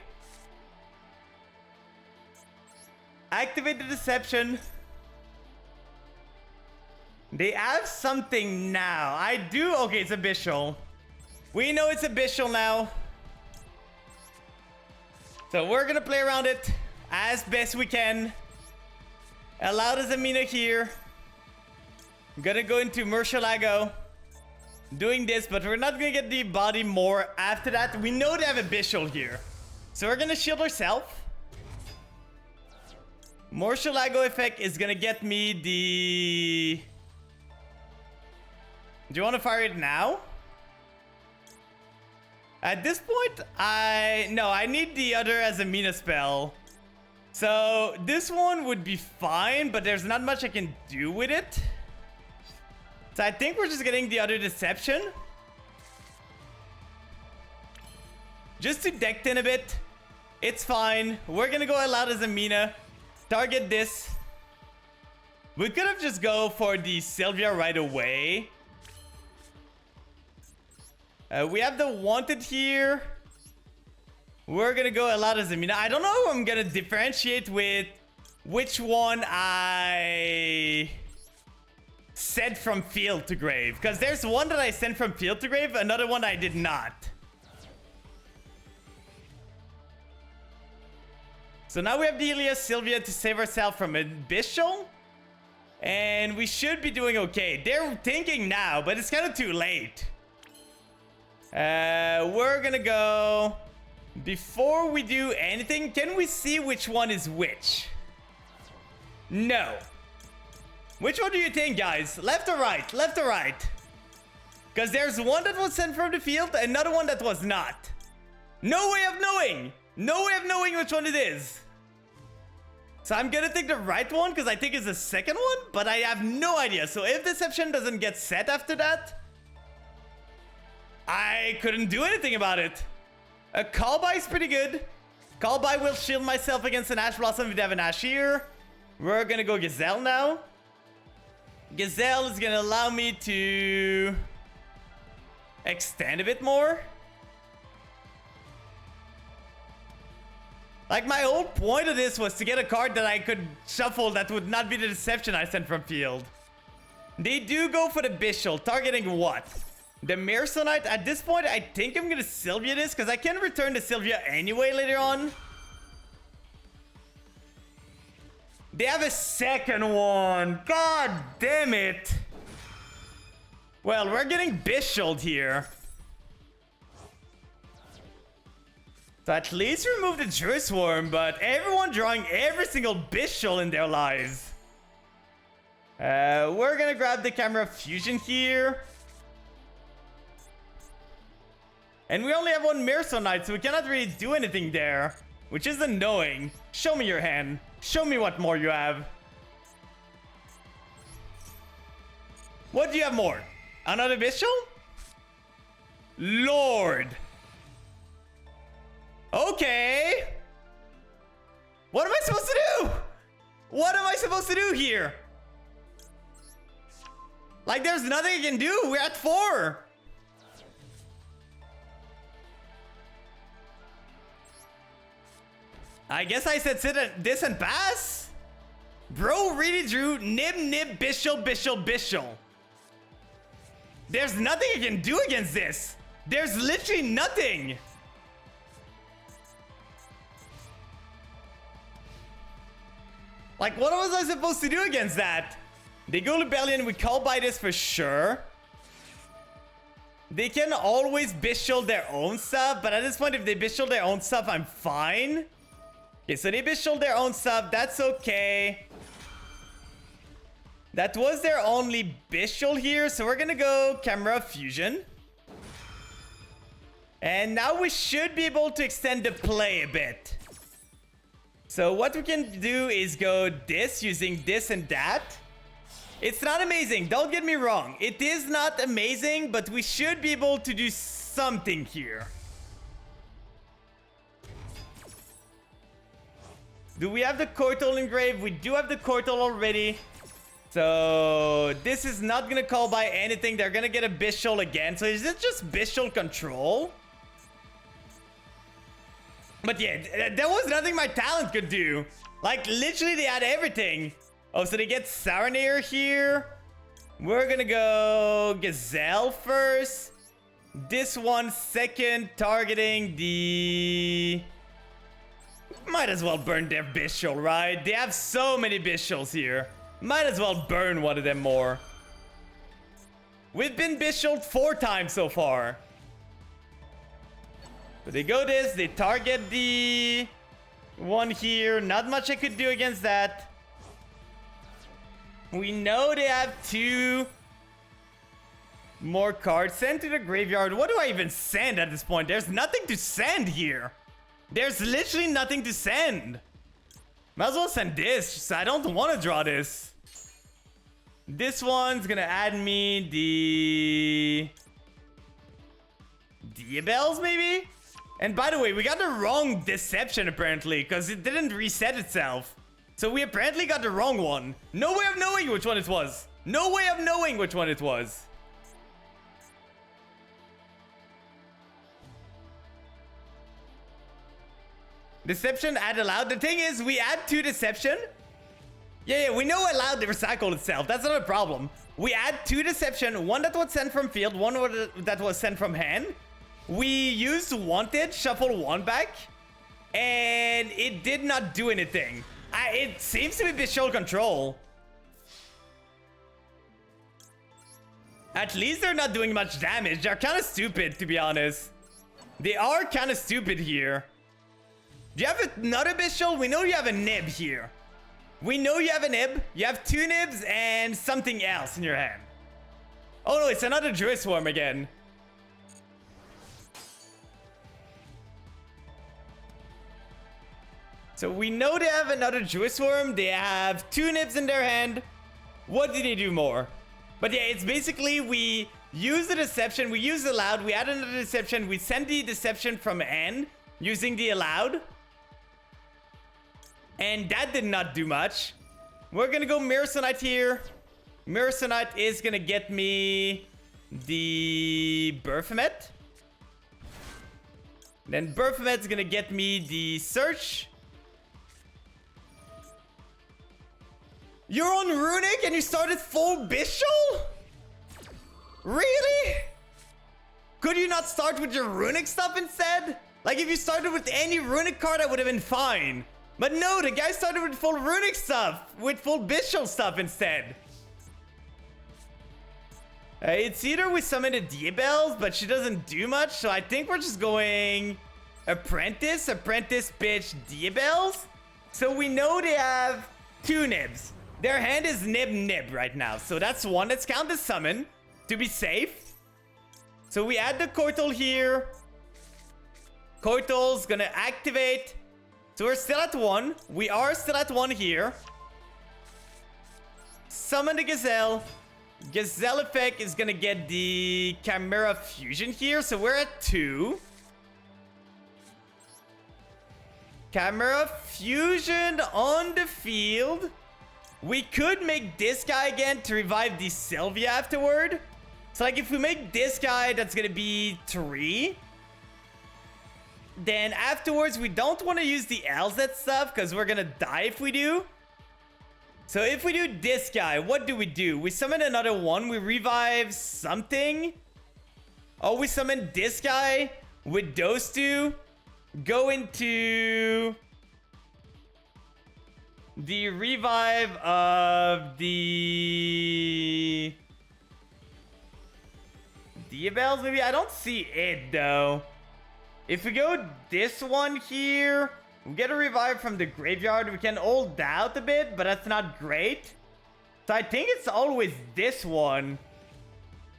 Activate the Deception. They have something now. I do. Okay, it's Abyssal. We know it's Abyssal now. So we're gonna play around it as best we can. Allowed as Amina here. Gonna go into Murcielago. Doing this, but we're not gonna get the body more after that. We know they have Abyssal here. So we're gonna shield ourselves. Murcielago effect is gonna get me the... Do you want to fire it now? At this point, I need the other as a Mina spell. So this one would be fine, but there's not much I can do with it. So I think we're just getting the other Deception. Just to deck in a bit. It's fine. We're gonna go Allowed as a Mina. Target this. We could have just go for the Sylvia right away. We have the Wanted here. We're gonna go Allowed as a Mina. I don't know if I'm gonna differentiate with which one I sent from field to grave. Because there's one that I sent from field to grave, another one I did not. So now we have Delia Sylvia to save ourselves from Abyssal. And we should be doing okay. They're thinking now, but it's kind of too late. We're gonna go... Before we do anything, can we see which one is which? No. Which one do you think, guys? Left or right? Left or right? Because there's one that was sent from the field, another one that was not. No way of knowing. No way of knowing which one it is. So I'm gonna take the right one because I think it's the second one, but I have no idea. So if deception doesn't get set after that, I couldn't do anything about it. A call by is pretty good. Call by will shield myself against an Ash Blossom if they have an Ash here. We're gonna go Gazelle now. Gazelle is gonna allow me to extend a bit more. Like, my whole point of this was to get a card that I could shuffle that would not be the deception I sent from field. They do go for the Bishul, targeting what? The Mersonite. At this point, I think I'm gonna Sylvia this, because I can return to Sylvia anyway later on. They have a second one. God damn it. Well, we're getting Bishuled here. So at least remove the Druid Swarm, but everyone drawing every single Bishul in their lives. We're gonna grab the Camera Fusion here. And we only have one Mersonite, so we cannot really do anything there. Which is annoying. Show me your hand. Show me what more you have. What do you have more? Another Bishul? Lord. Okay. What am I supposed to do? What am I supposed to do here? Like, there's nothing I can do. We're at 4. I guess I said sit at this and pass? Bro really drew Nib, Nib, Bishul, Bishul, Bishul. There's nothing I can do against this. There's literally nothing. Like, what was I supposed to do against that? They go Rebellion, we call by this for sure. They can always Bishul their own stuff, but at this point, if they Bishul their own stuff, I'm fine. Okay, so they Bishul their own stuff, that's okay. That was their only Bishul here, so we're gonna go Camera Fusion. And now we should be able to extend the play a bit. So what we can do is go this, using this and that. It's not amazing, don't get me wrong. It is not amazing, but we should be able to do something here. Do we have the Cortal engraved? We do have the Cortal already. So this is not gonna call by anything. They're gonna get a Bishul again. So is it just Bishul control? But yeah, there was nothing my talent could do. Like, literally, they had everything. Oh, so they get Saranair here. We're gonna go Gazelle first. This one second, targeting the... Might as well burn their Bishul, right? They have so many Bishuls here. Might as well burn one of them more. We've been Bishuled 4 times so far. So they go this, they target the one here. Not much I could do against that. We know they have 2 more cards. Send to the graveyard. What do I even send at this point? There's nothing to send here. There's literally nothing to send. Might as well send this. I don't want to draw this. This one's gonna add me the... Diabells, maybe? And by the way, we got the wrong deception apparently, because it didn't reset itself. So we apparently got the wrong one. No way of knowing which one it was. No way of knowing which one it was. Deception add allowed. The thing is, we add 2 deception. Yeah, we know allowed to recycle itself. That's not a problem. We add 2 deception. One that was sent from field, one that was sent from hand. We used wanted, shuffle 1 back, and it did not do anything. It seems to be Bishul control. At least they're not doing much damage. They're kind of stupid, to be honest. They are kind of stupid here. Do you have another Bishul? We know you have a Nib here. We know you have a nib. You have 2 nibs and something else in your hand. Oh no, it's another Druid Swarm again. So we know they have another Druid Swarm. They have 2 nibs in their hand. What did they do more? But yeah, it's basically we use the deception, we use the allowed, we add another deception, we send the deception from N using the allowed. And that did not do much. We're gonna go Mirror Sonite here. Mirror Sonite is gonna get me the Baphomet. Then Baphomet's gonna get me the Search. You're on Runic and you started full Bishul? Really? Could you not start with your Runic stuff instead? Like if you started with any Runic card, I would have been fine. But no, the guy started with full Runic stuff, with full Bishul stuff instead. It's either we summon the Diabells, but she doesn't do much, so I think we're just going Apprentice, bitch, Diabells. So we know they have 2 nibs. Their hand is nib right now, so that's 1. Let's count the summon to be safe. So we add the Koital here. Koital's gonna activate. So we're still at 1. We are still at 1 here. Summon the Gazelle. Gazelle effect is gonna get the Chimera Fusion here. So we're at 2. Chimera Fusion on the field. We could make this guy again to revive the Sylvia afterward. So like if we make this guy, that's gonna be 3. Then afterwards, we don't want to use the LZ stuff because we're gonna die if we do. So if we do this guy, what do? We summon another one. We revive something. Oh, we summon this guy with those 2. Go into the revive of the Diabells, maybe? I don't see it, though. If we go this one here, we get a revive from the graveyard. We can hold out a bit, but that's not great. So I think it's always this one.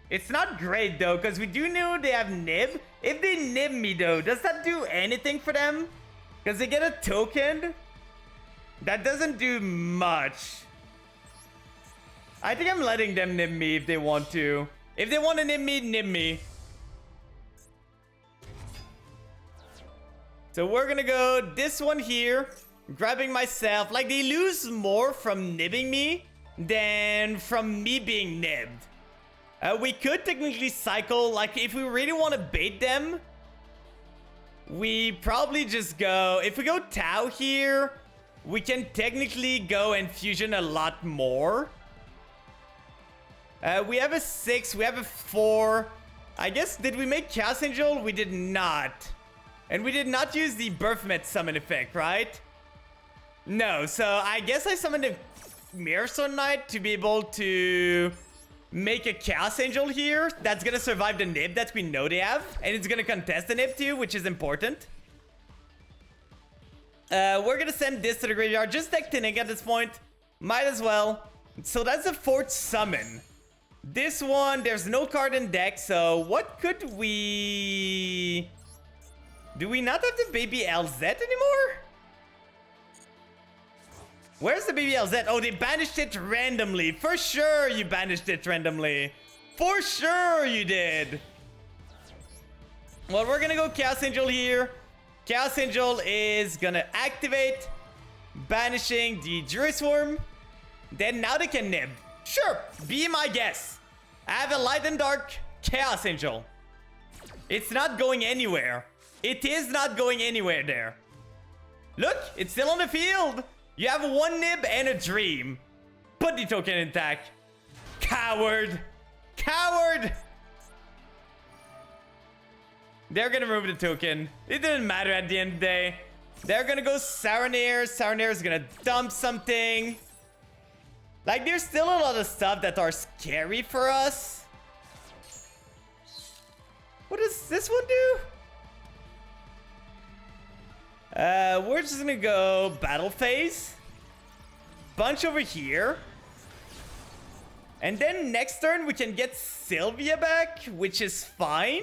It's not great, though, because we do know they have nib. If they nib me, though, does that do anything for them? Because they get a token. That doesn't do much. I think I'm letting them nib me if they want to. If they want to nib me, nib me. So we're gonna go this one here. Grabbing myself. Like, they lose more from nibbing me than from me being nibbed. We could technically cycle. Like, if we really want to bait them, we probably just go... If we go Tau here, we can technically go and fusion a lot more. We have a 6. We have a 4. I guess, did we make Chaos Angel? We did not. And we did not use the Baphomet summon effect, right? No, so I guess I summoned a Mirror Knight to be able to make a Chaos Angel here. That's gonna survive the nib that we know they have. And it's gonna contest the nib too, which is important. We're gonna send this to the graveyard. Just deck Tinning at this point. Might as well. So that's the 4th summon. This one, there's no card in deck, so what could we... Do we not have the baby LZ anymore? Where's the baby LZ? Oh, they banished it randomly. For sure you banished it randomly. For sure you did. Well, we're gonna go Chaos Angel here. Chaos Angel is gonna activate, banishing the Druid Swarm. Then now they can nib. Sure, be my guess. I have a Light and Dark Chaos Angel. It's not going anywhere. It is not going anywhere there. Look, it's still on the field. You have 1 nib and a dream. Put the token in attack. Coward. Coward. They're gonna remove the token. It didn't matter at the end of the day. They're gonna go Saronair. Saronair is gonna dump something. Like, there's still a lot of stuff that are scary for us. What does this one do? We're just gonna go Battle Phase. bunch over here. And then next turn we can get Sylvia back, which is fine.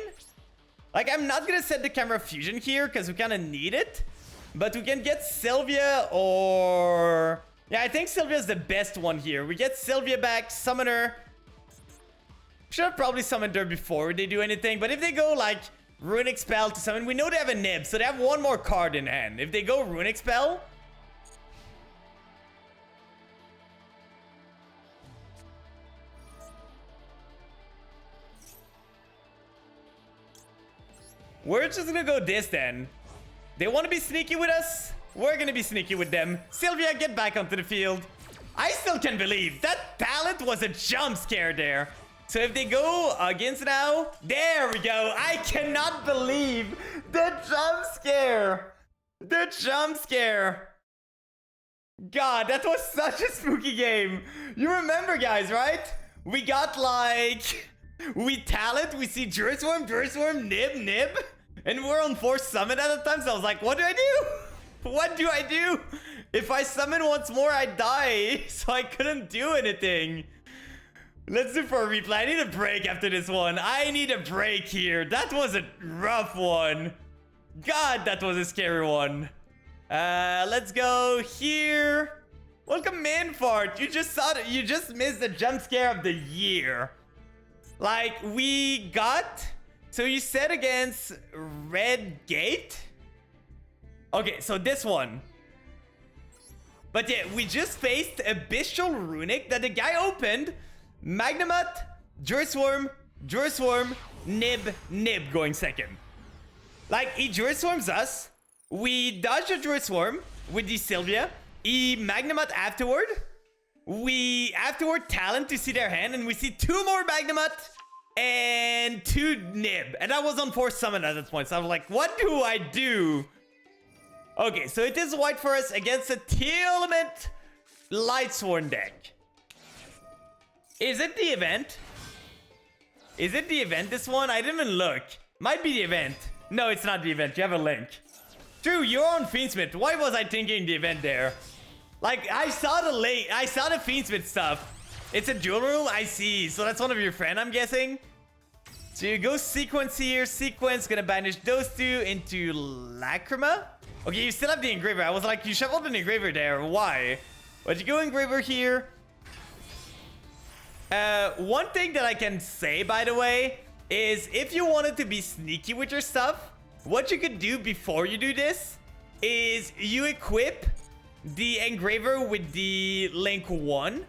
Like, I'm not gonna set the camera fusion here because we kind of need it. But we can get Sylvia or... Yeah, I think Sylvia's the best one here. We get Sylvia back, summon her. Should have probably summoned her before they do anything. But if they go, like, Runic Spell to summon, we know they have a Nib, so they have one more card in hand. If they go Runic Spell... We're just gonna go this then. They want to be sneaky with us? We're gonna be sneaky with them. Sylvia, get back onto the field. I still can't believe that talent was a jump scare there. So if they go against now, there we go. I cannot believe the jump scare. The jump scare. God, that was such a spooky game. You remember, guys, right? We got like... We talent, we see Jurisworm, Nib. And we're on 4th summon at the time, so I was like, what do I do? What do I do? If I summon once more, I die. So I couldn't do anything. Let's do for a replay. I need a break after this one. I need a break here. That was a rough one. God, that was a scary one. Let's go here. Welcome, Manfart. You just missed the jump scare of the year. Like, we got... So you said against Red Gate? Okay, so this one. But yeah, we just faced a Bestial Runic that the guy opened. Magnemite, Jurisworm, Nib going second. Like, he Jurisworms us. We dodge a Jurisworm with the Sylvia. He Magnemite afterward. We afterward talent to see their hand, and we see 2 more Magnemite and 2 Nib. And I was on 4th summon at that point, so I was like, what do I do? Okay, so it is white for us against a Telement Lightsworn deck. Is it the event? Is it the event, this one? I didn't even look. Might be the event. No, it's not the event. You have a link. True, you're on Fiendsmith. Why was I thinking the event there? Like, I saw the link. I saw the Fiendsmith stuff. It's a duel room? I see. So that's one of your friends, I'm guessing. So you go sequence here. Sequence. Gonna banish those 2 into Lacrima. Okay, you still have the engraver. I was like, you shuffled an engraver there. Why? But you go engraver here. One thing that I can say, by the way, is if you wanted to be sneaky with your stuff, what you could do before you do this is you equip the engraver with the Link 1,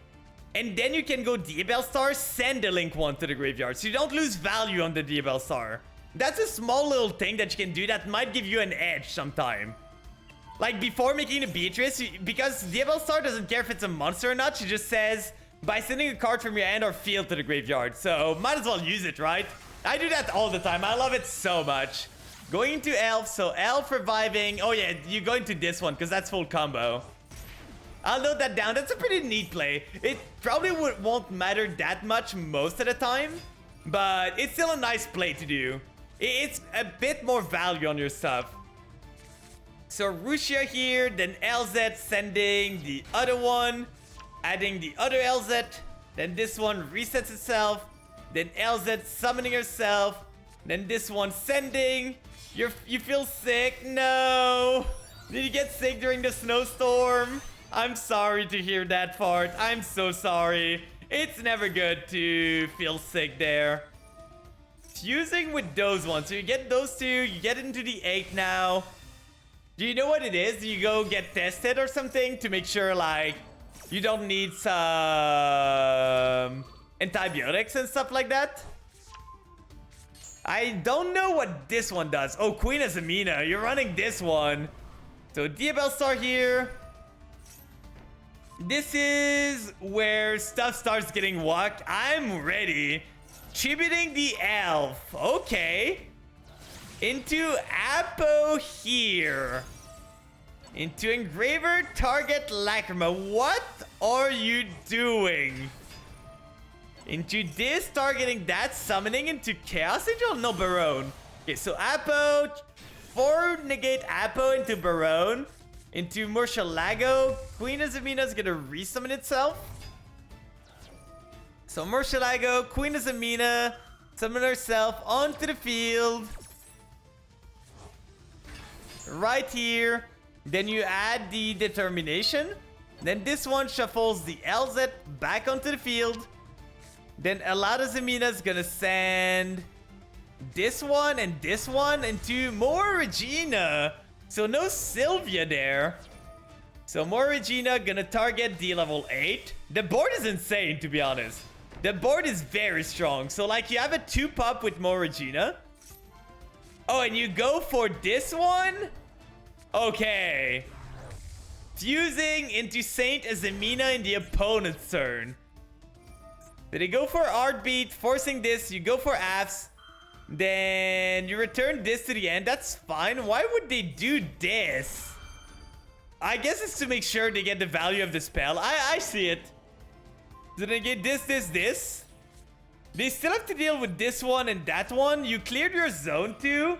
and then you can go Diabell Star, send the Link 1 to the graveyard, so you don't lose value on the Diabell Star. That's a small little thing that you can do that might give you an edge sometime. Like, before making a Beatrice, because Diabell Star doesn't care if it's a monster or not, she just says, by sending a card from your hand or field to the graveyard. So, might as well use it, right? I do that all the time. I love it so much. Going into Elf, so Elf reviving. Oh yeah, you go into this one, because that's full combo. I'll note that down. That's a pretty neat play. It probably won't matter that much most of the time, but it's still a nice play to do. It's a bit more value on your stuff. So Rushia here, then LZ sending the other one, adding the other LZ, then this one resets itself, then LZ summoning herself, then this one sending. You feel sick? No. Did you get sick during the snowstorm? I'm sorry to hear that part. I'm so sorry. It's never good to feel sick there. Fusing with those ones. So you get those 2, you get into the 8 now. Do you know what it is? Do you go get tested or something to make sure, like, you don't need some antibiotics and stuff like that? I don't know what this one does. Oh, Queen Azamina. You're running this one. So Diabell Star here. This is where stuff starts getting walked. I'm ready. Tributing the Elf. Okay. Into Apo here. Into Engraver, target Lacrima. What are you doing? Into this, targeting that, summoning into Chaos Angel? No, Barone. Okay, so Apo, 4 negate Apo into Barone. into Murcielago. Queen of Zamina is gonna resummon itself. So Murcielago, Queen of Zamina, summon herself onto the field. Right here. Then you add the Determination. Then this one shuffles the LZ back onto the field. Then Alada Zamina is gonna send this one and this one into more Regina. So no Sylvia there. So more Regina gonna target D level 8. The board is insane, to be honest. The board is very strong. So like you have a 2-pop with more Regina. Oh, and you go for this one? Okay. Fusing into Saint Azamina in the opponent's turn. Then they go for Heartbeat, forcing this. You go for Afs. Then you return this to the end. That's fine. Why would they do this? I guess it's to make sure they get the value of the spell. I see it. So they get this. They still have to deal with this one and that one. You cleared your zone too.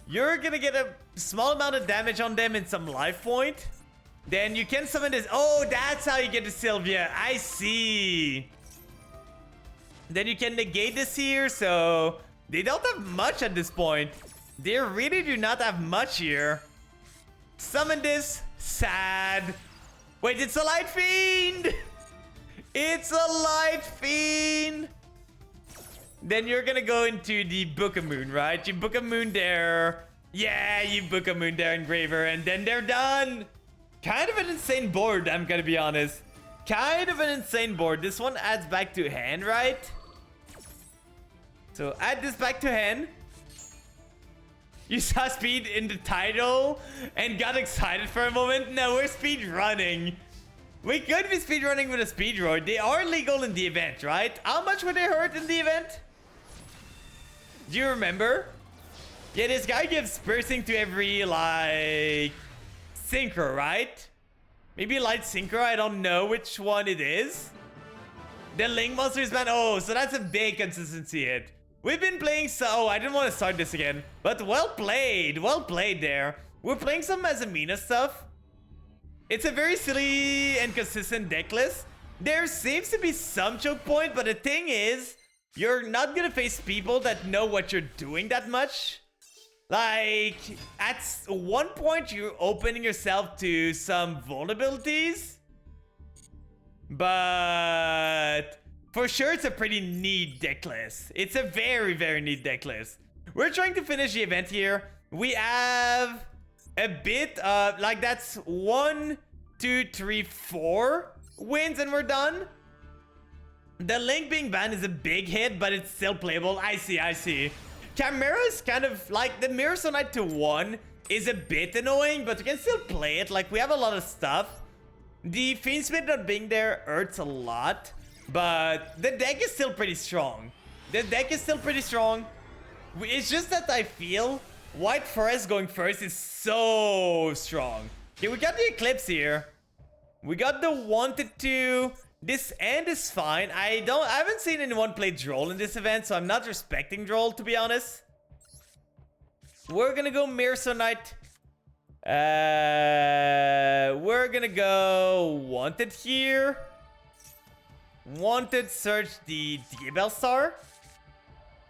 You're gonna get a small amount of damage on them and some life point. Then you can summon this. Oh, that's how you get the Sylvia. I see. Then you can negate this here. So they don't have much at this point. They really do not have much here. Summon this. Sad. Wait, it's a Light Fiend. It's a Light Fiend. Then you're gonna go into the Book of Moon, right? You Book of Moon there. Yeah, you Book of Moon there, Engraver. And then they're done. Kind of an insane board, I'm gonna be honest. Kind of an insane board. This one adds back to hand, right? So add this back to hand. You saw speed in the title and got excited for a moment. No, we're speed running. We could be speed running with a speed roar. They are legal in the event, right? How much were they hurt in the event? Do you remember? Yeah, this guy gives piercing to every, like, synchro, right? Maybe light synchro. I don't know which one it is. The Link Monsters ban. Oh, so that's a big consistency hit. We've been playing so... Oh, I didn't want to start this again. But well played. Well played there. We're playing some Azamina stuff. It's a very silly and consistent deck list. There seems to be some choke point, but the thing is, you're not gonna face people that know what you're doing that much. Like, at one point, you're opening yourself to some vulnerabilities. But for sure, it's a pretty neat deck list. It's a very, very neat deck list. We're trying to finish the event here. We have a bit of, like, that's 1, 2, 3, 4 wins and we're done. The Link being banned is a big hit, but it's still playable. I see. Chimera is kind of like the Mirror Sonite to 1 is a bit annoying, but we can still play it. Like, we have a lot of stuff. The Fiendsmith not being there hurts a lot, but the deck is still pretty strong. It's just that I feel White Forest going first is so strong. Okay, we got the Eclipse here. We got the Wanted to. This end is fine. I haven't seen anyone play Droll in this event, so I'm not respecting Droll, to be honest. We're gonna go Mirror Sonite. We're gonna go Wanted here. Wanted, search the Diabell Star.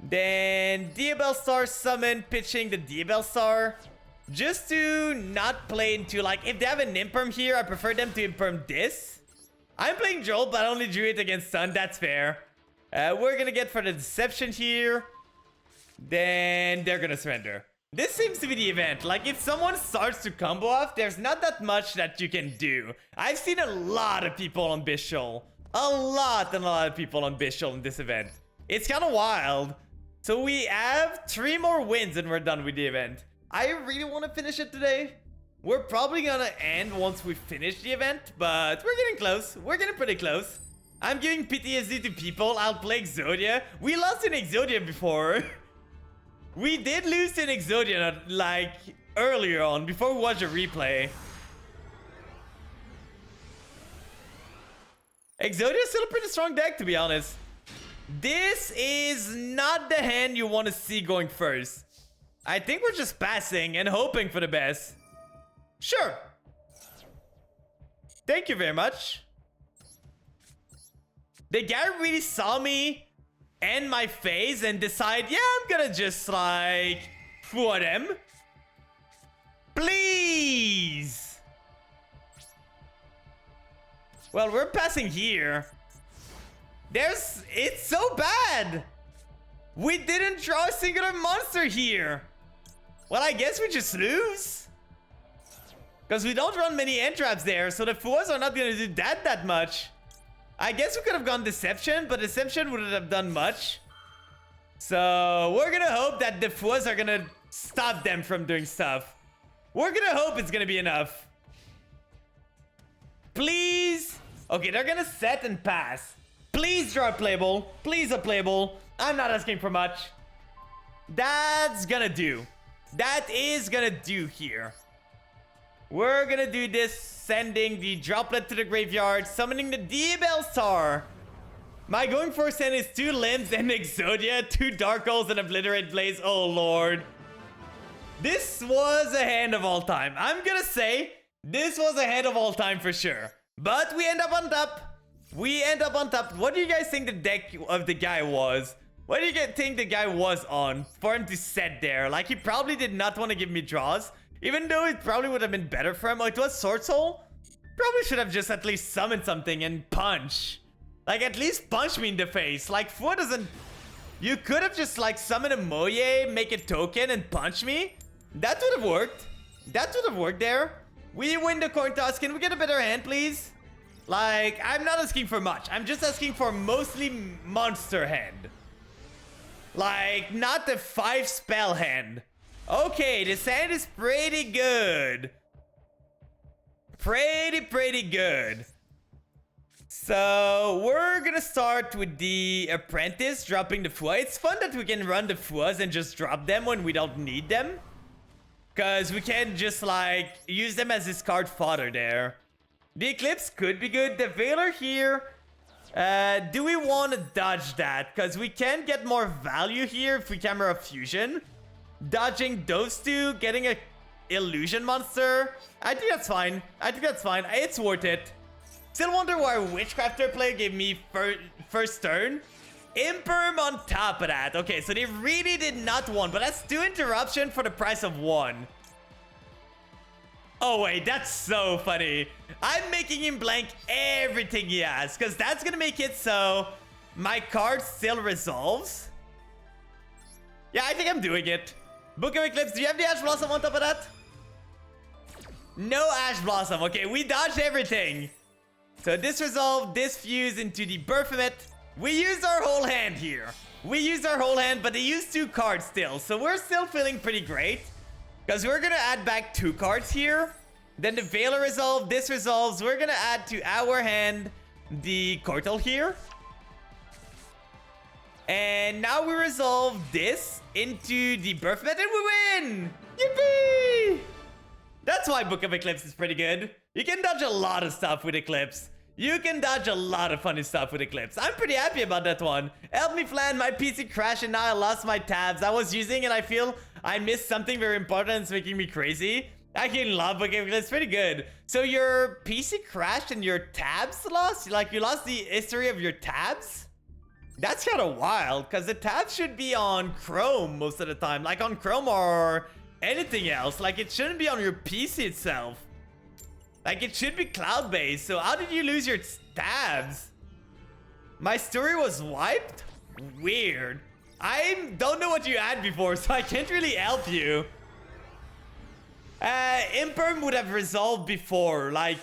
Then Diabell Star summon, pitching the Diabell Star. Just to not play into, like, if they have an Imperm here, I prefer them to Imperm this. I'm playing Joel, but I only drew it against Sun. That's fair. We're gonna get for the Deception here. Then they're gonna surrender. This seems to be the event. Like, if someone starts to combo off, there's not that much that you can do. I've seen a lot of people on Bishol. A lot of people on Bishol in this event. It's kind of wild. So we have 3 more wins and we're done with the event. I really want to finish it today. We're probably gonna end once we finish the event, but we're getting close. We're getting pretty close. I'm giving PTSD to people. I'll play Exodia. We lost in Exodia before. We did lose in Exodia, like, earlier on, before we watched a replay. Exodia is still a pretty strong deck, to be honest. This is not the hand you want to see going first. I think we're just passing and hoping for the best. Sure. Thank you very much. The guy really saw me and my face and decide, yeah, I'm gonna just like fool him. Please. Well, we're passing here. It's so bad. We didn't draw a singular monster here. Well, I guess we just lose. Because we don't run many end traps there, so the fours are not gonna do that much. I guess we could have gone Deception, but Deception wouldn't have done much. So we're gonna hope that the fours are gonna stop them from doing stuff. We're gonna hope it's gonna be enough. Please. Okay, they're gonna set and pass. Please draw a playable. Please a playable. I'm not asking for much. That's gonna do. That is gonna do here. We're gonna do this, sending the droplet to the graveyard, summoning the Diabell Star. My going for send is 2 limbs and Exodia, 2 Dark Holes and Obliterate Blaze. Oh lord. This was a hand of all time. I'm gonna say this was a hand of all time for sure. But we end up on top. We end up on top. What do you guys think the deck of the guy was? What do you guys think the guy was on for him to set there? Like, he probably did not want to give me draws. Even though it probably would have been better for him. Oh, it was Sword Soul? Probably should have just at least summoned something and punch. Like, at least punch me in the face. Like, Fu doesn't... You could have just, like, summoned a Moye, make a token, and punch me. That would have worked. That would have worked there. We win the coin toss. Can we get a better hand, please? Like, I'm not asking for much. I'm just asking for mostly monster hand. Like, not the 5 spell hand. Okay, this hand is pretty good. Pretty good. So, we're gonna start with the Apprentice, dropping the Fua. It's fun that we can run the Fuas and just drop them when we don't need them. Because we can just, like, use them as discard fodder there. The Eclipse could be good. The Veiler here. Do we want to dodge that? Because we can get more value here if we camera Fusion. Dodging those two, getting a illusion monster. I think that's fine. I think that's fine. It's worth it. Still wonder why Witchcrafter player gave me first turn. Imperm on top of that. Okay, so they really did not want, but that's 2 interruption for the price of 1. Oh wait, that's so funny. I'm making him blank everything he has, because that's gonna make it so my card still resolves. Yeah, I think I'm doing it. Book of Eclipse, do you have the Ash Blossom on top of that? No Ash Blossom. Okay, we dodged everything. So this resolve, this fuse into the Baphomet. We used our whole hand here. We used our whole hand, but they used 2 cards still. So we're still feeling pretty great. Because we're going to add back 2 cards here. Then the Veiler resolve, this resolves. We're going to add to our hand the Cortal here. And now we resolve this into the Baphomet and we win! Yippee! That's why Book of Eclipse is pretty good. You can dodge a lot of stuff with Eclipse. You can dodge a lot of funny stuff with Eclipse. I'm pretty happy about that one. Help me plan, my PC crashed and now I lost my tabs. I was using and I feel I missed something very important. It's making me crazy. I can love Book of Eclipse, pretty good. So your PC crashed and your tabs lost? Like you lost the history of your tabs? That's kind of wild, because the tabs should be on Chrome most of the time. Like on Chrome or anything else. Like it shouldn't be on your PC itself. Like it should be cloud-based. So how did you lose your tabs? My story was wiped? Weird. I don't know what you had before, so I can't really help you. Imperm would have resolved before. Like,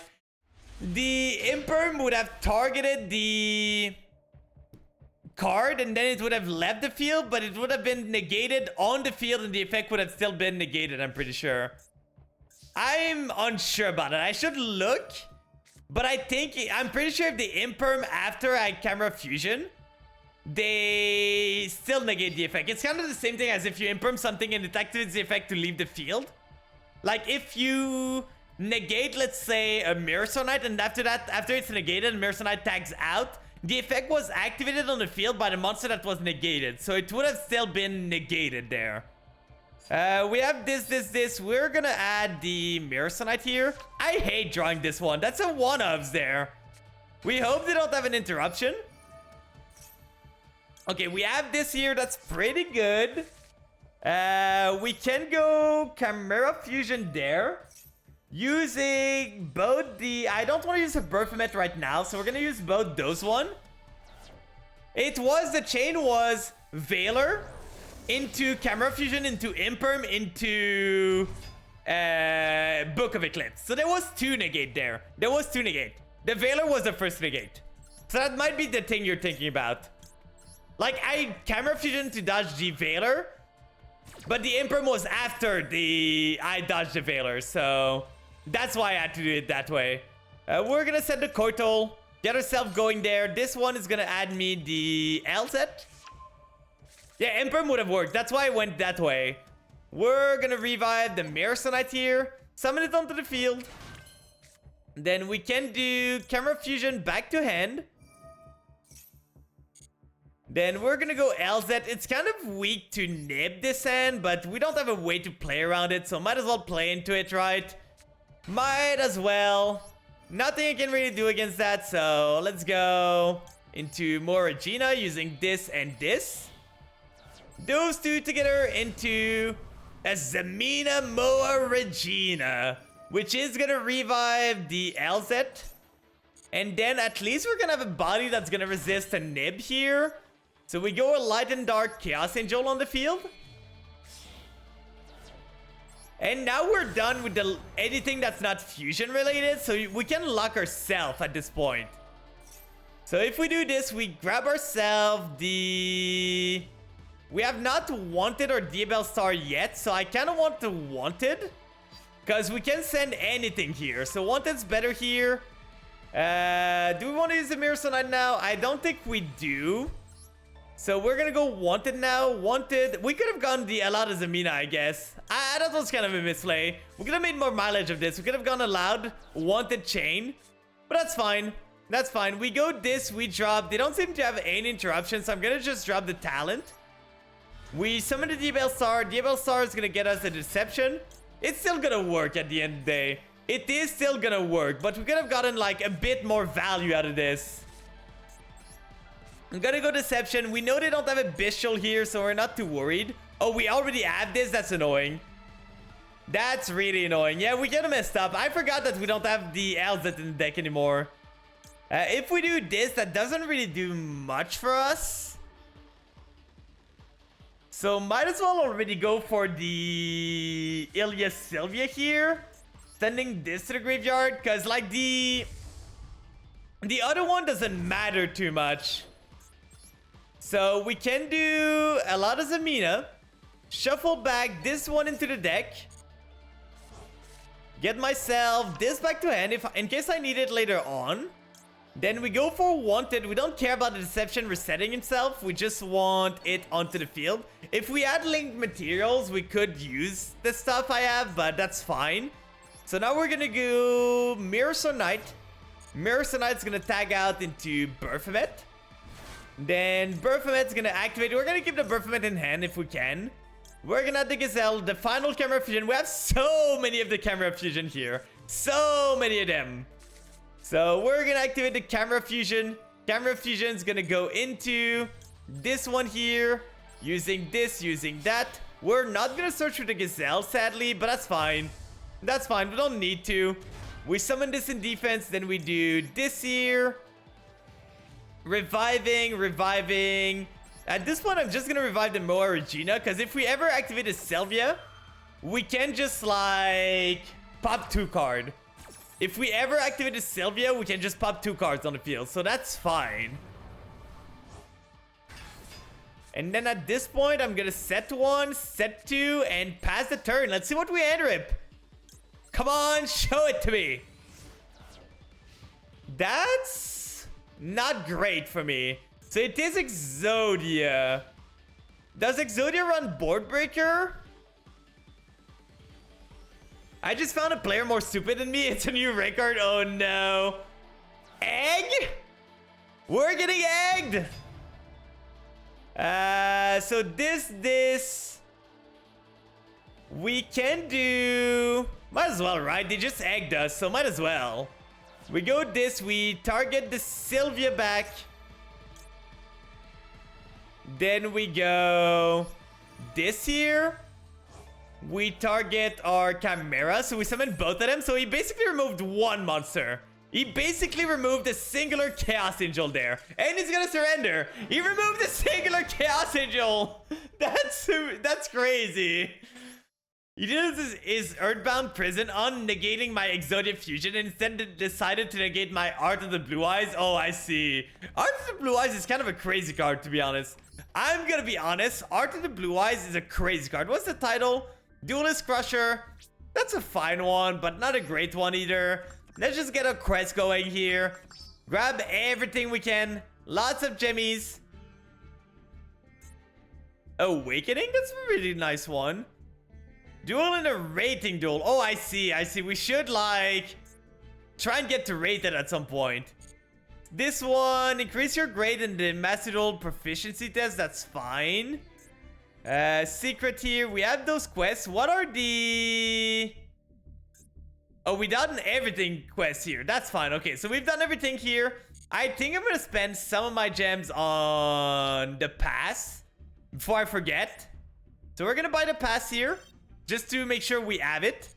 the Imperm would have targeted the card and then it would have left the field, but it would have been negated on the field and the effect would have still been negated, I'm pretty sure. I'm unsure about it. I should look, but I'm pretty sure if the Imperm after I camera Fusion, they still negate the effect. It's kind of the same thing as if you Imperm something and it activates the effect to leave the field. Like if you negate, let's say, a Mirror Knight, and after that, after it's negated and Mirror Knight tags out, the effect was activated on the field by the monster that was negated. So it would have still been negated there. We have this. We're gonna add the Mirror Sonite here. I hate drawing this one. That's a one-ofs there. We hope they don't have an interruption. Okay, we have this here. That's pretty good. We can go Chimera Fusion there. Using both the... I don't want to use a Berthomet right now, so we're gonna use both those one. The chain was Veiler into Camera Fusion, into Imperm, into Book of Eclipse. So there was 2 negate there. There was 2 negate. The Veiler was the first negate. So that might be the thing you're thinking about. Like, I Camera Fusion to dodge the Veiler, but the Imperm was after I dodged the Veiler, so that's why I had to do it that way. We're gonna set the Koital, get ourselves going there. This one is gonna add me the LZ. Yeah, Imperm would have worked. That's why I went that way. We're gonna revive the Mirror Sonite here, summon it onto the field. Then we can do Camera Fusion back to hand. Then we're gonna go LZ. It's kind of weak to nib this hand, but we don't have a way to play around it, so might as well play into it, right? Might as well. Nothing I can really do against that, so let's go into more Regina using this and this. Those 2 together into a Zamina Moa Regina, which is gonna revive the LZ. And then at least we're gonna have a body that's gonna resist a nib here. So we go a Light and Dark Chaos Angel on the field. And now we're done with anything that's not fusion related. So we can lock ourselves at this point. So if we do this, we grab ourselves the... We have not Wanted or Diabel Star yet. So I kind of want the Wanted, because we can send anything here. So Wanted's better here. Do we want to use the Mirror Sonite now? I don't think we do. So we're gonna go Wanted now. Wanted. We could have gone the Alada Zamina, I guess. That was kind of a misplay. We could have made more mileage of this. We could have gone Allowed Wanted Chain. But that's fine. That's fine. We go this. We drop. They don't seem to have any interruptions. So I'm gonna just drop the Talent. We summon the Diabel Star. Diabel Star is gonna get us a Deception. It's still gonna work at the end of the day. It is still gonna work. But we could have gotten like a bit more value out of this. I'm gonna go Deception. We know they don't have a Bestial here, so we're not too worried. Oh, we already have this? That's annoying. That's really annoying. Yeah, we kind of messed up. I forgot that we don't have the LZ in the deck anymore. If we do this, that doesn't really do much for us. So might as well already go for the Ilya Sylvia here. Sending this to the graveyard, because like the other one doesn't matter too much. So we can do a lot of Zamina. Shuffle back this one into the deck. Get myself this back to hand in case I need it later on. Then we go for Wanted. We don't care about the Deception resetting himself. We just want it onto the field. If we add linked materials, we could use the stuff I have, but that's fine. So now we're gonna go Mirror Sonite. Mirror Sonite's gonna tag out into Berthomet. Then Berthomet's gonna activate. We're gonna keep the Berthomet in hand if we can. We're gonna have the Gazelle, the final Camera Fusion. We have so many of the Camera Fusion here. So many of them. So we're gonna activate the Camera Fusion. Camera Fusion's gonna go into this one here. Using this, using that. We're not gonna search for the Gazelle, sadly, but that's fine. That's fine, we don't need to. We summon this in defense, then we do this here. Reviving. At this point, I'm just gonna revive the Moa Regina, because if we ever activate a Sylvia, we can just like pop 2 card. If we ever activate a Sylvia, we can just pop 2 cards on the field, so that's fine. And then at this point, I'm gonna set 1, set 2, and pass the turn. Let's see what we end rip. Come on, show it to me. That's not great for me. So it is Exodia. Does Exodia run Board Breaker? I just found a player more stupid than me. It's a new record. Oh no. Egg? We're getting egged. So this. We can do... Might as well, right? They just egged us, so might as well. We go this, we target the Sylvia back. Then we go this here. We target our Chimera, so we summon both of them. So he basically removed one monster. He basically removed a singular Chaos Angel there. And he's gonna surrender. He removed a singular Chaos Angel. That's crazy. He did his Earthbound Prison on negating my Exodia Fusion and instead decided to negate my Art of the Blue Eyes. Oh, I see. Art of the Blue Eyes is kind of a crazy card, to be honest. I'm gonna be honest. Art of the Blue Eyes is a crazy card. What's the title? Duelist Crusher. That's a fine one, but not a great one either. Let's just get a quest going here. Grab everything we can. Lots of jimmies. Awakening? That's a really nice one. Duel in a rating duel. Oh, I see. I see. We should, like, try and get to rated at some point. This one, increase your grade in the Master Duel proficiency test. That's fine. Secret here. We have those quests. What are the... Oh, we done everything quests here. That's fine. Okay, so we've done everything here. I think I'm gonna spend some of my gems on the pass before I forget. So we're gonna buy the pass here just to make sure we have it.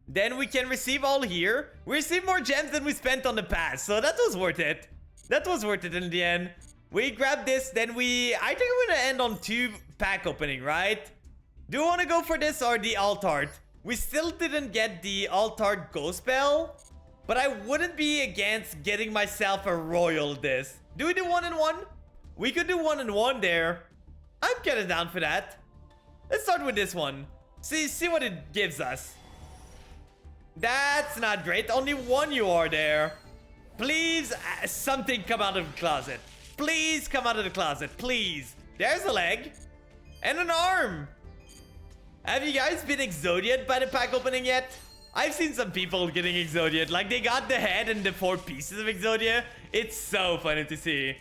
Then we can receive all here. We received more gems than we spent on the pass, so that was worth it. That was worth it in the end. We grab this, then I think I'm gonna end on 2 pack opening, right? Do you want to go for this or the Altart? We still didn't get the Altart Ghost Bell, but I wouldn't be against getting myself a Royal this. Do we do 1-1? We could do 1-1 there. I'm kind of down for that. Let's start with this one. See what it gives us. That's not great. Only 1 you are there. Please, something come out of the closet. Please come out of the closet. Please. There's a leg. And an arm. Have you guys been Exodia'd by the pack opening yet? I've seen some people getting Exodia'd. Like, they got the head and the 4 pieces of Exodia. It's so funny to see.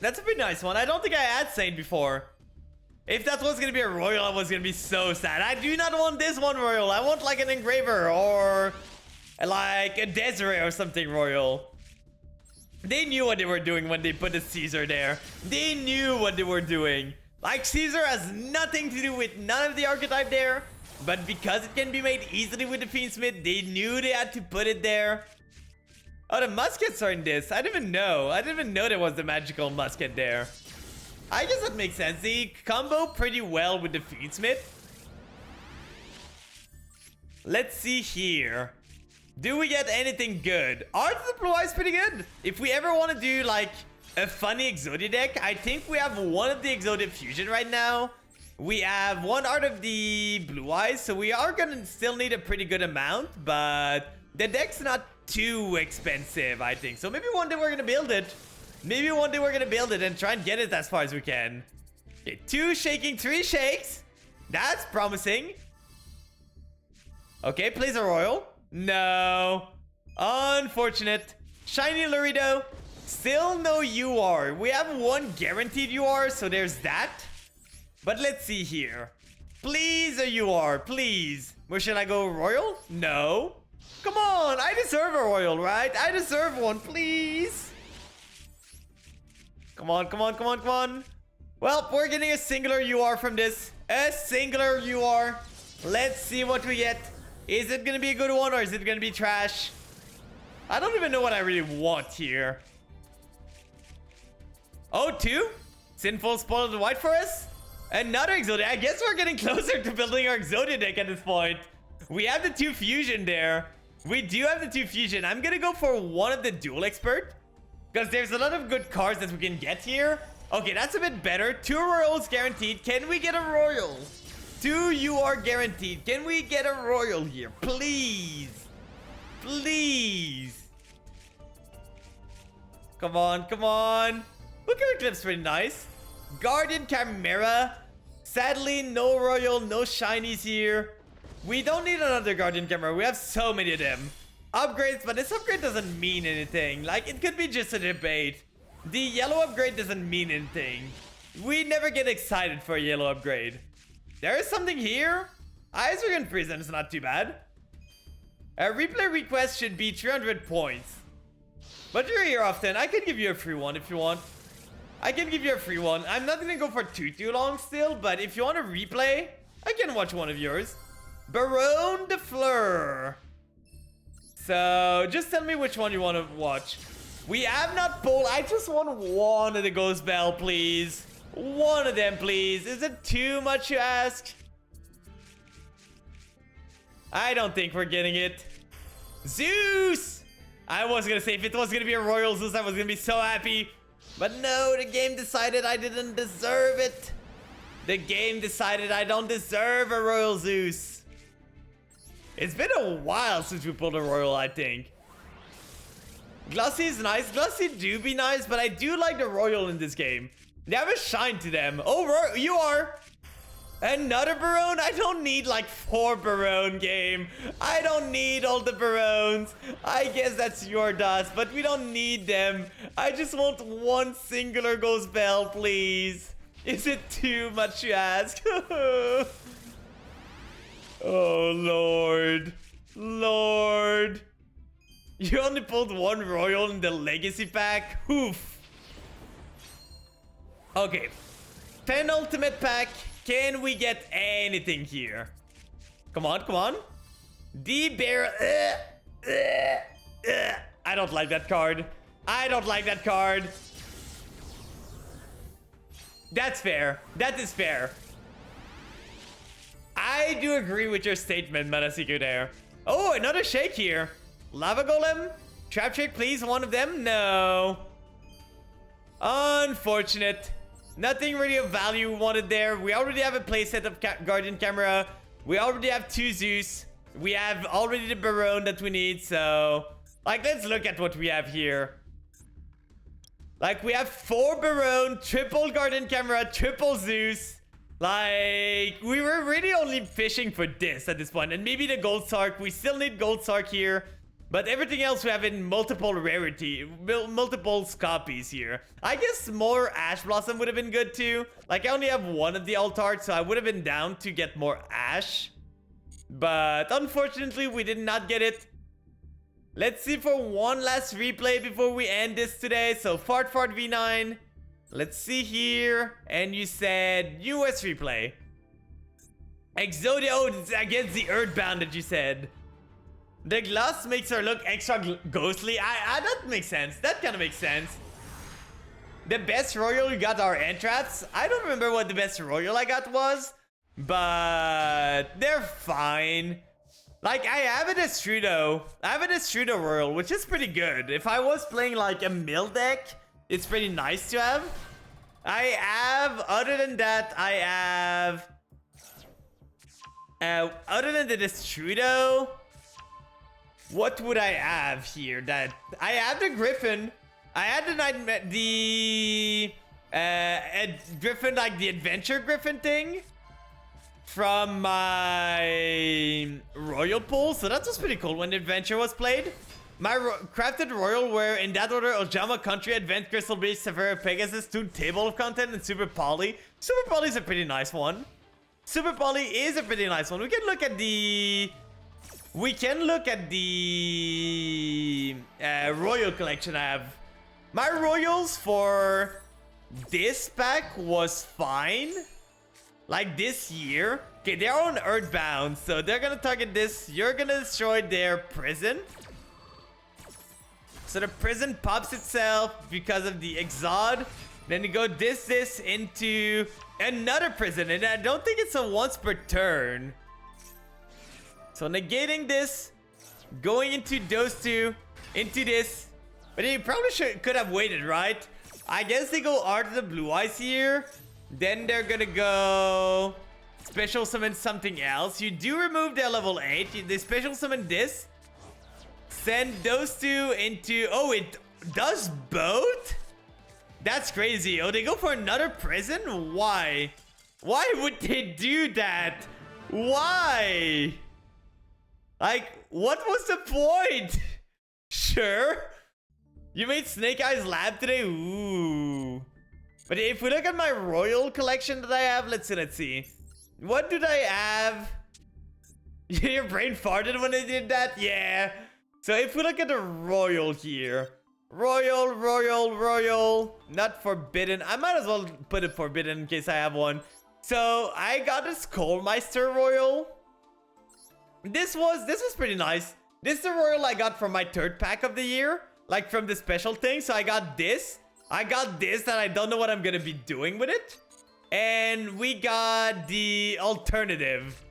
That's a pretty nice one. I don't think I had Saint before. If that was going to be a Royal, I was going to be so sad. I do not want this one Royal. I want like an Engraver or like a Desiree or something Royal. They knew what they were doing when they put the Caesar there. They knew what they were doing. Like, Caesar has nothing to do with none of the archetype there. But because it can be made easily with the Fiendsmith, they knew they had to put it there. Oh, the muskets are in this. I didn't even know. I didn't even know there was the magical musket there. I guess that makes sense. They combo pretty well with the Fiendsmith. Let's see here. Do we get anything good? Art of the Blue Eyes is pretty good. If we ever want to do, like, a funny Exodia deck, I think we have one of the Exodia Fusion right now. We have one Art of the Blue Eyes, so we are gonna still need a pretty good amount, but the deck's not too expensive, I think. So maybe one day we're gonna build it. Maybe one day we're gonna build it and try and get it as far as we can. Okay, 2 shaking, 3 shakes. That's promising. Okay, plays a Royal. No. Unfortunate. Shiny Lurido. Still no UR. We have 1 guaranteed UR, so there's that. But let's see here. Please a UR, please. Where should I go? Royal? No. Come on, I deserve a Royal, right? I deserve one, please. Come on, come on, come on, come on. Well, we're getting a singular UR from this. A singular UR. Let's see what we get. Is it gonna be a good one or is it gonna be trash? I don't even know what I really want here. Oh, 2? Sinful Spoiled White Forest? Another Exodia. I guess we're getting closer to building our Exodia deck at this point. We have the 2 fusion there. We do have the 2 fusion. I'm gonna go for one of the Duel Expert, because there's a lot of good cards that we can get here. Okay, that's a bit better. 2 Royals guaranteed. Can we get a Royal? 2 UR guaranteed. Can we get a Royal here? Please. Please. Come on, come on. Look at Eclipse, pretty nice. Guardian Chimera. Sadly, no Royal, no Shinies here. We don't need another Guardian Chimera. We have so many of them. Upgrades, but this upgrade doesn't mean anything. Like, it could be just a debate. The yellow upgrade doesn't mean anything. We never get excited for a yellow upgrade. There is something here. Isogen Prison is not too bad. A replay request should be 300 points. But you're here often. I can give you a free one if you want. I can give you a free one. I'm not gonna go for too long still, but if you want a replay, I can watch one of yours. Baron de Fleur. So just tell me which one you want to watch. We have not pulled. I just want one of the Ghost Bell, please. One of them, please. Is it too much to ask? I don't think we're getting it. Zeus! I was gonna say if it was gonna be a Royal Zeus, I was gonna be so happy. But no, the game decided I didn't deserve it. The game decided I don't deserve a Royal Zeus. It's been a while since we pulled a Royal, I think. Glossy is nice. Glossy do be nice, but I do like the Royal in this game. They have a shine to them. Oh, you are. Another Baron? I don't need like 4 Baron game. I don't need all the Barons. I guess that's your dust, but we don't need them. I just want one singular Ghost Bell, please. Is it too much to ask? Oh, Lord. Lord. You only pulled 1 Royal in the Legacy pack? Oof. Okay. Penultimate pack. Can we get anything here? Come on, come on. The Bear. I don't like that card. I don't like that card. That's fair. That is fair. I do agree with your statement, Manasiku there. Oh, another shake here. Lava Golem? Trap Shake, please. One of them? No. Unfortunate. Nothing really of value wanted there. We already have a playset of Guardian Camera. We already have 2 Zeus. We have already the Baron that we need, so... Like, let's look at what we have here. Like, we have 4 Baron, triple Guardian Camera, triple Zeus. Like, we were really only fishing for this at this point. And maybe the Gold Sark. We still need Gold Sark here. But everything else we have in multiple rarity, multiple copies here. I guess more Ash Blossom would have been good too. Like, I only have 1 of the Altart, so I would have been down to get more Ash. But unfortunately, we did not get it. Let's see for one last replay before we end this today. So, Fart V9. Let's see here. And you said US replay. Exodia, oh, it's against the Earthbound that you said. The gloss makes her look extra ghostly. That makes sense. That kind of makes sense. The best Royal you got are Entraps. I don't remember what the best Royal I got was. But they're fine. Like, I have a Destrudo. I have a Destrudo Royal, which is pretty good. If I was playing like a mill deck, it's pretty nice to have. I have, other than that, I have... other than the Destrudo... What would I have here? That I have the Griffin. I had the Griffin, like the Adventure Griffin thing from my Royal pool. So that was pretty cool when the Adventure was played. My crafted Royal were in that order: Ojama Country, Advent, Crystal Beach, Severa, Pegasus, Toon Table of Content, and Super Poly. Super Poly is a pretty nice one. Super Poly is a pretty nice one. We can look at the... Royal collection I have. My Royals for this pack was fine. Like this year. Okay, they're on Earthbound, so they're gonna target this. You're gonna destroy their prison. So the prison pops itself because of the Exod. Then you go this into another prison. And I don't think it's a once per turn. So negating this, going into those 2, into this. But you probably could have waited, right? I guess they go Art of the Blue Eyes here. Then they're gonna go special summon something else. You do remove their level 8. They special summon this. Send those 2 into... Oh, it does both? That's crazy. Oh, they go for another prison? Why? Why would they do that? Why? Like, what was the point? Sure. You made Snake Eyes Lab today? Ooh. But if we look at my royal collection that I have, let's see. What did I have? Your brain farted when I did that? Yeah. So if we look at the royal here. Royal. Not forbidden. I might as well put it forbidden in case I have one. So I got a Skullmeister royal. This was pretty nice. This is the royal I got from my 3rd pack of the year. Like from the special thing. So I got this. And I don't know what I'm gonna be doing with it. And we got the alternative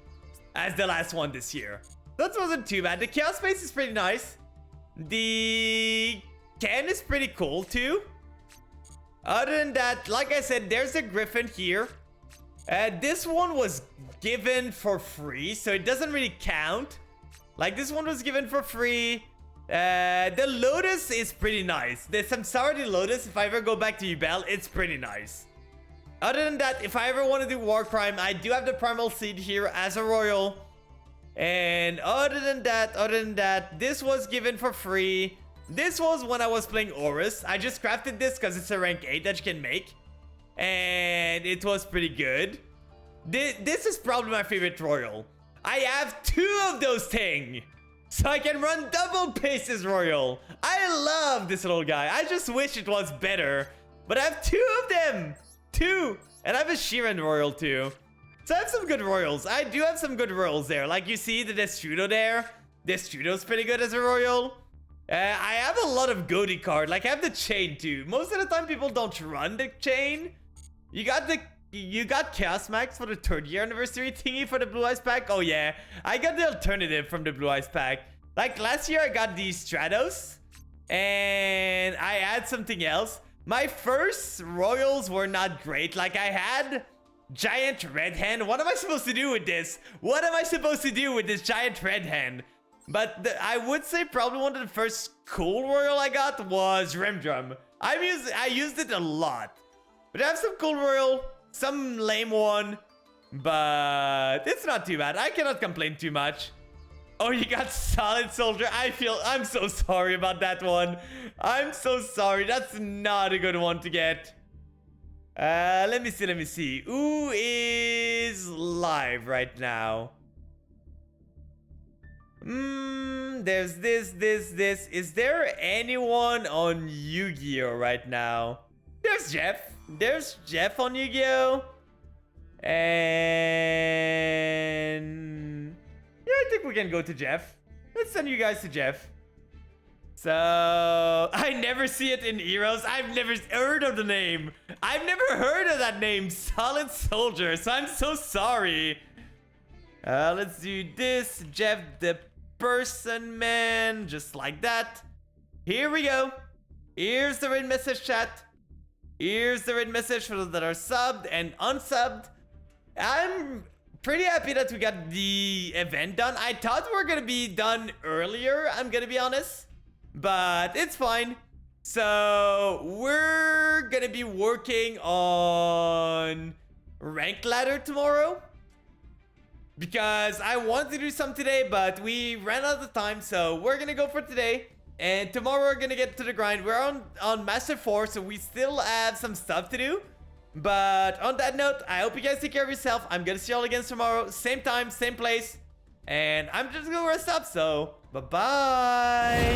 as the last one this year. That wasn't too bad. The Chaos Space is pretty nice. The can is pretty cool too. Other than that, like I said, there's a Griffin here. This one was given for free, so it doesn't really count. Like this one was given for free. The Lotus is pretty nice. The Samsara Lotus, if I ever go back to Yubel, it's pretty nice. Other than that, if I ever want to do War Crime, I do have the Primal Seed here as a royal. And other than that, this was given for free. This was when I was playing Horus. I just crafted this because it's a rank 8 that you can make. And it was pretty good. This is probably my favorite royal. I have 2 of those things. So I can run double paces royal. I love this little guy. I just wish it was better. But I have 2 of them. 2. And I have a Sheeran royal too. So I have some good royals. I do have some good royals there. Like you see the Destrudo there. Destrudo's pretty good as a royal. I have a lot of goatee card. Like I have the chain too. Most of the time people don't run the chain. You got Chaos Max for the 3rd year anniversary thingy for the Blue Eyes pack. Oh yeah, I got the alternative from the Blue Eyes pack. Like last year I got the Stratos. And I had something else. My first royals were not great. Like I had Giant Red Hand. What am I supposed to do with this? What am I supposed to do with this Giant Red Hand? But I would say probably one of the first cool royal I got was Rimdrum. I used it a lot. But I have some cool royal, some lame one. But it's not too bad. I cannot complain too much. Oh, you got Solid Soldier. I'm so sorry about that one. I'm so sorry. That's not a good one to get. Let me see. Who is live right now? There's this. Is there anyone on Yu-Gi-Oh right now? There's Jeff. There's Jeff on Yu-Gi-Oh. And yeah, I think we can go to Jeff. Let's send you guys to Jeff. So I never see it in Heroes. I've never heard of the name. I've never heard of that name, Solid Soldier. So I'm so sorry. Let's do this. Jeff the person man, just like that. Here we go. Here's the raid message chat. Here's the raid message for those that are subbed and unsubbed. I'm pretty happy that we got the event done. I thought we were gonna be done earlier, I'm gonna be honest. But it's fine. So we're gonna be working on Rank Ladder tomorrow. Because I wanted to do some today, but we ran out of time. So we're gonna go for today. And tomorrow we're gonna get to the grind. We're on Master 4, so we still have some stuff to do. But on that note, I hope you guys take care of yourself. I'm gonna see y'all again tomorrow. Same time, same place. And I'm just gonna rest up, so bye-bye.